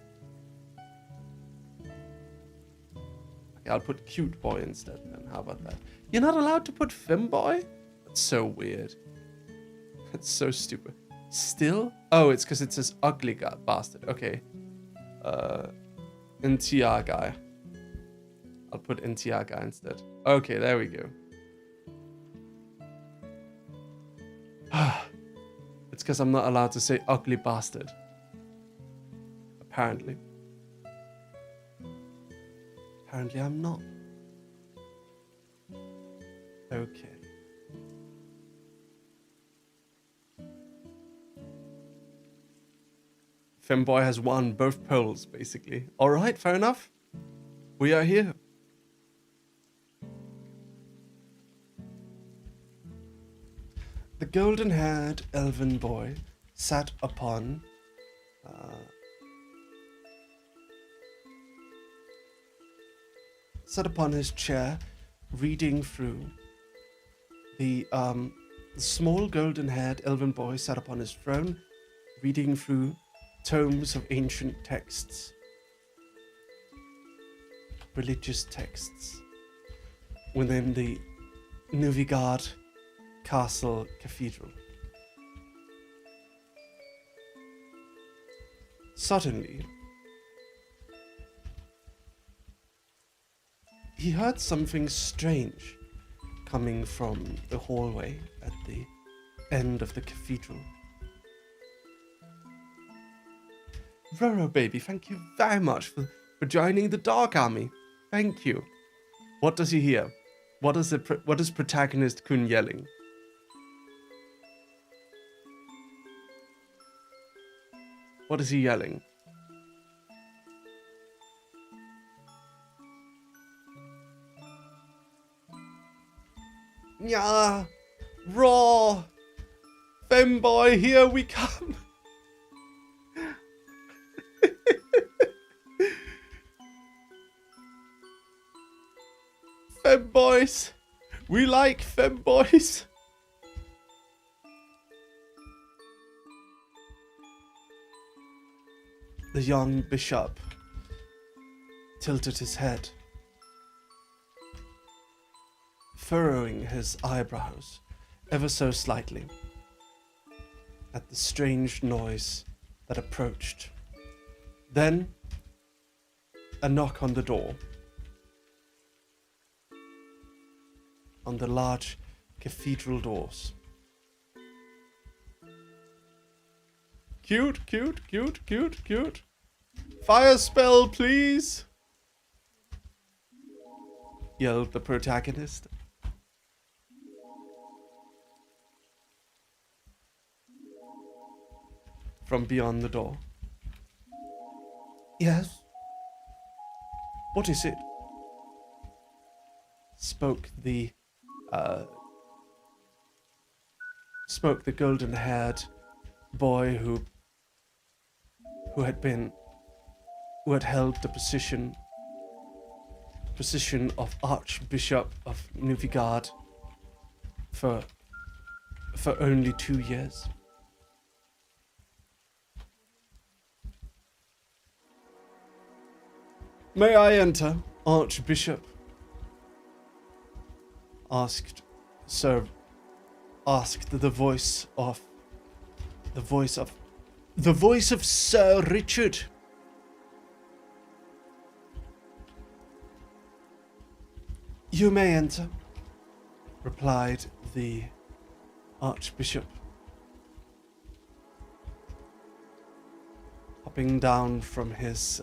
S1: Okay, I'll put cute boy instead then. How about that? You're not allowed to put femboy? That's so weird. That's so stupid. Still? Oh, it's because it says ugly bastard. Okay. NTR guy. I'll put NTR guy instead. Okay, there we go. It's because I'm not allowed to say ugly bastard. Apparently. Apparently I'm not. Okay. Femboy has won both polls, basically. Alright, fair enough. We are here. The golden-haired elven boy sat upon his chair, reading through the small golden-haired elven boy sat upon his throne, reading through tomes of ancient texts, religious texts, within the Nuvigard Castle Cathedral. Suddenly, he heard something strange coming from the hallway at the end of the cathedral. Roro baby, thank you very much for joining the Dark Army. Thank you. What does he hear? What is protagonist Kun yelling? What is he yelling? Yeah, raw, femboy, here we come. Femboys, we like femboys. The young bishop tilted his head, furrowing his eyebrows ever so slightly at the strange noise that approached. Then, a knock on the door. On the large cathedral doors. Cute, cute, cute, cute, cute. Fire spell, please! Yelled the protagonist. From beyond the door. Yes? What is it? Spoke the golden-haired boy who had held the position of Archbishop of Nuvigard for only 2 years. May I enter, Archbishop? Asked the voice of Sir Richard. You may enter, replied the Archbishop, hopping down from his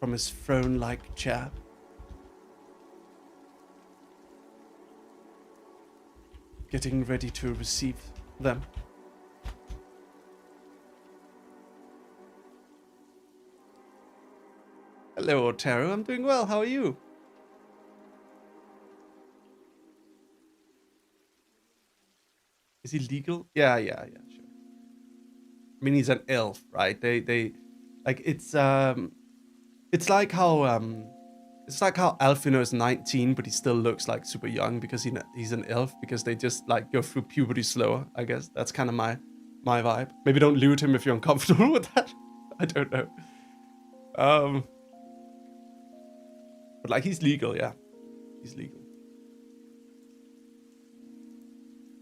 S1: throne-like chair. Getting ready to receive them. Hello, Otero. I'm doing well. How are you? Is he legal? Yeah, sure. I mean, he's an elf, right? They like it's like how It's like how Alfino is 19, but he still looks like super young because he's an elf, because they just like go through puberty slower, I guess. That's kind of my vibe. Maybe don't loot him if you're uncomfortable with that. I don't know. But like, he's legal, yeah. He's legal.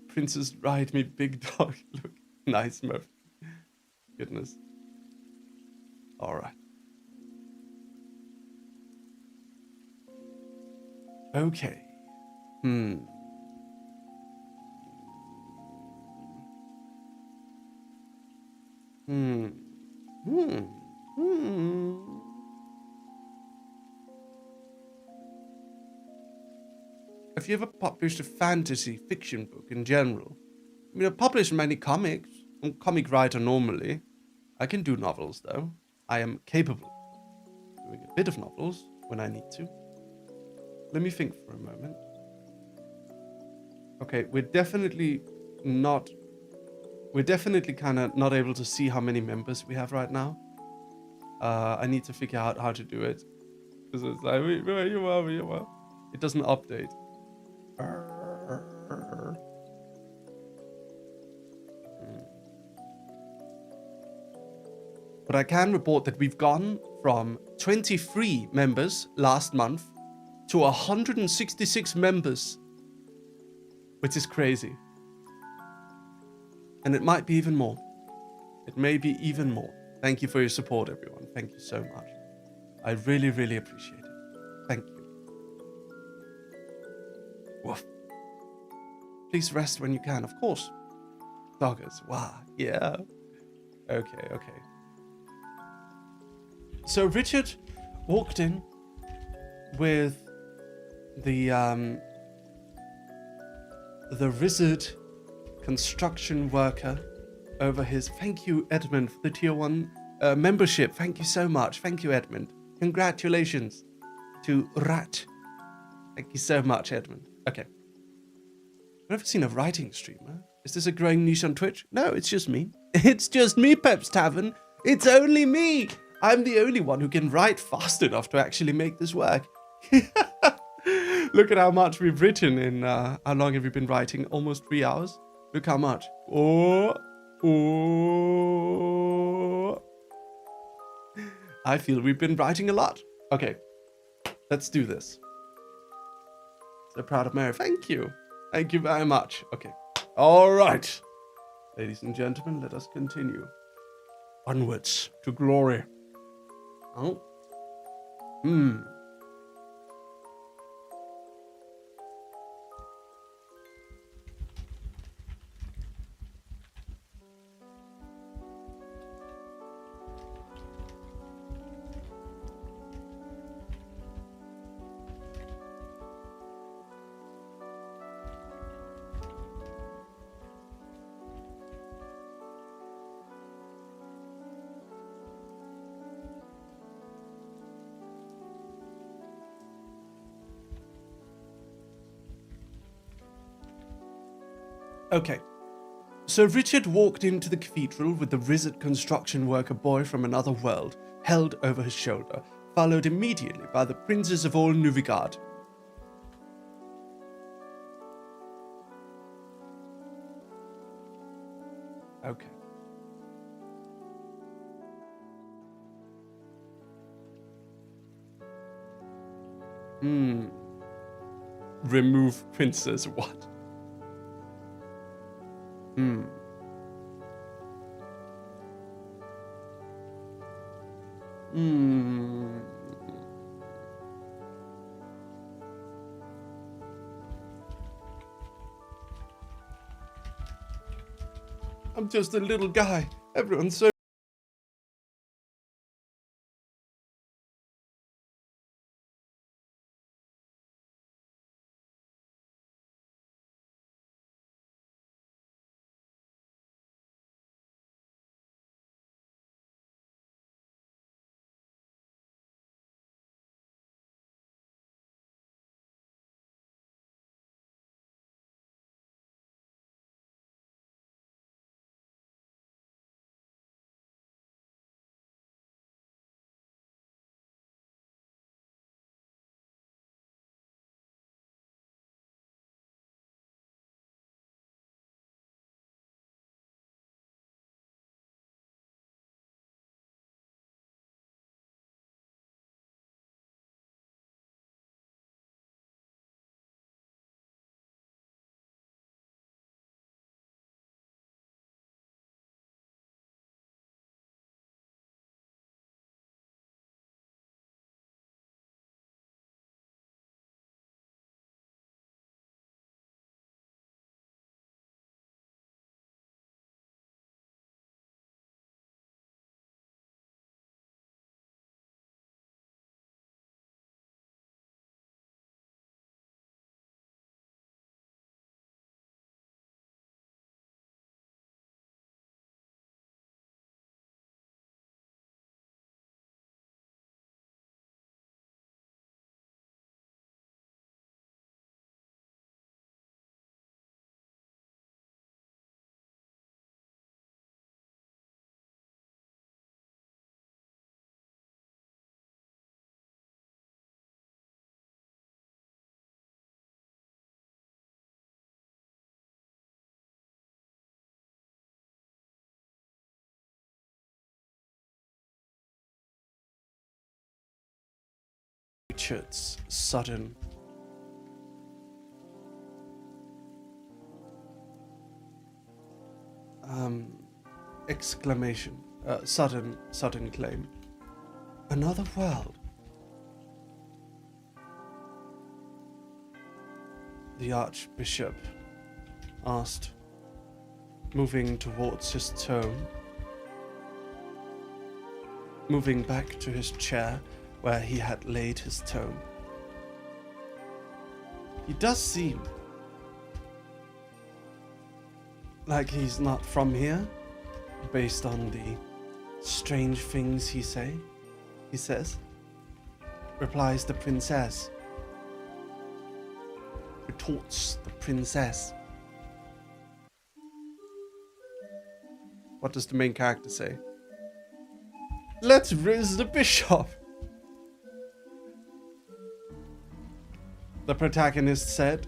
S1: Princess, ride me, big dog. Look, nice, Murph. Goodness. All right. Okay. Hmm. Have you ever published a fantasy fiction book in general? I mean, I've published many comics. I'm a comic writer normally. I can do novels, though. I am capable of doing a bit of novels when I need to. Let me think for a moment. Okay, we're definitely kind of not able to see how many members we have right now. I need to figure out how to do it. Because it's like, where you are. It doesn't update. But I can report that we've gone from 23 members last month to 166 members, which is crazy. And it might be even more. It may be even more. Thank you for your support, everyone. Thank you so much. I really, really appreciate it. Thank you. Woof. Please rest when you can, of course. Doggers, wow, yeah. Okay. So Richard walked in with the wizard construction worker over his. Thank you, Edmund, for the tier 1 membership. Thank you so much. Thank you, Edmund. Congratulations to Rat. Thank you so much, Edmund. Okay. I've never seen a writing streamer. Is this a growing niche on Twitch? No, it's just me. It's just me, Peps Tavern. It's only me. I'm the only one who can write fast enough to actually make this work. Look at how much we've written in, how long have we been writing? Almost 3 hours. Look how much. Oh. I feel we've been writing a lot. Okay, let's do this. So proud of Mary. Thank you. Thank you very much. Okay. All right. Ladies and gentlemen, let us continue. Onwards to glory. Oh. Okay. So Richard walked into the cathedral with the wizard construction worker boy from another world held over his shoulder, followed immediately by the princes of all Nuvigard. Okay. Remove princess, what? I'm just a little guy. Everyone's so Richard's sudden exclamation, sudden claim. Another world. The Archbishop asked, moving towards his tome, moving back to his chair where he had laid his tome. He does seem like he's not from here, based on the strange things he says, replies the princess. Retorts the princess. What does the main character say? Let's raise the bishop. The protagonist said,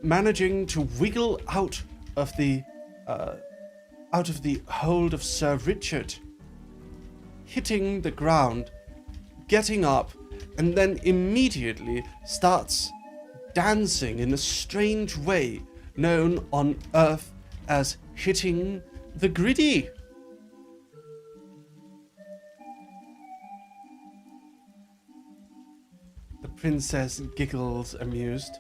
S1: managing to wiggle out of the hold of Sir Richard, hitting the ground, getting up, and then immediately starts dancing in a strange way known on Earth as hitting the griddy. The princess giggles, amused.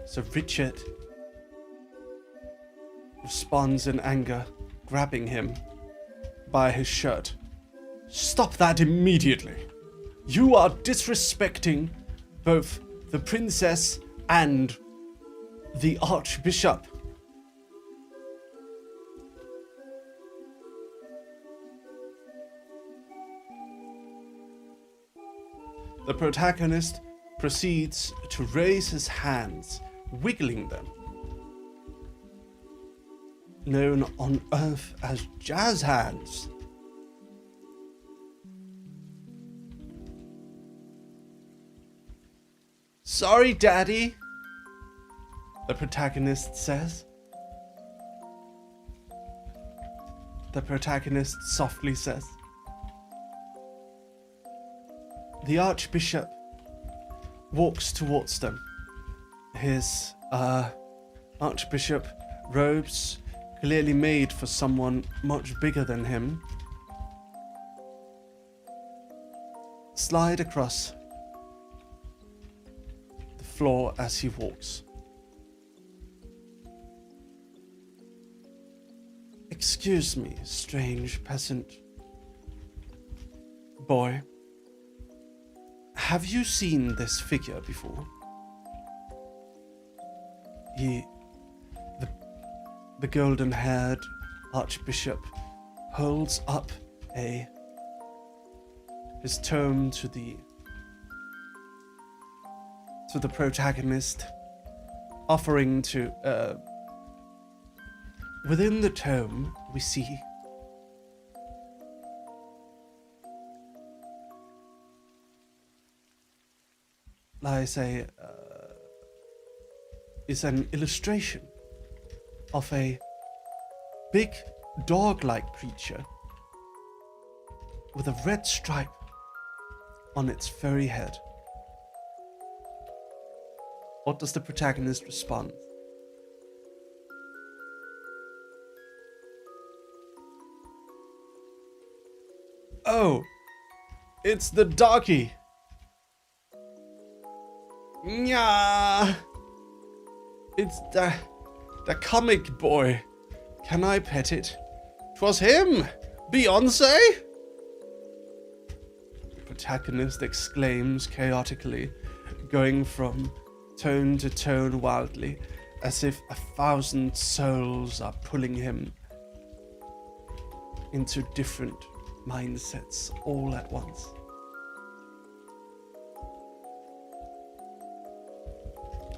S1: Sir Richard responds in anger, grabbing him by his shirt. Stop that immediately! You are disrespecting both the princess and the Archbishop. The protagonist proceeds to raise his hands, wiggling them, known on Earth as jazz hands. Sorry, Daddy, the protagonist says. The protagonist softly says. The Archbishop walks towards them. His Archbishop robes, clearly made for someone much bigger than him, slide across the floor as he walks. Excuse me, strange peasant boy. Have you seen this figure before? The golden-haired Archbishop holds up his tome to the protagonist, offering to within the tome we see is an illustration of a big dog-like creature with a red stripe on its furry head. What does the protagonist respond? Oh, it's the doggy. Nya! It's the comic boy. Can I pet it? 'Twas him! Beyonce! The protagonist exclaims chaotically, going from tone to tone wildly, as if 1,000 souls are pulling him into different mindsets all at once.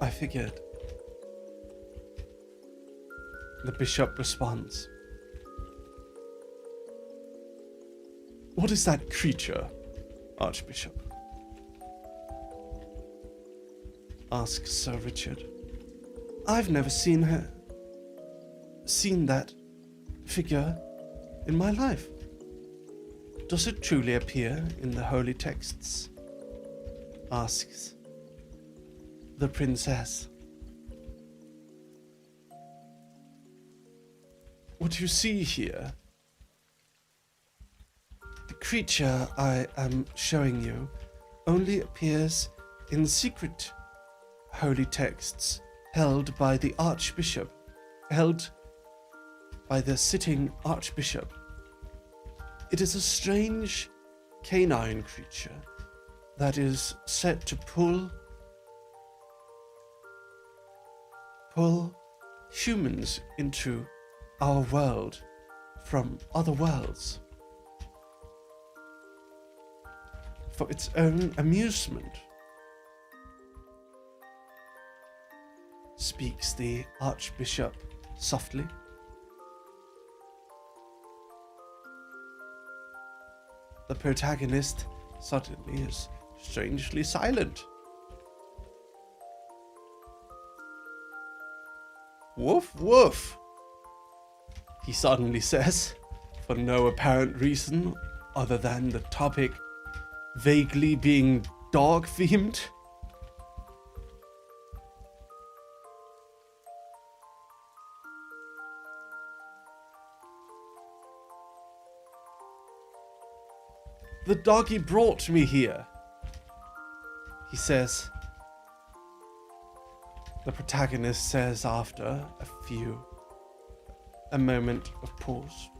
S1: I figured. The bishop responds. What is that creature, Archbishop? Asks Sir Richard. I've never seen that figure in my life. Does it truly appear in the holy texts? Asks the princess. What you see here, the creature I am showing you, only appears in secret holy texts held by the archbishop, held by the sitting archbishop. It is a strange canine creature that is set to pull humans into our world from other worlds for its own amusement, speaks the archbishop softly. The protagonist suddenly is strangely silent. Woof woof, he suddenly says, for no apparent reason other than the topic vaguely being dog-themed. The doggy brought me here, he says. The protagonist says after a moment of pause.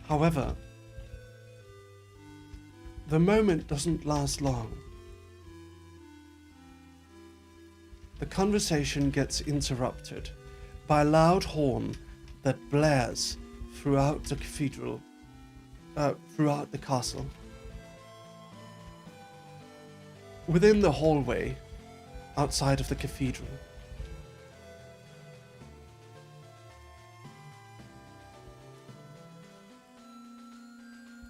S1: However, the moment doesn't last long. The conversation gets interrupted by a loud horn that blares throughout the cathedral, throughout the castle. Within the hallway, outside of the cathedral,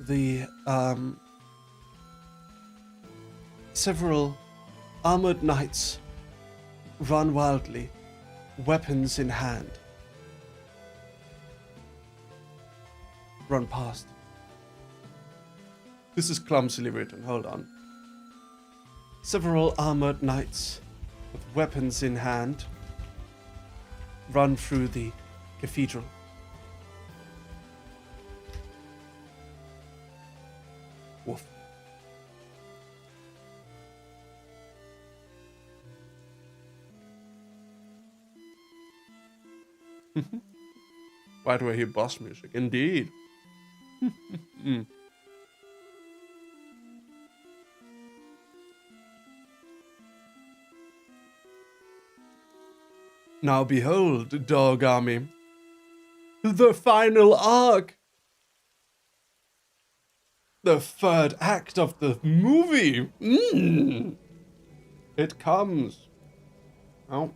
S1: the several armored knights run wildly, weapons in hand, run past. This is clumsily written, hold on. Several armored knights with weapons in hand run through the cathedral. Woof. Why do I hear boss music? Indeed. Now behold, Dog Army, the final arc, the third act of the movie. It comes. Oh.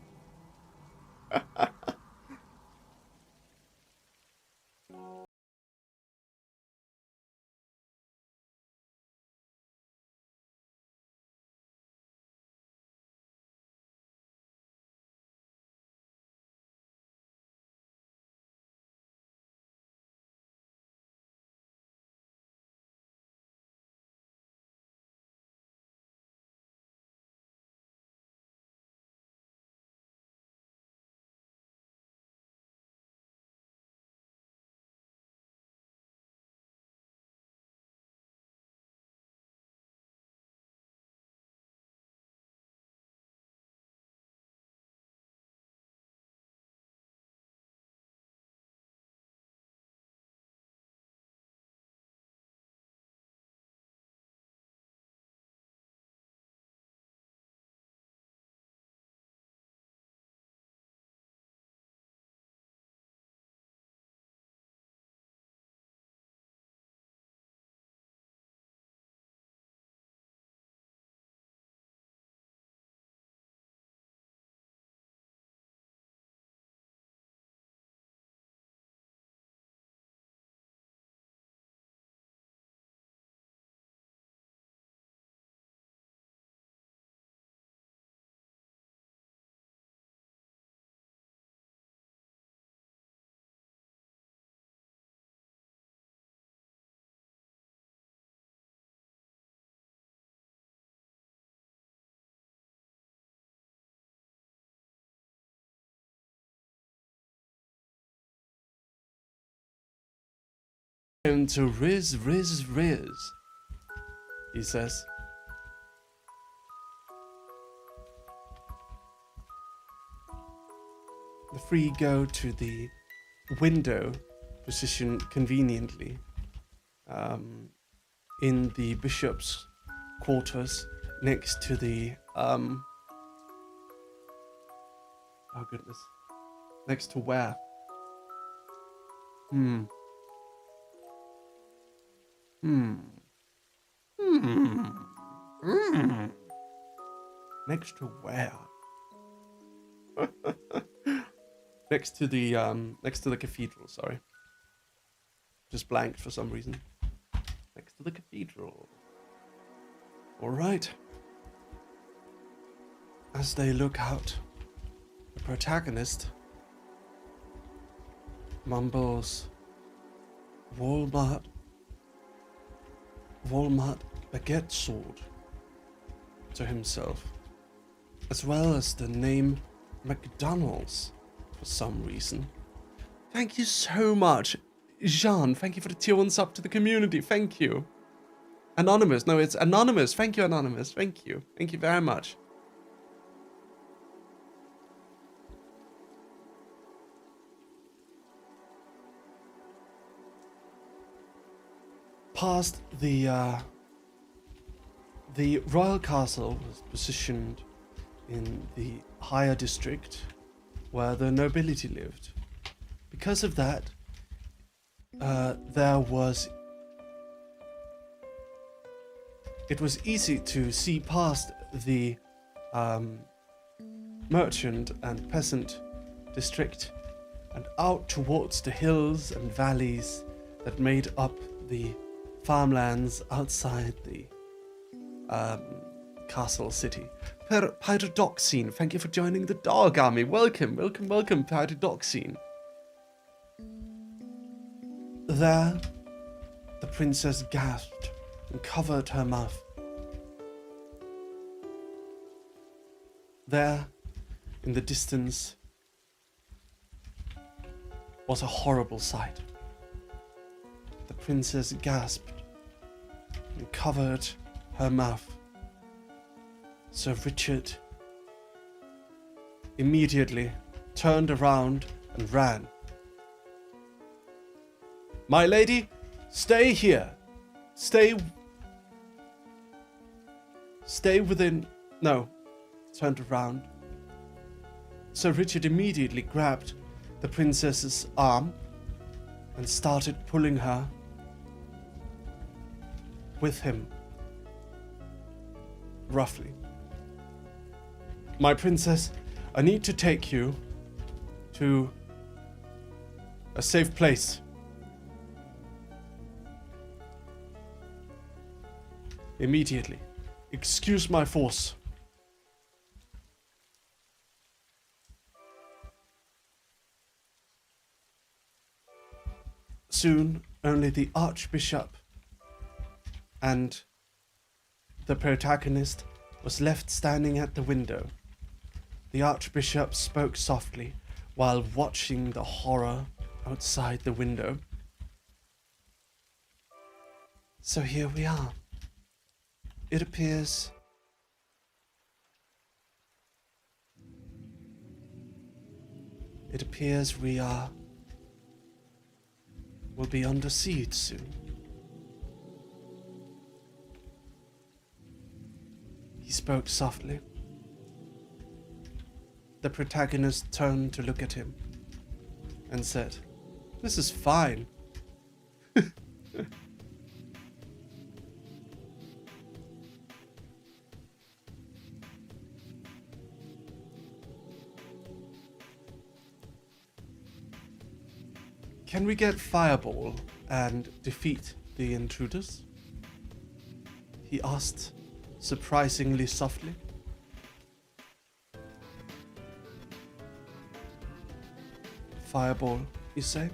S1: And to Riz, he says. The three go to the window positioned conveniently in the bishop's quarters next to the oh goodness, next to where? Next to where? Next to the cathedral, sorry. Just blanked for some reason. Next to the cathedral. Alright. As they look out, the protagonist mumbles Walmart baguette sword to himself, as well as the name McDonald's for some reason. Thank you so much, Jean. Thank you for the tier 1 sub to the community. Thank you. Anonymous. No, it's Anonymous. Thank you, Anonymous. Thank you. Thank you very much. Past the royal castle was positioned in the higher district where the nobility lived. Because of that, it was easy to see past the merchant and peasant district and out towards the hills and valleys that made up the farmlands outside the castle city. Pyrodoxine, thank you for joining the dog army. Welcome, Pyrodoxine. There, the princess gasped and covered her mouth. There, in the distance, was a horrible sight. The princess gasped and covered her mouth. Sir Richard immediately turned around and ran. My lady, stay here. Stay within... No, turned around. Sir Richard immediately grabbed the princess's arm and started pulling her with him, roughly. My princess, I need to take you to a safe place. Immediately. Excuse my force. Soon, only the Archbishop and the protagonist was left standing at the window. The Archbishop spoke softly while watching the horror outside the window. So here we are. It appears we'll be under siege soon. He spoke softly. The protagonist turned to look at him and said, "This is fine." Can we get Fireball and defeat the intruders? He asked, surprisingly softly. Fireball, you say?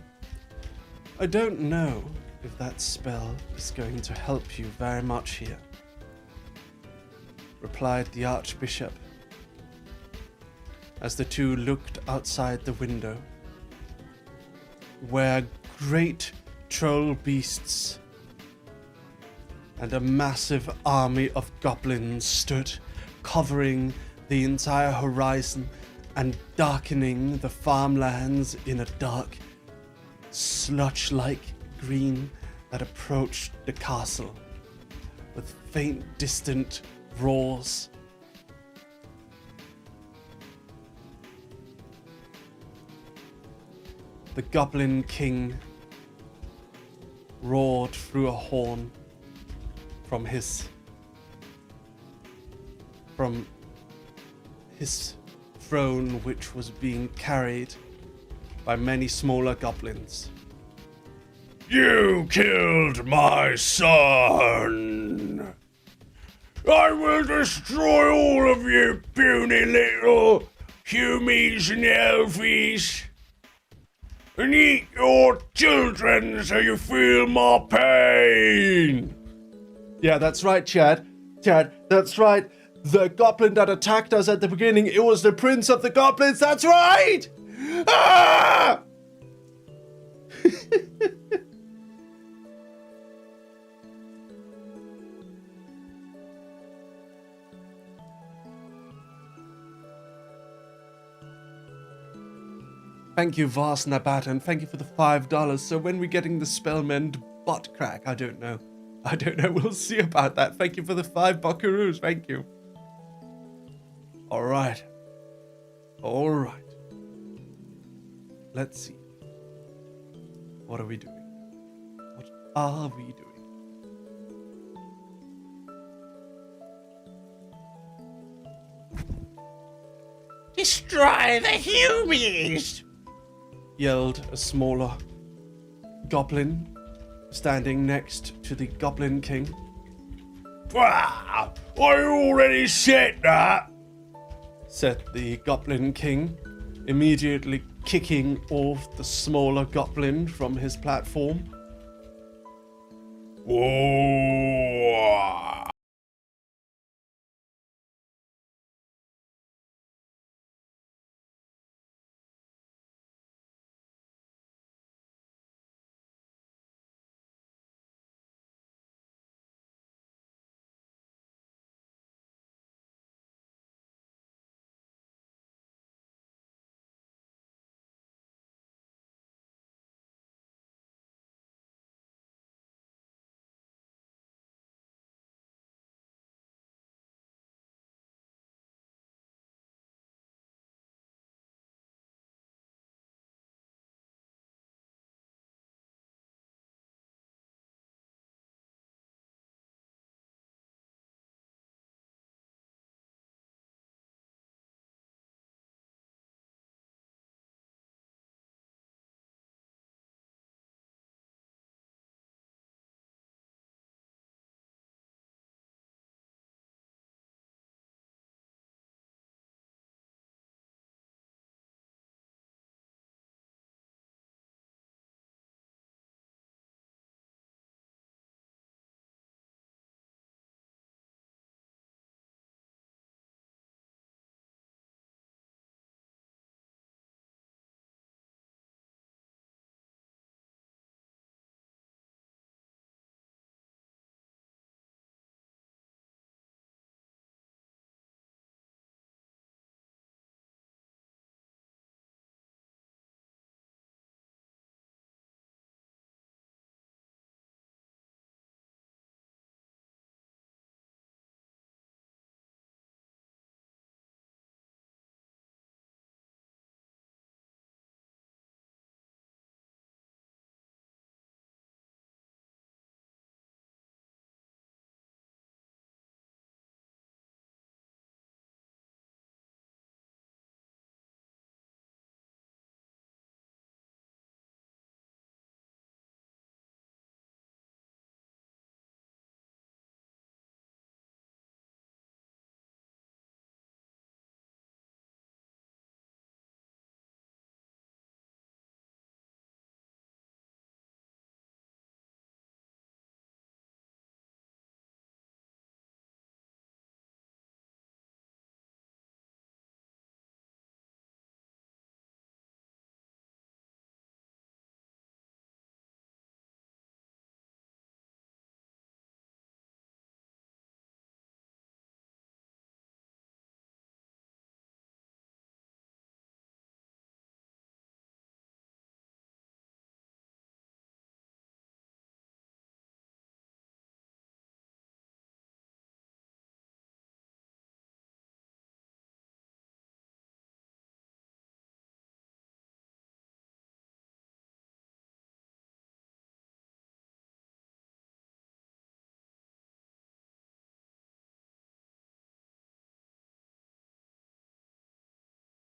S1: I don't know if that spell is going to help you very much here, replied the Archbishop, as the two looked outside the window, where great troll beasts and a massive army of goblins stood, covering the entire horizon and darkening the farmlands in a dark, sludge-like green that approached the castle with faint, distant roars. The Goblin King roared through a horn from his throne, which was being carried by many smaller goblins.
S2: You killed my son! I will destroy all of you puny little humies and elfies, and eat your children so you feel my pain!
S1: Yeah, that's right, Chad. Chad, that's right. The goblin that attacked us at the beginning, it was the Prince of the Goblins, that's right! Ah! Thank you, Vast Nabat, and thank you for the $5. So when we're getting the Spellmend butt crack, I don't know. We'll see about that. Thank you for the 5 buckaroos. Thank you. All right. Let's see. What are we doing?
S2: Destroy the humies!
S1: Yelled a smaller goblin standing next to the Goblin King.
S2: Bah! I already said that!
S1: Said the Goblin King, immediately kicking off the smaller goblin from his platform.
S2: Whoa!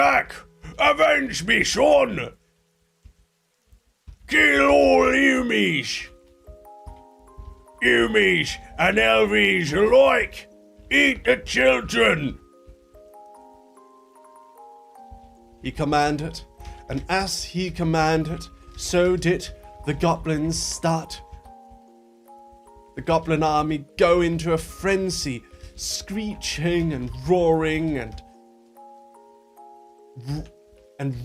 S2: Back! Avenge me, son! Kill all Yumis! Yumis and Elvies alike! Eat the children!
S1: He commanded, and as he commanded, so did the goblins start. The goblin army go into a frenzy, screeching and roaring and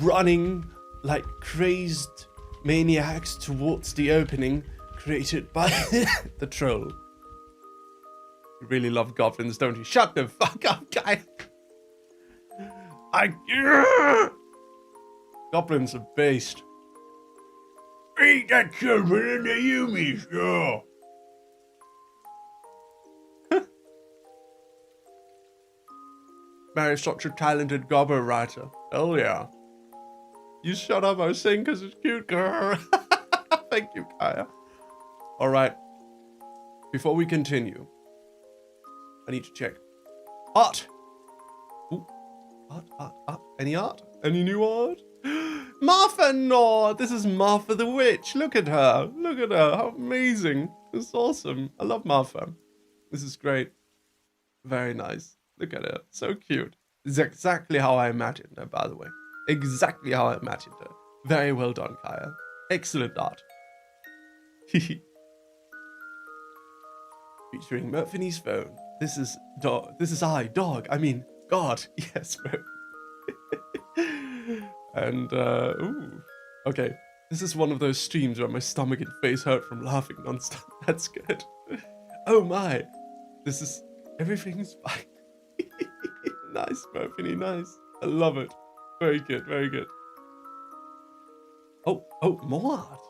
S1: running like crazed maniacs towards the opening created by the troll. You really love goblins, don't you? Shut the fuck up, guy. Goblins are based.
S2: Eat the children and the Yumis, yeah.
S1: Marry such a talented goblin writer. Hell yeah. You shut up, I was saying because it's cute, girl. Thank you, Kaya. Alright. Before we continue, I need to check. Art! Ooh. Art. Any art? Any new art? Martha, no! This is Martha the Witch. Look at her. Look at her. How amazing. This is awesome. I love Martha. This is great. Very nice. Look at her. So cute. This is exactly how I imagined her, by the way. Exactly how I imagined her. Very well done, Kaya. Excellent art. Featuring Murphy's phone. This is dog. This is dog. I mean, God. Yes, bro. And, ooh. Okay. This is one of those streams where my stomach and face hurt from laughing nonstop. That's good. Oh my. This is... Everything's fine. Nice, Murphy. Nice. I love it. Very good. Very good. Oh, more art.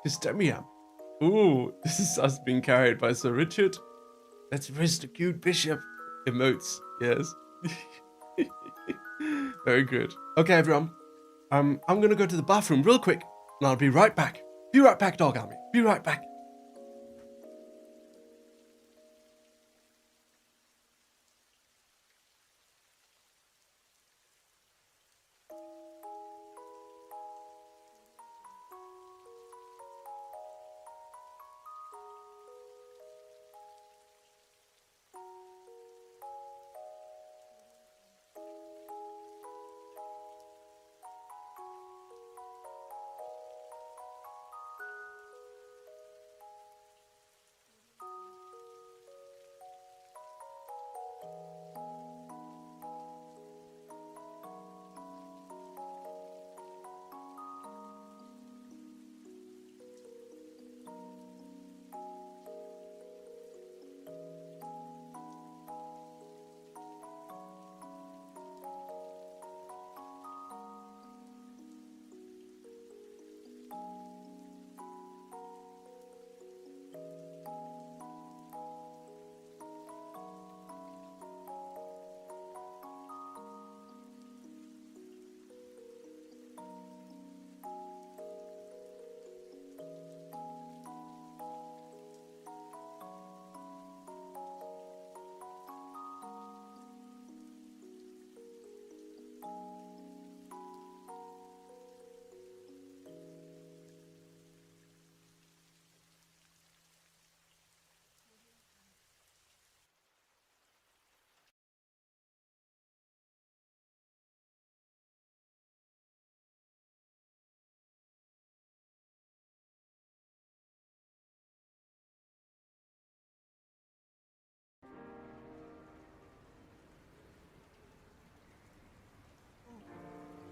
S1: Hysterium. Ooh, this is us being carried by Sir Richard. Let's raise the cute bishop. Emotes. Yes. Very good. Okay, everyone. I'm gonna go to the bathroom real quick, and I'll be right back. Be right back, Dog Army. Be right back.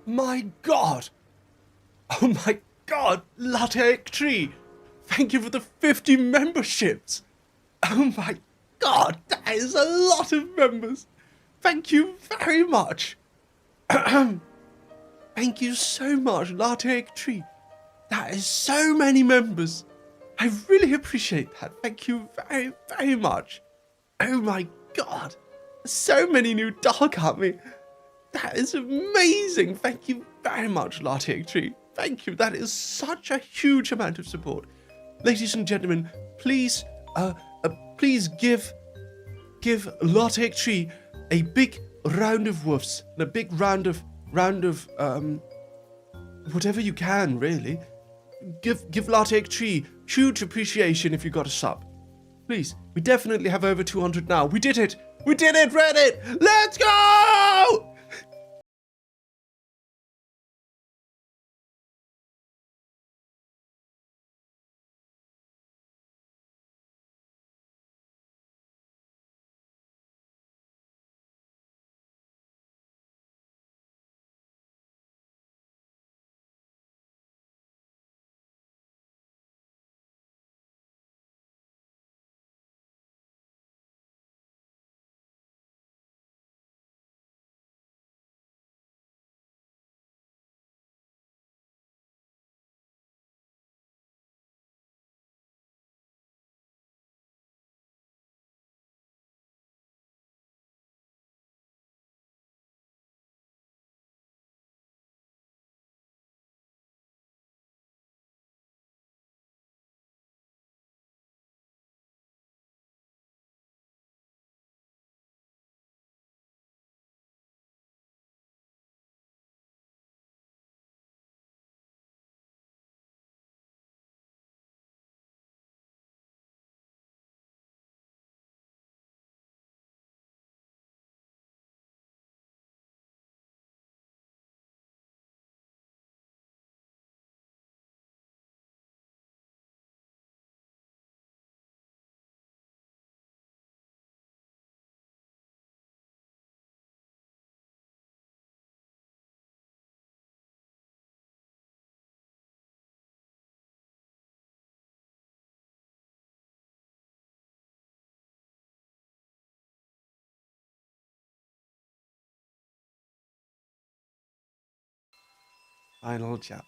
S1: My God! Oh my God! Latte Tree! Thank you for the 50 memberships! Oh my God! That is a lot of members! Thank you very much! Thank you so much, Latte Tree! That is so many members! I really appreciate that. Thank you very, very much! Oh my God! So many new Dark Army! That is amazing. Thank you very much, Latte Tree. Thank you. That is such a huge amount of support. Ladies and gentlemen, please give Latte Tree a big round of woofs and a big round of round of whatever you can, really. Give Latte Tree huge appreciation if you got a sub. Please, we definitely have over 200 now. We did it! We did it, Reddit! Let's go! Final chapter.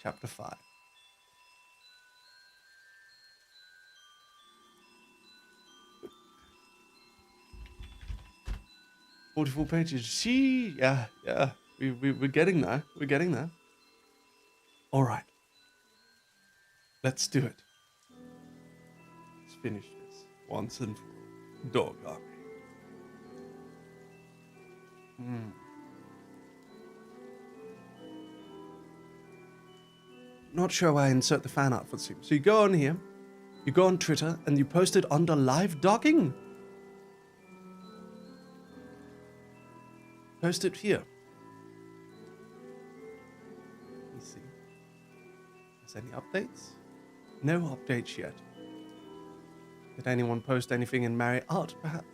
S1: Chapter 5. "44 pages. Yeah. We're getting there. We're getting there. All right. Let's do it. Let's finish this once and for all. Dog Army. Not sure why I insert the fan art for this. So you go on here, you go on Twitter, and you post it under live dogging. Post it here. Let's see. Is there any updates? No updates yet. Did anyone post anything in Merry Art, perhaps?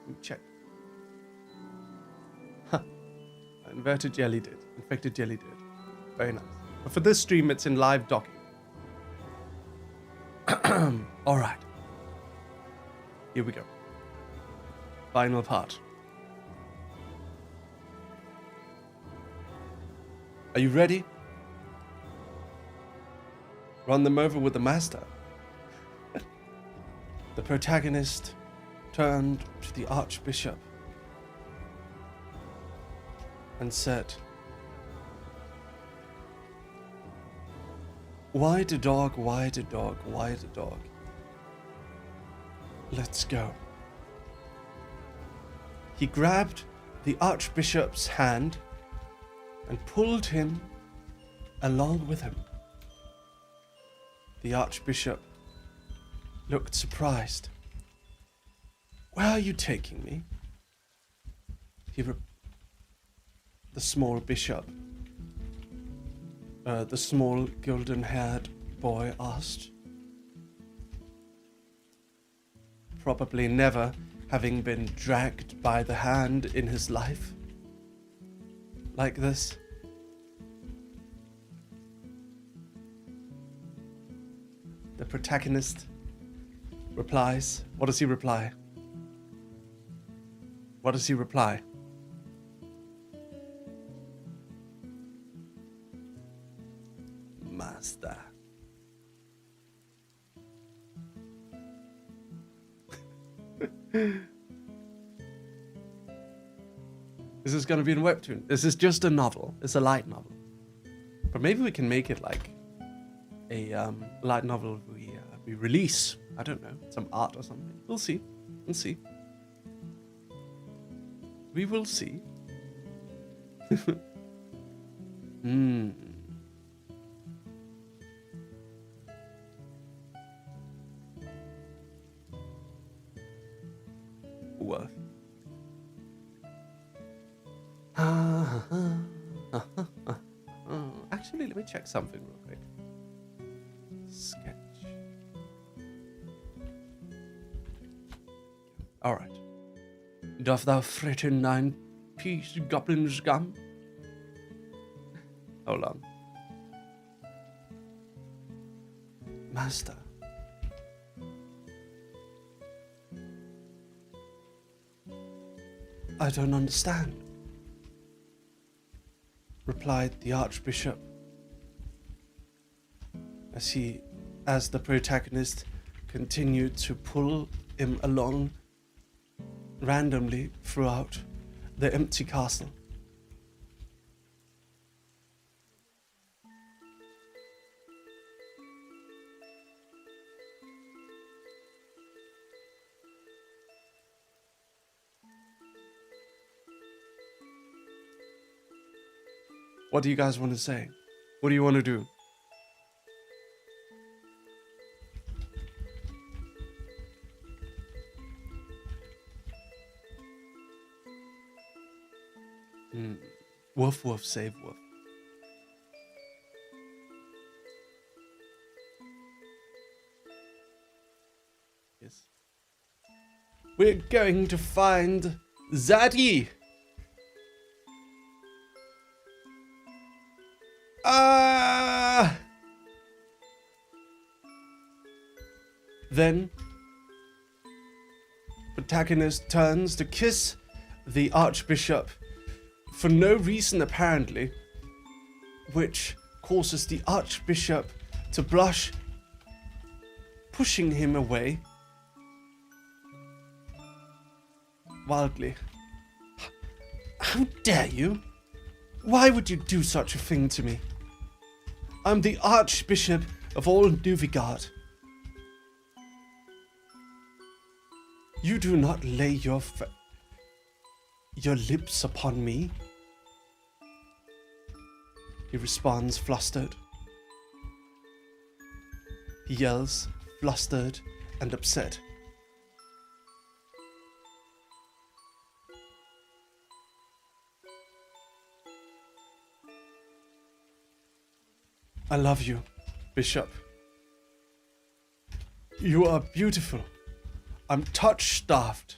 S1: Let me check. Huh. Inverted Jelly did. Infected Jelly did. Very nice. But for this stream, it's in live docking. All right. Here we go. Final part. Are you ready? Run them over with the master. The protagonist turned to the Archbishop and said, "Why the dog, why the dog, why the dog? Let's go." He grabbed the Archbishop's hand and pulled him along with him. The Archbishop looked surprised. "Where are you taking me?" The small bishop, the small golden-haired boy asked. Probably never having been dragged by the hand in his life like this. The protagonist replies. What does he reply? What does he reply? Master. This is going to be in webtoon. This is just a novel. It's a light novel. But maybe we can make it like a light novel we release. I don't know, some art or something. We'll see. We'll see. We will see. Worth. Actually, let me check something real quick. Sketch. Alright. Doth thou threaten thine peace, goblin's gum? Hold on. Master. I don't understand, replied the Archbishop, as the protagonist continued to pull him along randomly throughout the empty castle. What do you guys want to say? What do you want to do? Woof woof, save woof. Yes. We're going to find Zadie. Then, protagonist turns to kiss the Archbishop for no reason apparently, which causes the Archbishop to blush, pushing him away wildly. How dare you? Why would you do such a thing to me? I'm the Archbishop of all Nuvigard. You do not lay your lips upon me. He responds, flustered. He yells, flustered and upset. I love you, Bishop. You are beautiful. I'm touch-starved.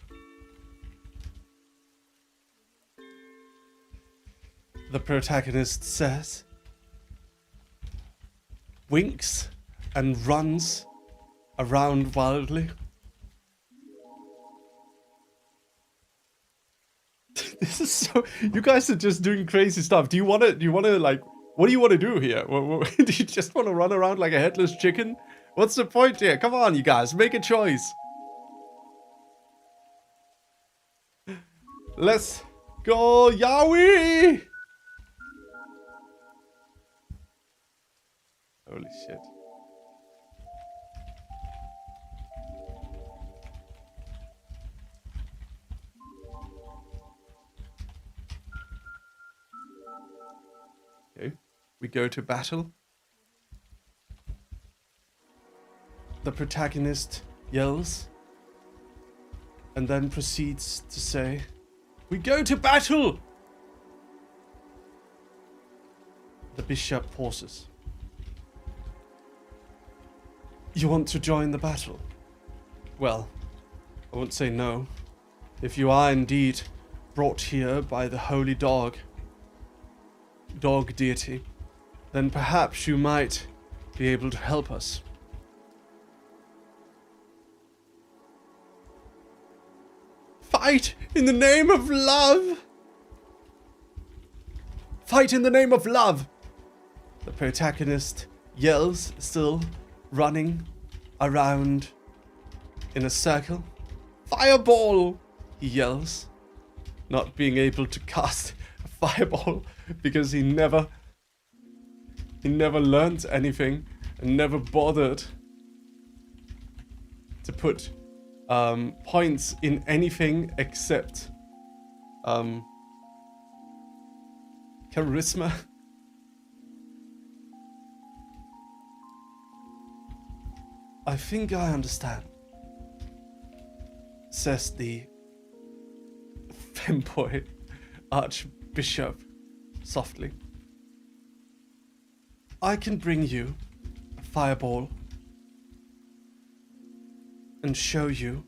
S1: The protagonist says, winks, and runs around wildly. This is so... You guys are just doing crazy stuff. Do you want to like... What do you want to do here? Do you just want to run around like a headless chicken? What's the point here? Come on, you guys, make a choice. Let's go, Yowie! Holy shit. Okay, we go to battle. The protagonist yells and then proceeds to say, "We go to battle!" The bishop pauses. You want to join the battle? Well, I won't say no. If you are indeed brought here by the holy dog deity, then perhaps you might be able to help us. Fight in the name of love! Fight in the name of love! The protagonist yells, still running around in a circle. Fireball! He yells, not being able to cast a fireball because he never learned anything and never bothered to put points in anything except Charisma. I think I understand, says the femboy archbishop softly. I can bring you a fireball and show you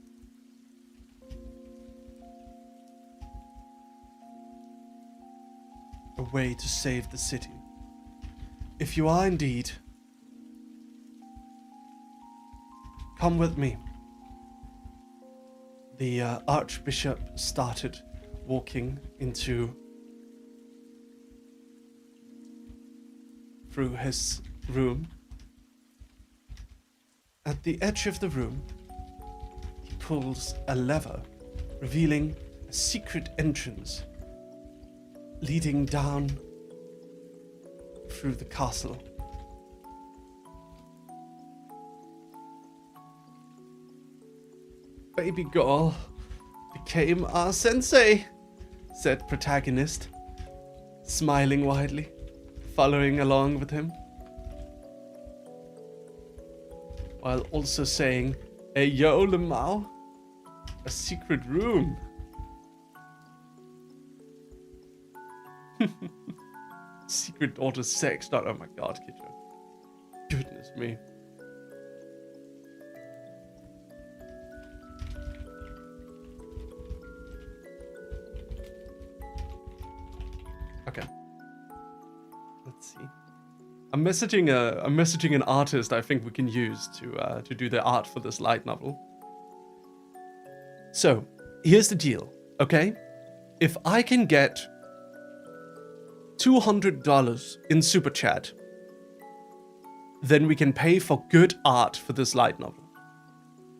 S1: a way to save the city. If you are indeed, come with me. The archbishop started walking through his room. At the edge of the room, he pulls a lever, revealing a secret entrance leading down through the castle. Baby girl became our sensei, said protagonist, smiling widely, following along with him, while also saying, "Hey yo, Lemao, a secret room." Secret daughter sex. Not, oh my god, Kitchen. Goodness me. Okay. Let's see. I'm messaging an artist I think we can use to do the art for this light novel. So, here's the deal, okay? If I can get $200 in super chat, then we can pay for good art for this light novel.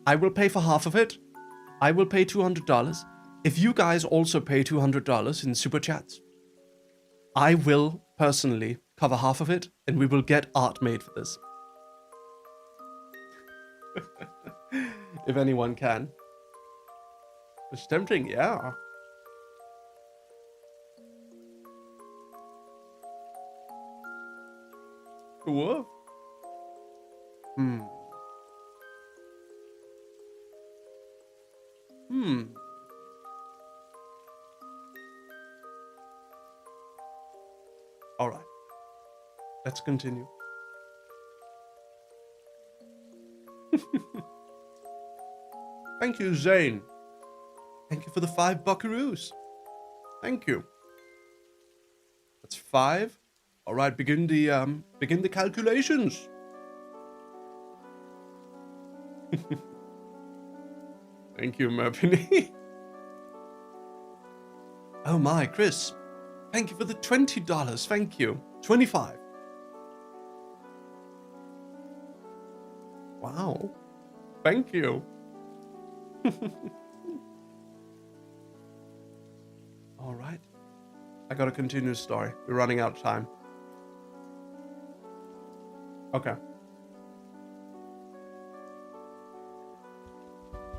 S1: I will pay for half of it. I will pay $200. If you guys also pay $200 in super chats, I will personally cover half of it, and we will get art made for this. If anyone can. It's tempting, yeah. Whoa. All right. Let's continue. Thank you, Zane. Thank you for the 5 buckaroos. Thank you. That's 5. All right, begin the calculations. Thank you, Merpini. Oh my, Chris. Thank you for the $20. Thank you. 25. Wow. Thank you. All right. I gotta continue the story. We're running out of time. Okay.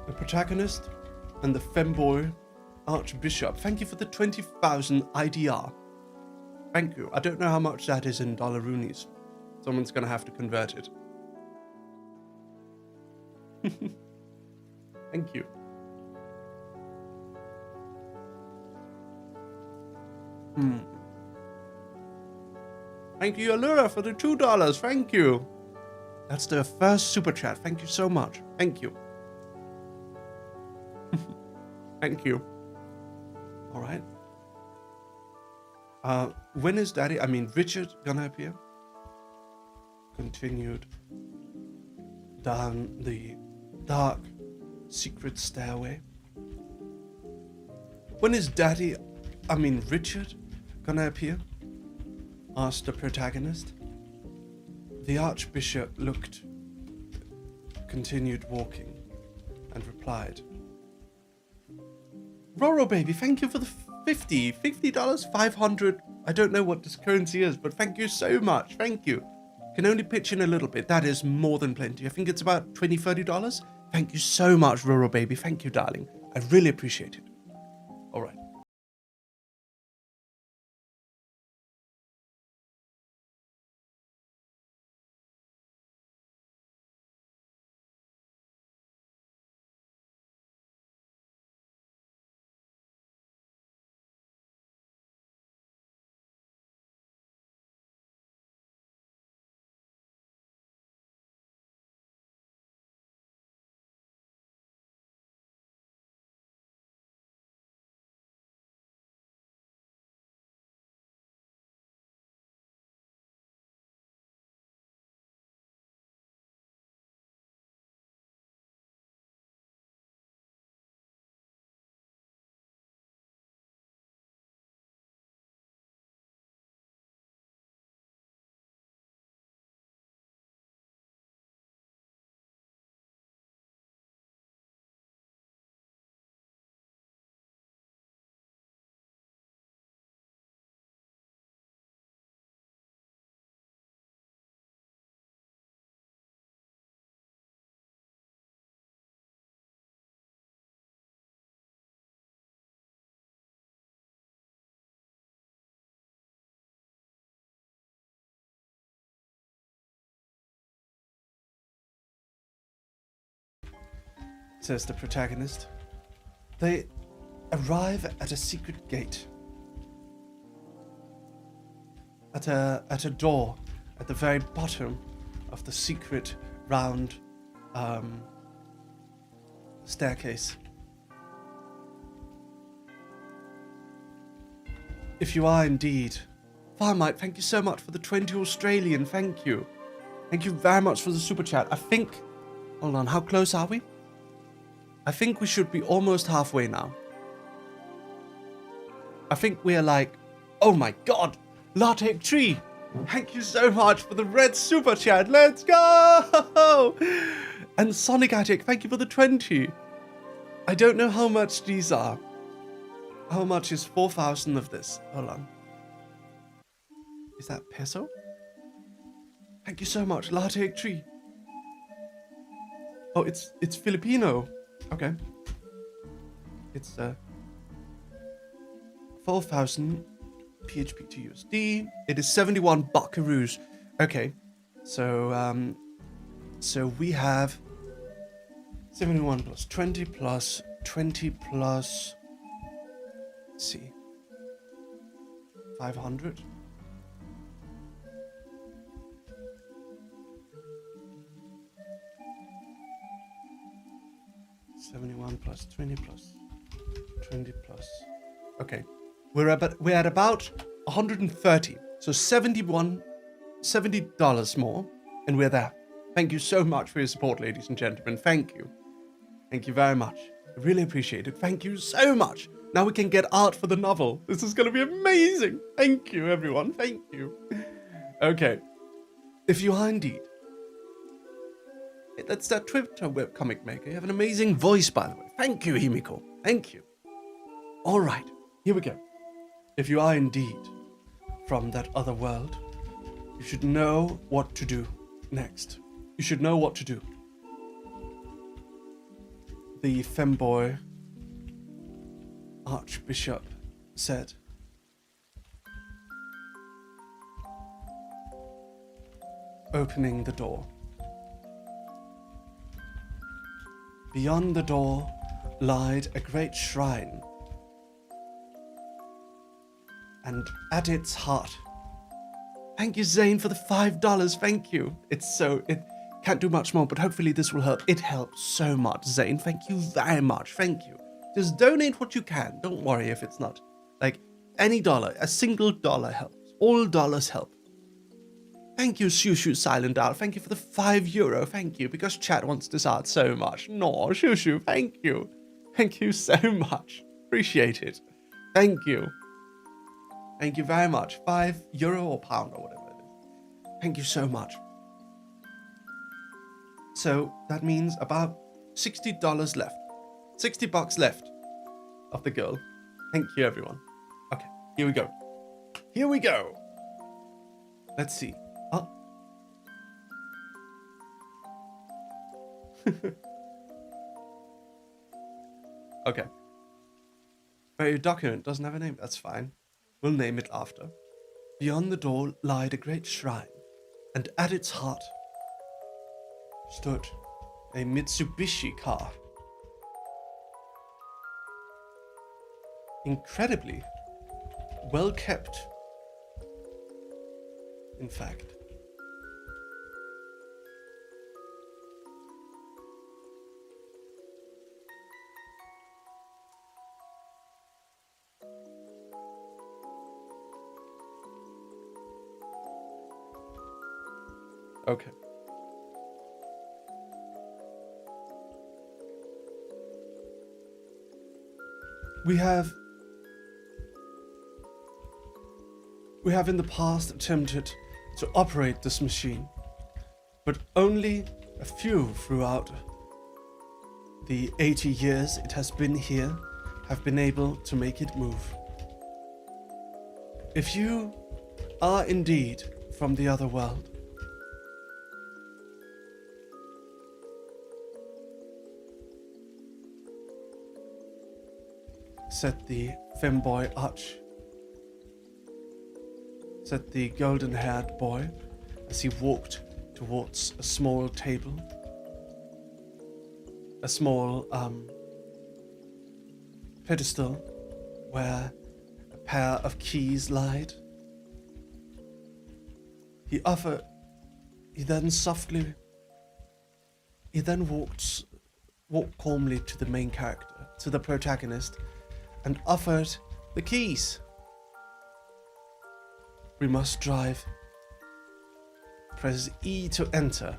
S1: The protagonist and the femboy archbishop. Thank you for the 20,000 IDR. Thank you. I don't know how much that is in dollaroonies. Someone's gonna have to convert it. Thank you. Thank you, Allura, for the $2. Thank you. That's the first super chat. Thank you so much. Thank you. Thank you. All right. When is Richard gonna appear? Continued down the dark, secret stairway. When is Richard gonna appear? Asked the protagonist. The archbishop continued walking, and replied, Roro baby, thank you for the $50, 500. I don't know what this currency is, but thank you so much. Thank you. Can only pitch in a little bit. That is more than plenty. I think it's about $20, $30. Thank you so much, Roro baby. Thank you, darling. I really appreciate it. All right. says the protagonist. They arrive at a secret gate. At a door at the very bottom of the secret round staircase. If you are indeed... Farmite, thank you so much for the 20 Australian, thank you. Thank you very much for the super chat. I think... Hold on, how close are we? I think we should be almost halfway now. I think we are like... Oh my god! Latte Tree! Thank you so much for the red super chat. Let's go! And Sonic Attic, thank you for the 20. I don't know how much these are. How much is 4,000 of this? Hold on. Is that peso? Thank you so much, Latte Tree. Oh, it's Filipino. Okay. It's 4,000 PHP to USD. It is 71 buckaroos. Okay. So we have 71 plus 20 plus 20 plus, let's see, 500. $71 plus 20 plus 20 plus. Okay, we're at about 130. So $70 more, and we're there. Thank you so much for your support, ladies and gentlemen. Thank you. Thank you very much. I really appreciate it. Thank you so much. Now we can get art for the novel. This is going to be amazing. Thank you, everyone. Thank you. Okay. If you are indeed... That's that Twitter webcomic maker. You have an amazing voice, by the way. Thank you, Himiko. Thank you. All right. Here we go. If you are indeed from that other world, you should know what to do next. You should know what to do. The femboy archbishop said. Opening the door. Beyond the door lied a great shrine. And at its heart... Thank you, Zane, for the $5. Thank you. It can't do much more, but hopefully this will help. It helps so much, Zane. Thank you very much. Thank you. Just donate what you can. Don't worry if it's not. Like, any dollar, a single dollar helps. All dollars help. Thank you, Shushu Silent Owl. Thank you for the €5. Thank you, because chat wants this art so much. No, Shushu, thank you. Thank you so much. Appreciate it. Thank you. Thank you very much. €5 or pound or whatever it is. Thank you so much. So that means about $60 left. $60 left of the girl. Thank you, everyone. Okay, here we go. Here we go. Let's see. Oh. Okay. But your document doesn't have a name. That's fine. We'll name it after. Beyond the door lied a great shrine, and at its heart stood a Mitsubishi car. Incredibly well kept, in fact. Okay. We have in the past attempted to operate this machine, but only a few throughout the 80 years it has been here have been able to make it move. If you are indeed from the other world, said the femboy arch, said the golden-haired boy as he walked towards a small table. a small pedestal where a pair of keys lied. He then walked calmly to the main character, to the protagonist, and offered the keys. We must drive. Press E to enter,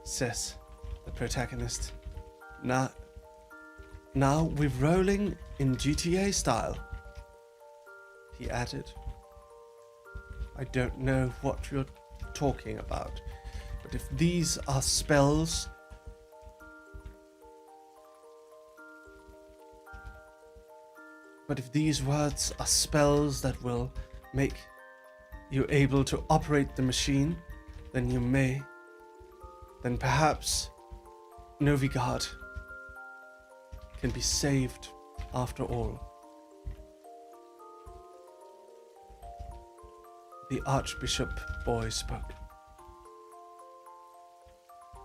S1: says the protagonist. Now we're rolling in GTA style, he added. I don't know what you're talking about, but if these are spells, but if these words are spells that will make you able to operate the machine, then perhaps Novigard can be saved after all. The Archbishop boy spoke.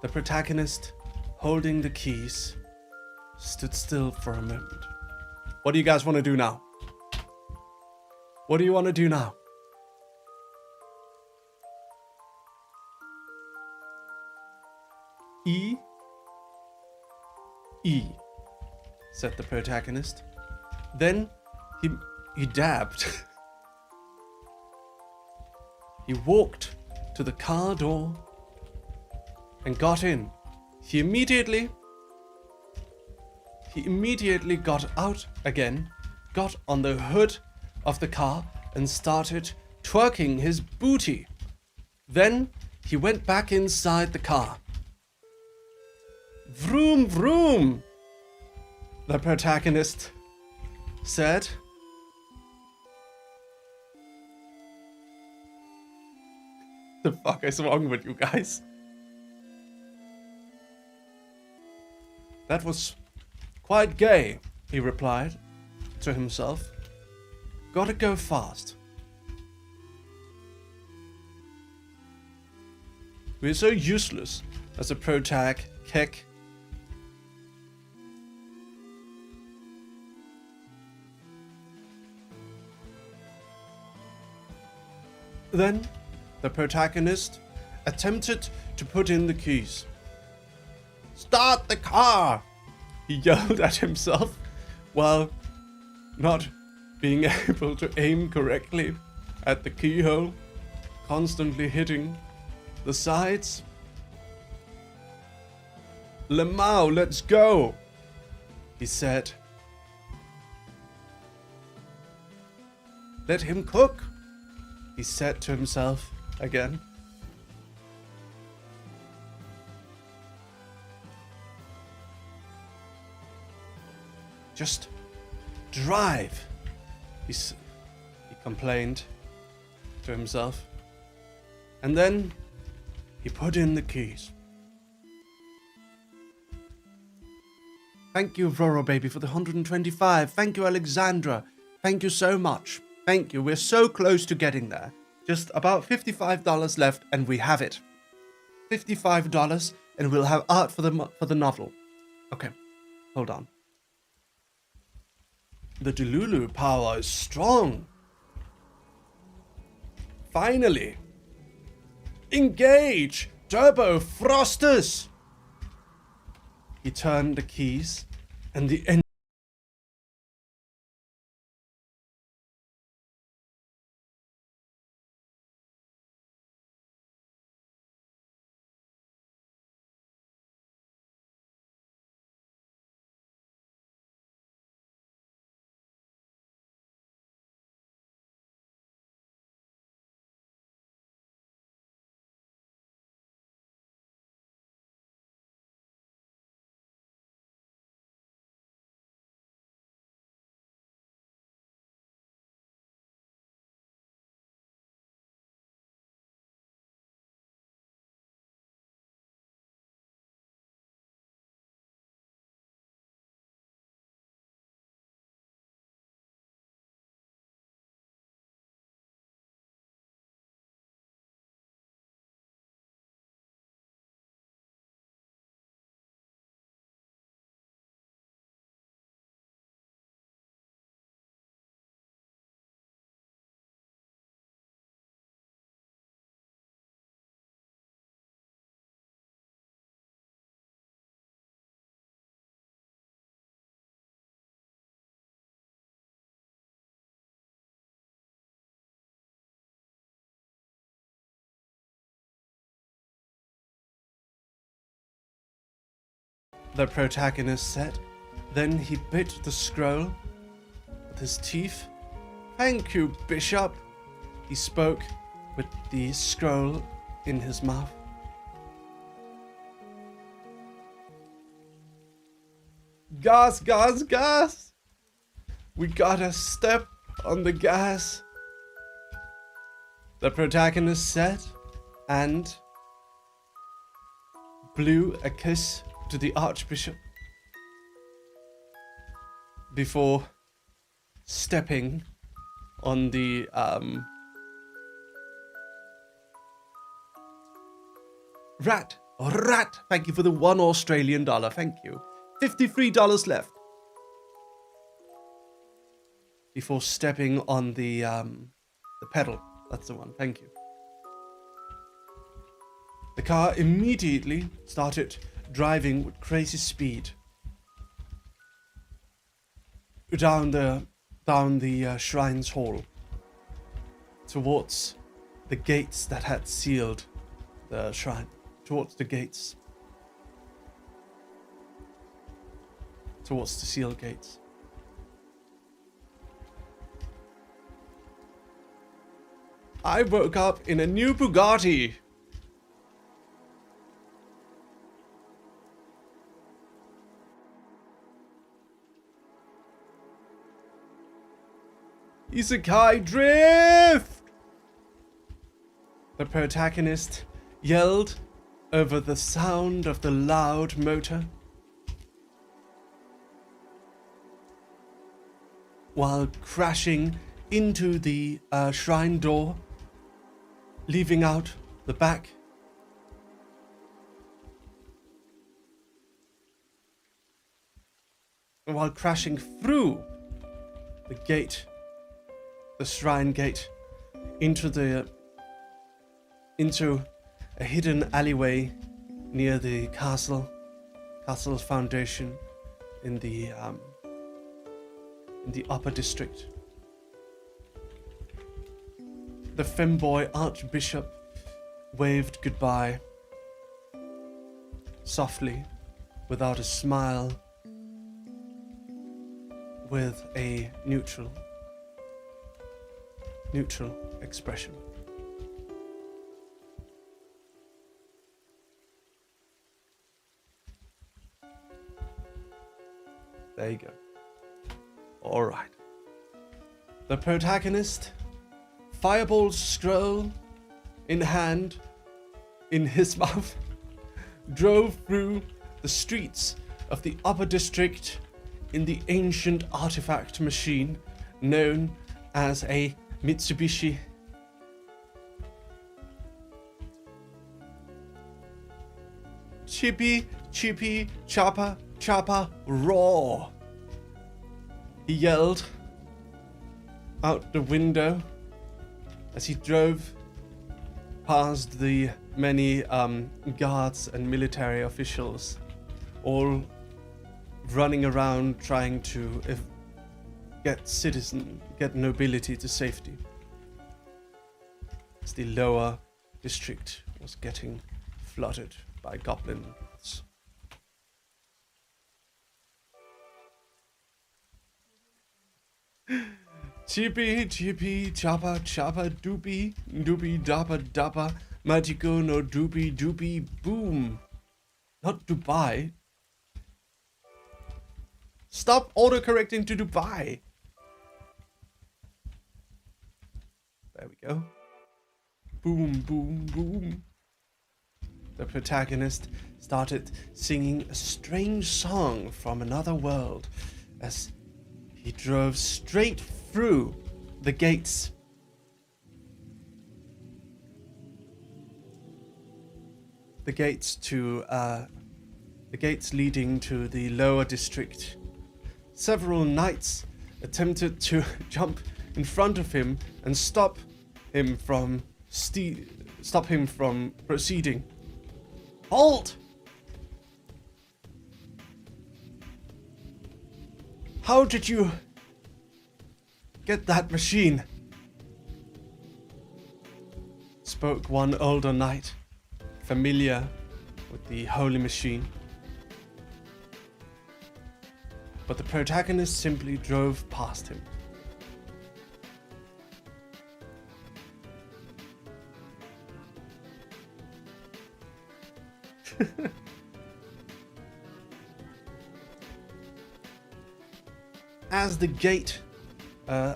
S1: The protagonist, holding the keys, stood still for a moment. What do you guys want to do now? What do you want to do now? E, said the protagonist. Then he dabbed. He walked to the car door and got in. He immediately got out again, got on the hood of the car and started twerking his booty. Then he went back inside the car. Vroom, vroom, the protagonist said. The fuck is wrong with you guys? That was quite gay, he replied to himself. Gotta go fast. We're so useless as a protag, Keck. Then the protagonist attempted to put in the keys. Start the car! He yelled at himself while not being able to aim correctly at the keyhole, constantly hitting the sides. Lemao, let's go, he said. Let him cook, he said to himself again. Just drive, he complained to himself. And then he put in the keys. Thank you, Roro Baby, for the 125. Thank you, Alexandra. Thank you so much. Thank you. We're so close to getting there. Just about $55 left, and we have it. $55, and we'll have art for the novel. Okay, hold on. The Delulu power is strong. Finally. Engage! Turbo Frosters! He turned the keys, and the engine the protagonist said. Then he bit the scroll with his teeth. Thank you, Bishop. He spoke with the scroll in his mouth. Gas, gas, gas! We gotta step on the gas, the protagonist said, and blew a kiss to the Archbishop before stepping on the rat. Thank you for the $1 Australian. Thank you. $53 left. Before stepping on the pedal. That's the one. Thank you. The car immediately started driving with crazy speed down the shrine's hall towards the gates that had sealed the shrine. Towards the gates. Towards the sealed gates. I woke up in a new Bugatti. Isekai drift! The protagonist yelled over the sound of the loud motor while crashing into the shrine door, leaving out the back. While crashing through the gate, the shrine gate, into a hidden alleyway near the castle's foundation in the upper district. The femboy archbishop waved goodbye, softly, without a smile, with a neutral expression. There you go. All right. The protagonist, fireball scroll in hand, in his mouth, drove through the streets of the upper district in the ancient artifact machine known as a Mitsubishi. Chippy, chippy, chopper, chopper, roar. He yelled out the window as he drove past the many guards and military officials, all running around trying to get nobility to safety, as the lower district was getting flooded by goblins. Chippy, chippy, choppa, choppa, doopy, doopy, dappa, dappa, magico, no doopy, doopy, boom. Not Dubai. Stop autocorrecting to Dubai. There we go. Boom, boom, boom. The protagonist started singing a strange song from another world as he drove straight through the gates. The gates leading to the lower district. Several knights attempted to jump in front of him and stop him from proceeding. Halt! How did you get that machine? Spoke one older knight, familiar with the holy machine. but the protagonist simply drove past him.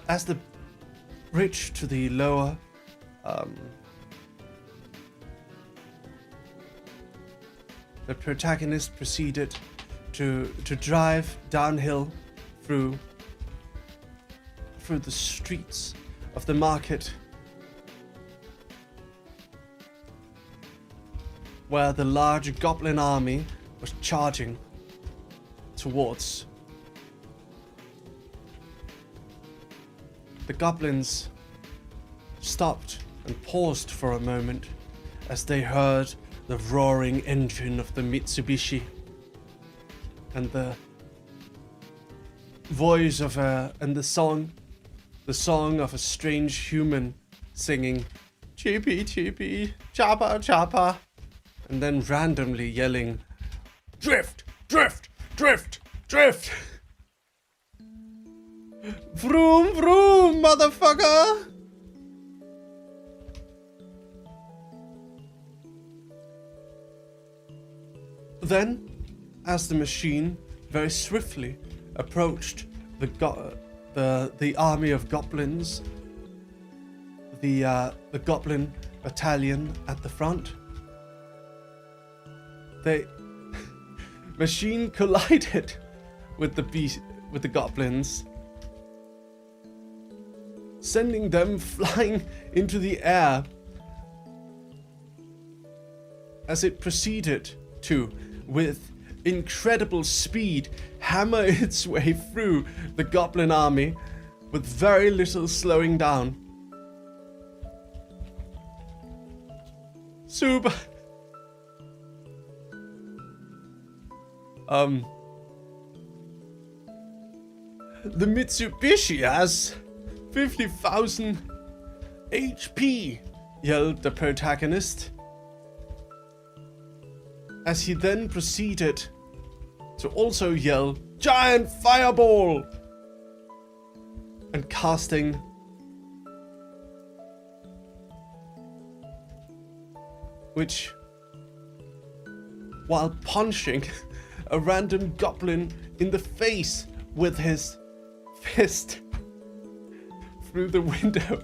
S1: As the bridge to the lower the protagonist proceeded to drive downhill through the streets of the market, where the large goblin army was charging towards. The goblins stopped and paused for a moment as they heard the roaring engine of the Mitsubishi and the voice of the song of a strange human singing "Chippy Chippy Choppa Choppa," and then randomly yelling "Drift, drift, drift, drift." Vroom vroom, motherfucker! Then, as the machine very swiftly approached the army of goblins, the goblin battalion at the front, the machine collided with the goblins, sending them flying into the air as it proceeded to, with incredible speed, hammer its way through the goblin army with very little slowing down. Super. The Mitsubishi has 50,000 HP, yelled the protagonist, as he then proceeded to also yell "Giant Fireball!" and casting which, while punching a random goblin in the face with his fist through the window.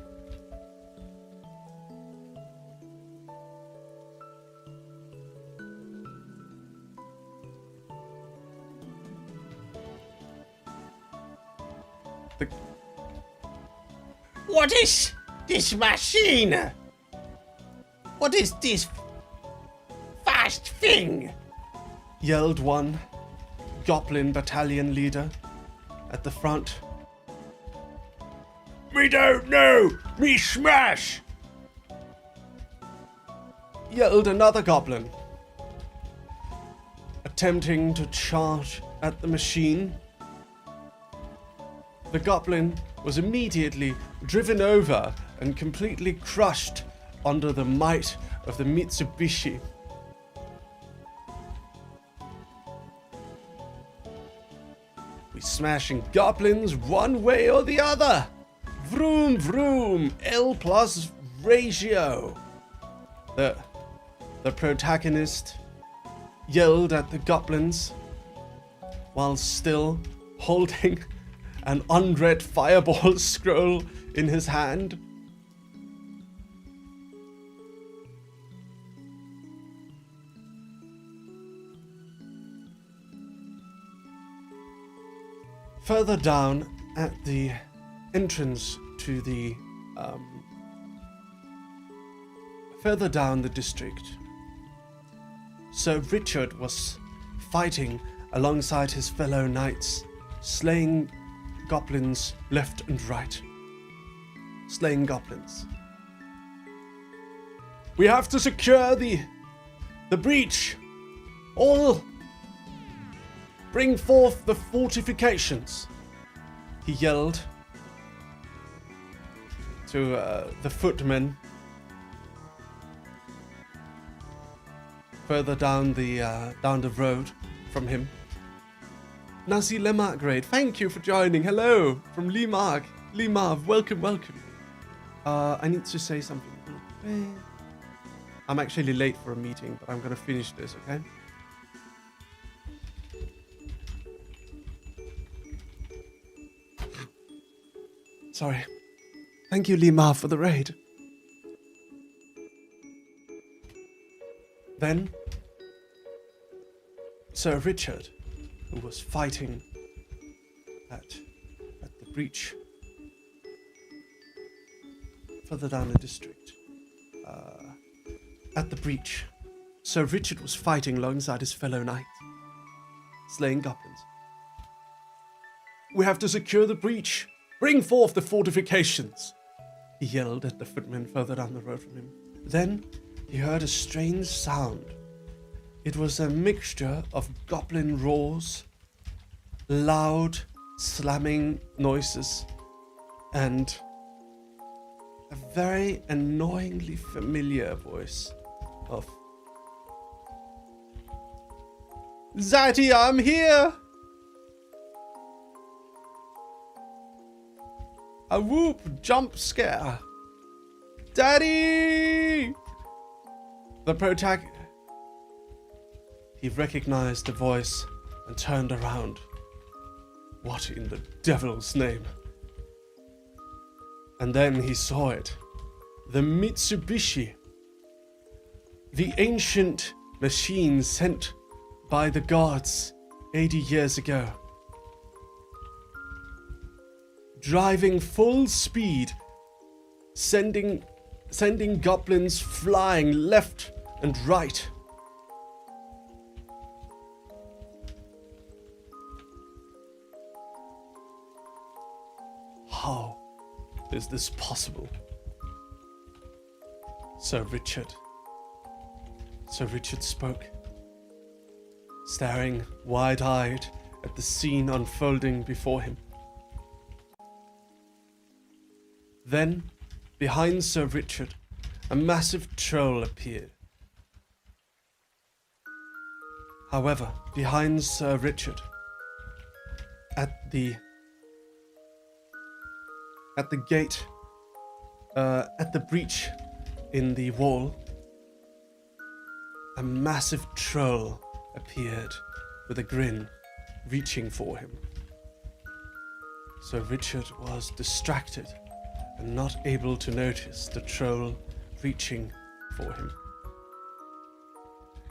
S2: What is this machine? What is this fast thing?
S1: Yelled one goblin battalion leader at the front.
S2: Me don't know! Me smash!
S1: Yelled another goblin, attempting to charge at the machine. The goblin was immediately driven over and completely crushed under the might of the Mitsubishi. We smashing goblins one way or the other. Vroom vroom, L plus ratio. The protagonist yelled at the goblins while still holding an unread fireball scroll in his hand. Further down at the entrance to the further down the district, Sir Richard was fighting alongside his fellow knights, slaying goblins left and right. Slaying goblins. We have to secure the breach. All bring forth the fortifications, he yelled to the footmen further down the road from him. Nasi Lemark Raid, thank you for joining. Hello from Lemark. Lemarv, welcome. I need to say something. I'm actually late for a meeting, but I'm gonna finish this, okay? Sorry. Thank you, Lemarv, for the raid. Then, Sir Richard, who was fighting at the breach further down the district. At the breach, Sir Richard was fighting alongside his fellow knights, slaying goblins. We have to secure the breach. Bring forth the fortifications, he yelled at the footmen further down the road from him. Then he heard a strange sound. It was a mixture of goblin roars, loud slamming noises, and a very annoyingly familiar voice of Zaddy, I'm here! A whoop, jump scare. Daddy! The protagonist. He recognized the voice and turned around. What in the devil's name? And then he saw it. The Mitsubishi. The ancient machine sent by the gods 80 years ago. Driving full speed, sending goblins flying left and right. How is this possible? Sir Richard spoke, staring wide-eyed at the scene unfolding before him. Then, behind Sir Richard, a massive troll appeared. However, behind Sir Richard, at the gate, at the breach in the wall, a massive troll appeared with a grin, reaching for him. Sir Richard was distracted and not able to notice the troll reaching for him.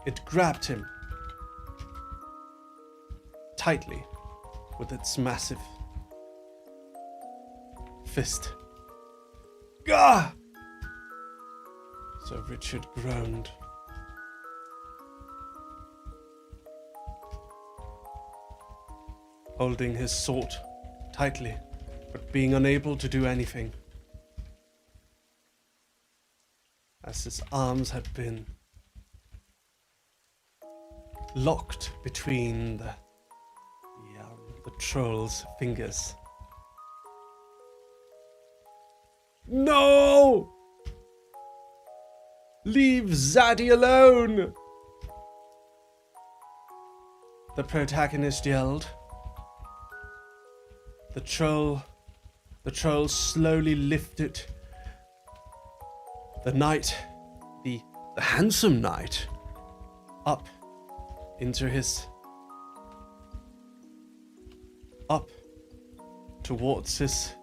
S1: It grabbed him tightly with its massive fist. Gah! Sir Richard groaned. Holding his sword tightly, but being unable to do anything, as his arms had been locked between the troll's fingers. No! Leave Zaddy alone! The protagonist yelled. The troll slowly lifted the knight, the handsome knight, up towards his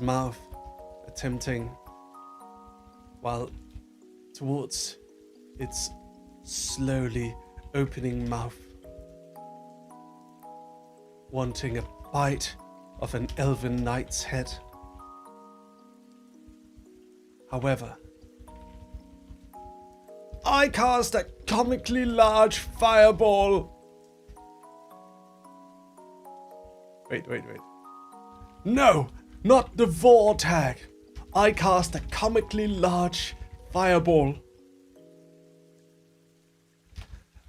S1: mouth, attempting, while towards its slowly opening mouth, wanting a bite of an elven knight's head. However, I cast a comically large fireball. Wait. No, not the Vortag. I cast a comically large fireball.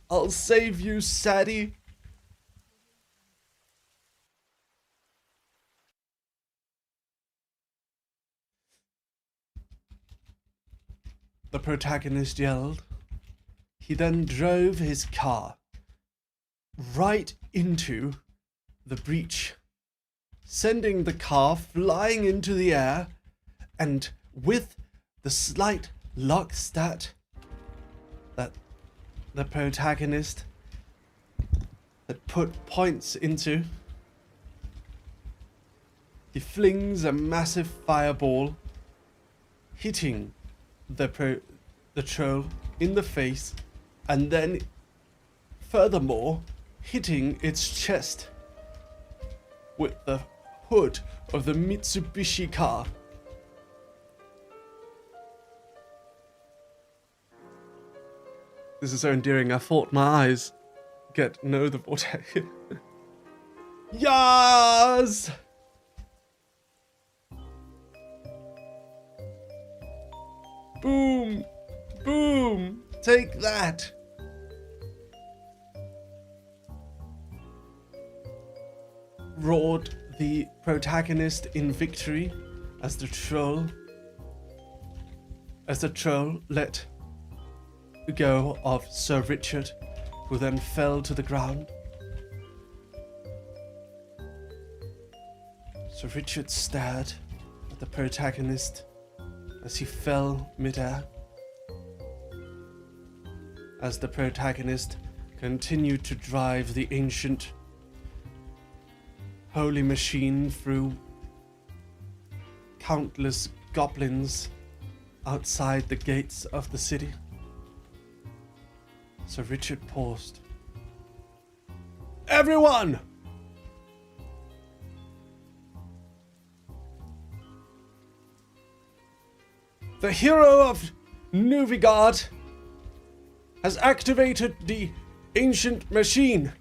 S1: I'll save you, Sadie. The protagonist yelled. he then drove his car right into the breach, sending the car flying into the air, and with the slight luck stat that the protagonist had put points into, he flings a massive fireball, hitting the troll in the face, and then furthermore hitting its chest with the hood of the Mitsubishi car. This is so endearing. I thought my eyes know the vortex. Yas! Boom! Boom! Take that! Roared the protagonist in victory as the troll let go of Sir Richard, who then fell to the ground. Sir Richard stared at the protagonist as he fell midair, as the protagonist continued to drive the ancient holy machine through countless goblins outside the gates of the city. Sir Richard paused. Everyone! The hero of Nuvigard has activated the ancient machine.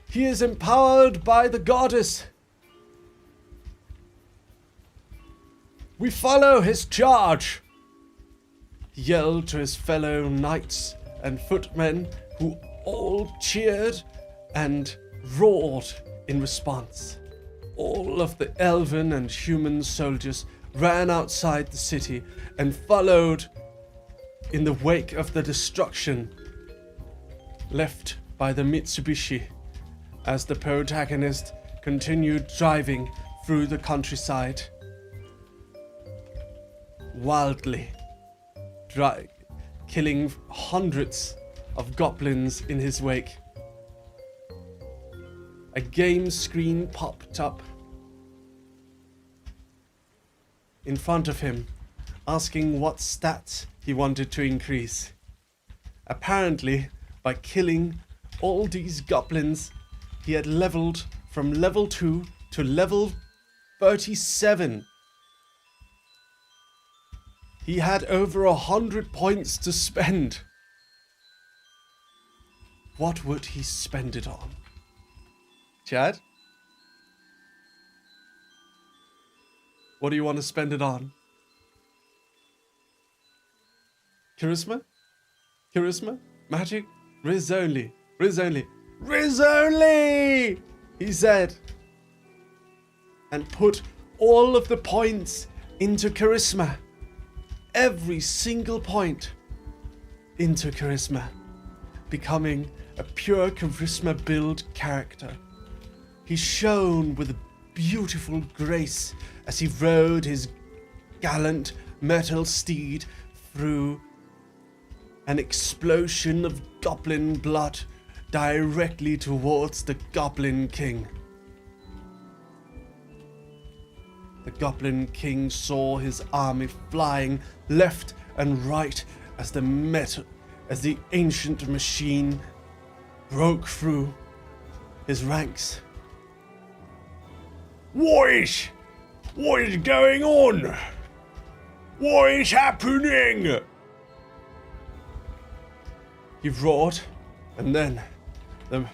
S1: He is empowered by the goddess. We follow his charge, he yelled to his fellow knights and footmen, who all cheered and roared in response. All of the elven and human soldiers ran outside the city and followed in the wake of the destruction left by the Mitsubishi, as the protagonist continued driving through the countryside, wildly, killing hundreds of goblins in his wake. A game screen popped up in front of him, asking what stats he wanted to increase. Apparently, by killing all these goblins, he had leveled from level 2 to level 37. He had over 100 points to spend. What would he spend it on? Chad? What do you want to spend it on? Charisma? Charisma? Magic? Riz only. Riz only. Riz only! He said. And put all of the points into charisma. Every single point into charisma. Becoming a pure charisma build character. He shone with beautiful grace as he rode his gallant metal steed through an explosion of goblin blood directly towards the Goblin King. The Goblin King saw his army flying left and right as the ancient machine broke through his ranks.
S2: What is going on? What is happening?
S1: He roared, and then the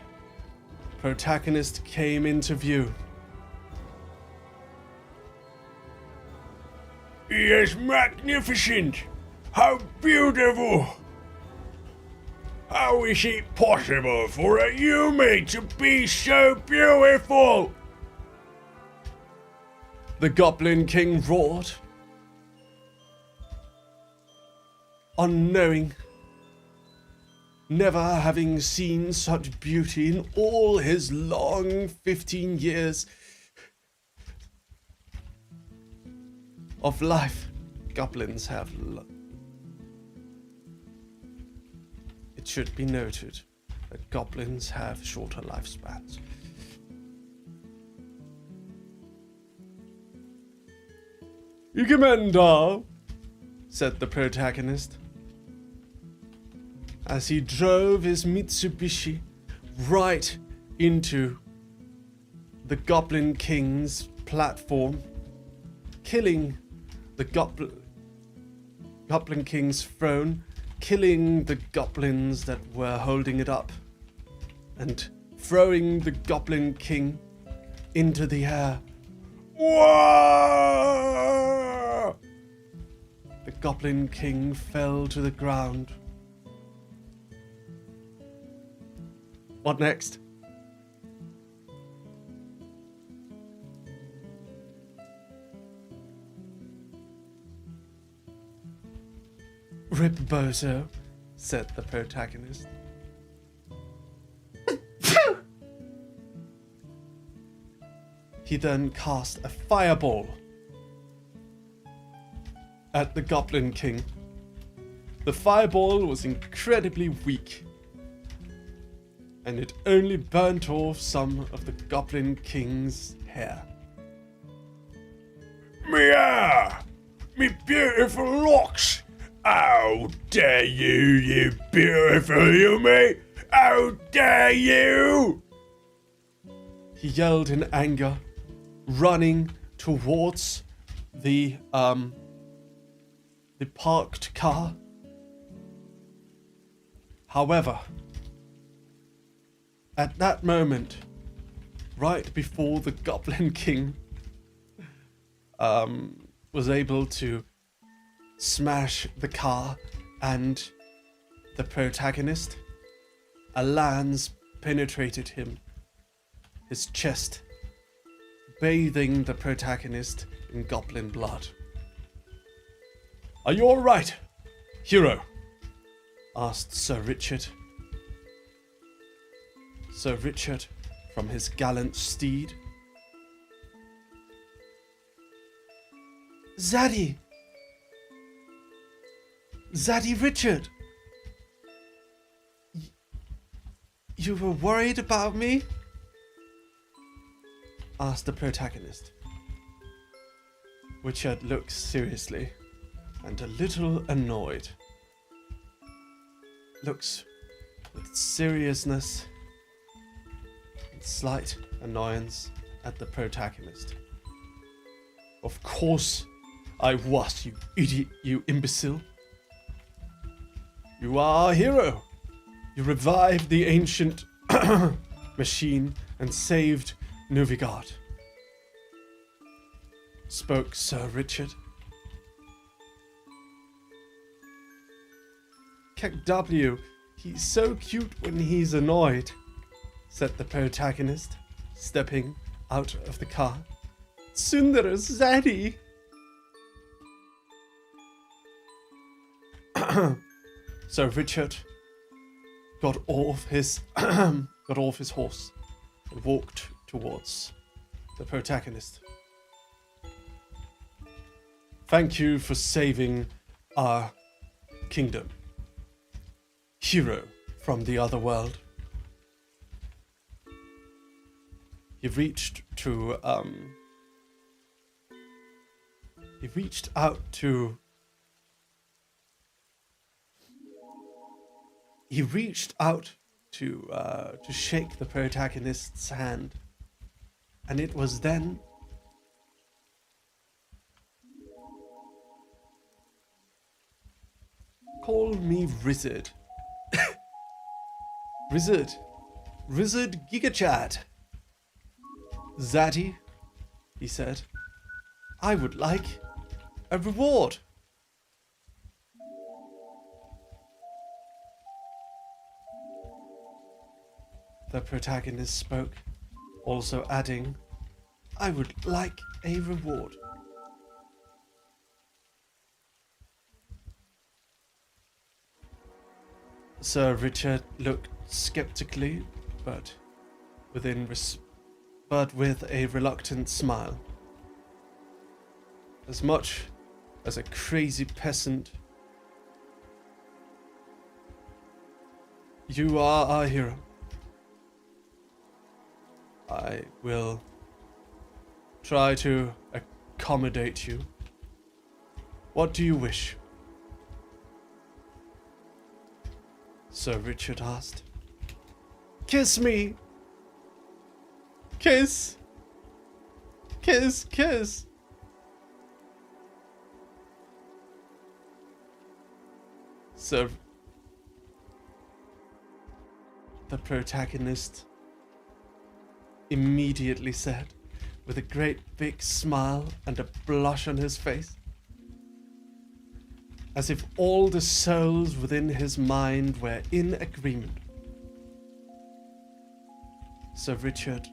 S1: protagonist came into view.
S2: He is magnificent! How beautiful! How is it possible for a human to be so beautiful?
S1: The Goblin King roared, unknowing never having seen such beauty in all his long 15 years of life. Goblins have... It should be noted that goblins have shorter lifespans. Igemenda, said the protagonist, as he drove his Mitsubishi right into the Goblin King's platform, killing the Goblin King's throne, killing the goblins that were holding it up, and throwing the Goblin King into the air. Whoa! The Goblin King fell to the ground. What next? Rip Bozo, said the protagonist. He then cast a fireball at the Goblin King. The fireball was incredibly weak, and it only burnt off some of the Goblin King's hair.
S2: Meow! Me beautiful locks! How dare you, you beautiful Yumi! How dare you!
S1: He yelled in anger, running towards the parked car. However, at that moment, right before the Goblin King was able to smash the car and the protagonist, a lance penetrated him, his chest, bathing the protagonist in goblin blood. "Are you all right, hero?" asked Sir Richard. Sir Richard, from his gallant steed. Zaddy Richard! You were worried about me? Asked the protagonist. Richard looked seriously and a little annoyed. Looks with seriousness and slight annoyance at the protagonist. Of course I was, you idiot, you imbecile. You are a hero. You revived the ancient machine and saved Nuvigard, spoke Sir Richard. KW, he's so cute when he's annoyed, said the protagonist, stepping out of the car. Sundara Zaddy. Sir Richard got off his horse and walked towards the protagonist. Thank you for saving our kingdom, hero from the other world. He reached out to shake the protagonist's hand, and it was then call me Rizzard. Rizzard Gigachat. Zaddy, he said, I would like a reward. The protagonist spoke, also adding, I would like a reward. Sir Richard looked skeptically, but with a reluctant smile. As much as a crazy peasant, you are our hero. I will try to accommodate you. What do you wish? Sir Richard asked. Kiss me! Kiss! Kiss, kiss! So, the protagonist immediately said, with a great big smile and a blush on his face, as if all the souls within his mind were in agreement. Sir Richard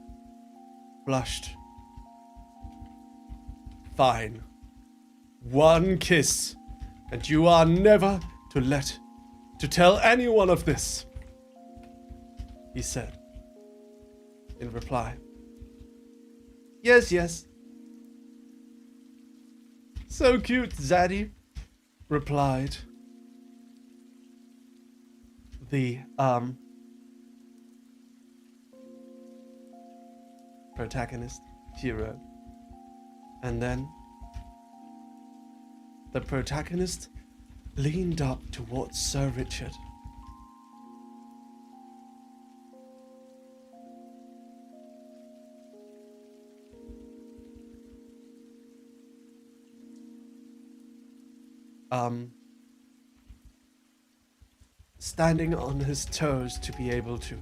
S1: blushed. Fine. One kiss, and you are never to tell anyone of this, he said in reply. Yes, yes. So cute, Zaddy, replied the protagonist, hero. And then the protagonist leaned up towards Sir Richard. Standing on his toes to be able to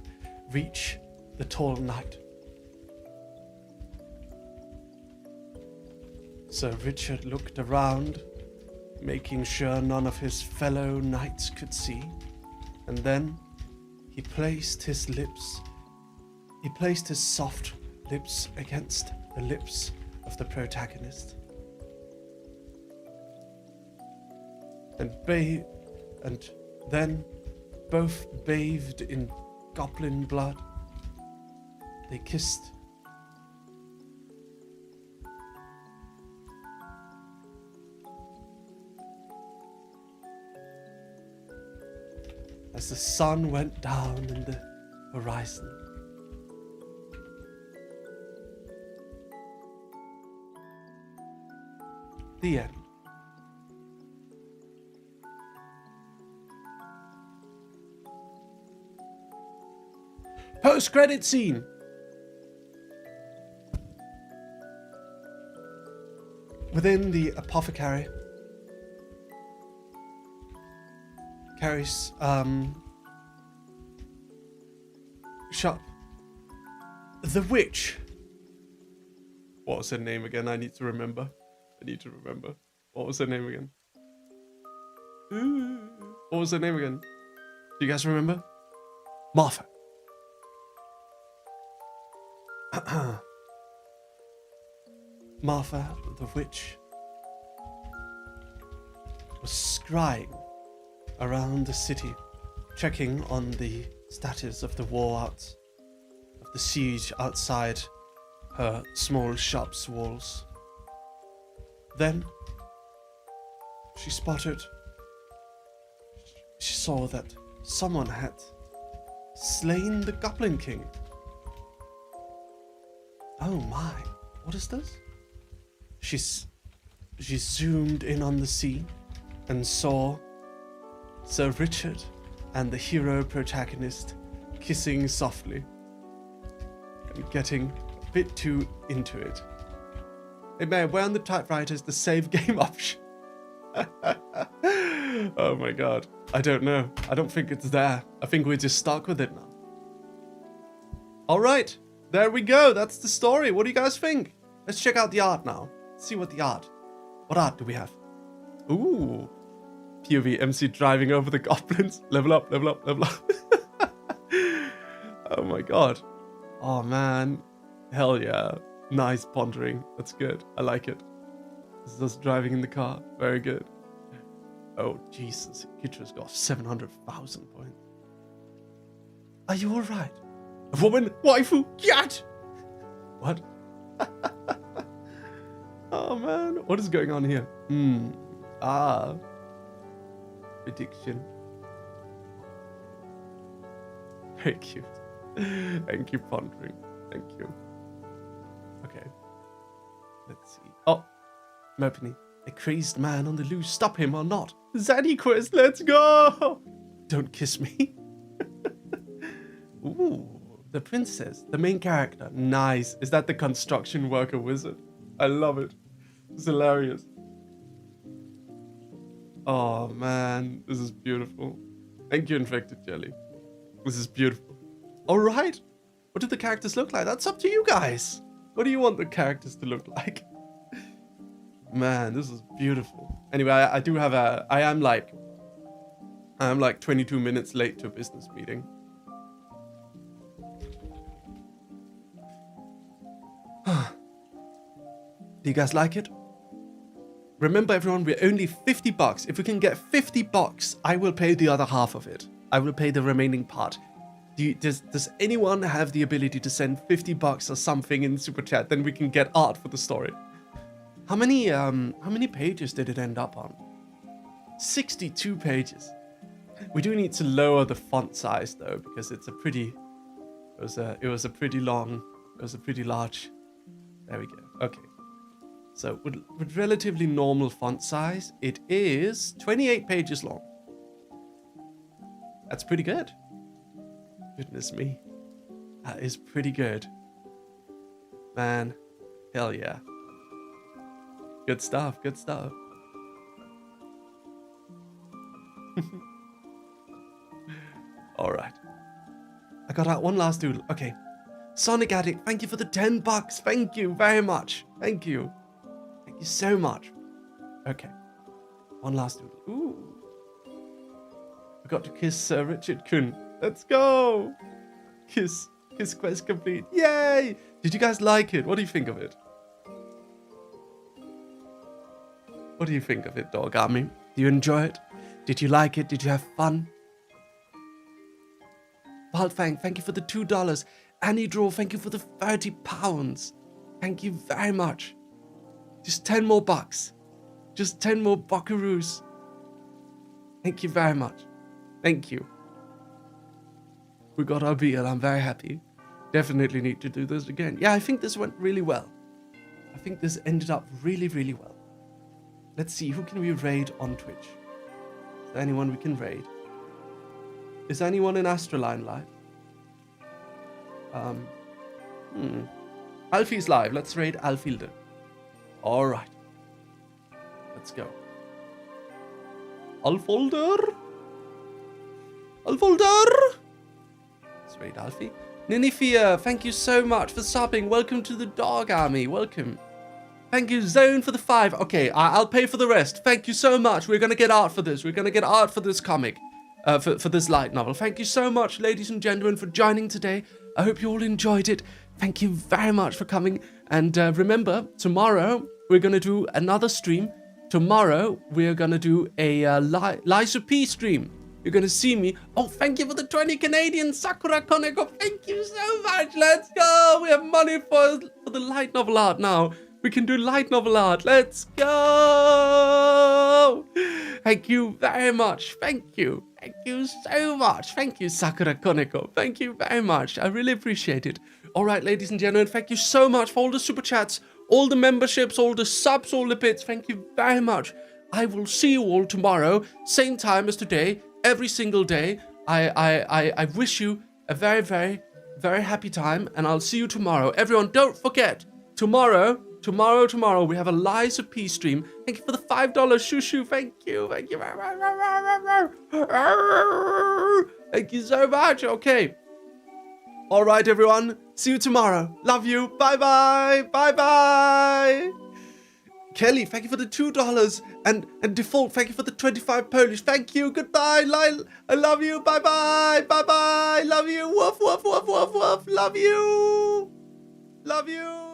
S1: reach the tall knight. Sir Richard looked around, making sure none of his fellow knights could see, and then he placed his soft lips against the lips of the protagonist. And then, both bathed in goblin blood, they kissed. As the sun went down in the horizon. The end. Post-credit scene. Within the apothecary, shop, the witch. What was her name again? I need to remember. What was her name again? What was her name again? Do you guys remember? Martha. Martha, the witch, was scrying around the city, checking on the status of the the siege outside her small shop's walls. Then she saw that someone had slain the Goblin King. Oh my, what is this? She zoomed in on the scene and saw Sir Richard and the hero protagonist kissing softly and getting a bit too into it. Hey man, where on the typewriter is the save game option? Oh my god, I don't know. I don't think it's there. I think we're just stuck with it now. Alright, there we go. That's the story. What do you guys think? Let's check out the art now. Let's see what art do we have? Ooh. POV MC driving over the goblins. Level up, level up, level up. Oh my god. Oh man. Hell yeah. Nice pondering. That's good. I like it. This is us driving in the car. Very good. Oh Jesus. Kitra's got 700,000 points. Are you alright? A woman, waifu, cat! What? Oh man, what is going on here? Prediction. Very cute. Thank you, pondering. Thank you. Okay. Let's see. Oh, Merpany. A crazed man on the loose. Stop him or not. Zaddy quest, let's go! Don't kiss me. Ooh, the princess, the main character. Nice. Is that the construction worker wizard? I love it. It's hilarious. Oh man, this is beautiful. Thank you, Infected Jelly. This is beautiful. Alright. What do the characters look like? That's up to you guys. What do you want the characters to look like? Man, this is beautiful. Anyway, I do have a... I am like 22 minutes late to a business meeting. Do you guys like it? Remember everyone, we're only $50. If we can get $50, I will pay the other half of it. I will pay the remaining part. Does anyone have the ability to send $50 or something in Super Chat? Then we can get art for the story. How many pages did it end up on? 62 pages. We do need to lower the font size though, because it's a pretty... It was a pretty large... There we go. Okay. So with relatively normal font size, it is 28 pages long. That's pretty good. Goodness me. That is pretty good. Man, hell yeah. Good stuff, good stuff. Alright. I got out one last doodle. Okay. Sonic Addict, thank you for the $10. Thank you very much. Thank you. Thank you so much. Okay. One last doodle. Ooh. I got to kiss Sir Richard Kuhn. Let's go. Kiss quest complete. Yay. Did you guys like it? What do you think of it? What do you think of it, Dog Army? Do you enjoy it? Did you like it? Did you have fun? Wildfang, thank you for the $2. Annie Draw, thank you for the £30. Thank you very much. Just 10 more bucks. Just 10 more buckaroos. Thank you very much. Thank you. We got our beer. I'm very happy. Definitely need to do this again. Yeah, I think this went really well. I think this ended up really, really well. Let's see, who can we raid on Twitch? Is there anyone we can raid? Is anyone in AstraLine live? Alfie's live. Let's raid Alfhilde. Alright. Let's go. Alfhilde. Let's raid Alfie. Ninifia, thank you so much for subbing. Welcome to the Dog Army. Welcome. Thank you, Zone, for the 5. Okay, I'll pay for the rest. Thank you so much. We're going to get art for this. We're going to get art for this comic. For this light novel. Thank you so much, ladies and gentlemen, for joining today. I hope you all enjoyed it. Thank you very much for coming. And remember, tomorrow we're going to do another stream. Tomorrow we're going to do a Live2D stream. You're going to see me. Oh, thank you for the 20 Canadian Sakura Koneko. Thank you so much. Let's go. We have money for the light novel art now. We can do light novel art. Let's go. Thank you very much. Thank you. Thank you so much. Thank you, Sakura Koneko. Thank you very much. I really appreciate it. All right, ladies and gentlemen, thank you so much for all the super chats, all the memberships, all the subs, all the bits. Thank you very much. I will see you all tomorrow, same time as today, every single day. I wish you a very, very, very happy time, and I'll see you tomorrow. Everyone, don't forget, tomorrow, we have a Live2D stream. Thank you for the $5 shoo. Thank you very much. Thank you so much. Okay. All right, everyone. See you tomorrow. Love you. Bye-bye. Bye-bye. Kelly, thank you for the $2. And Default, thank you for the 25 Polish. Thank you. Goodbye. Lyle, I love you. Bye-bye. Bye-bye. Love you. Woof, woof, woof, woof, woof. Love you. Love you.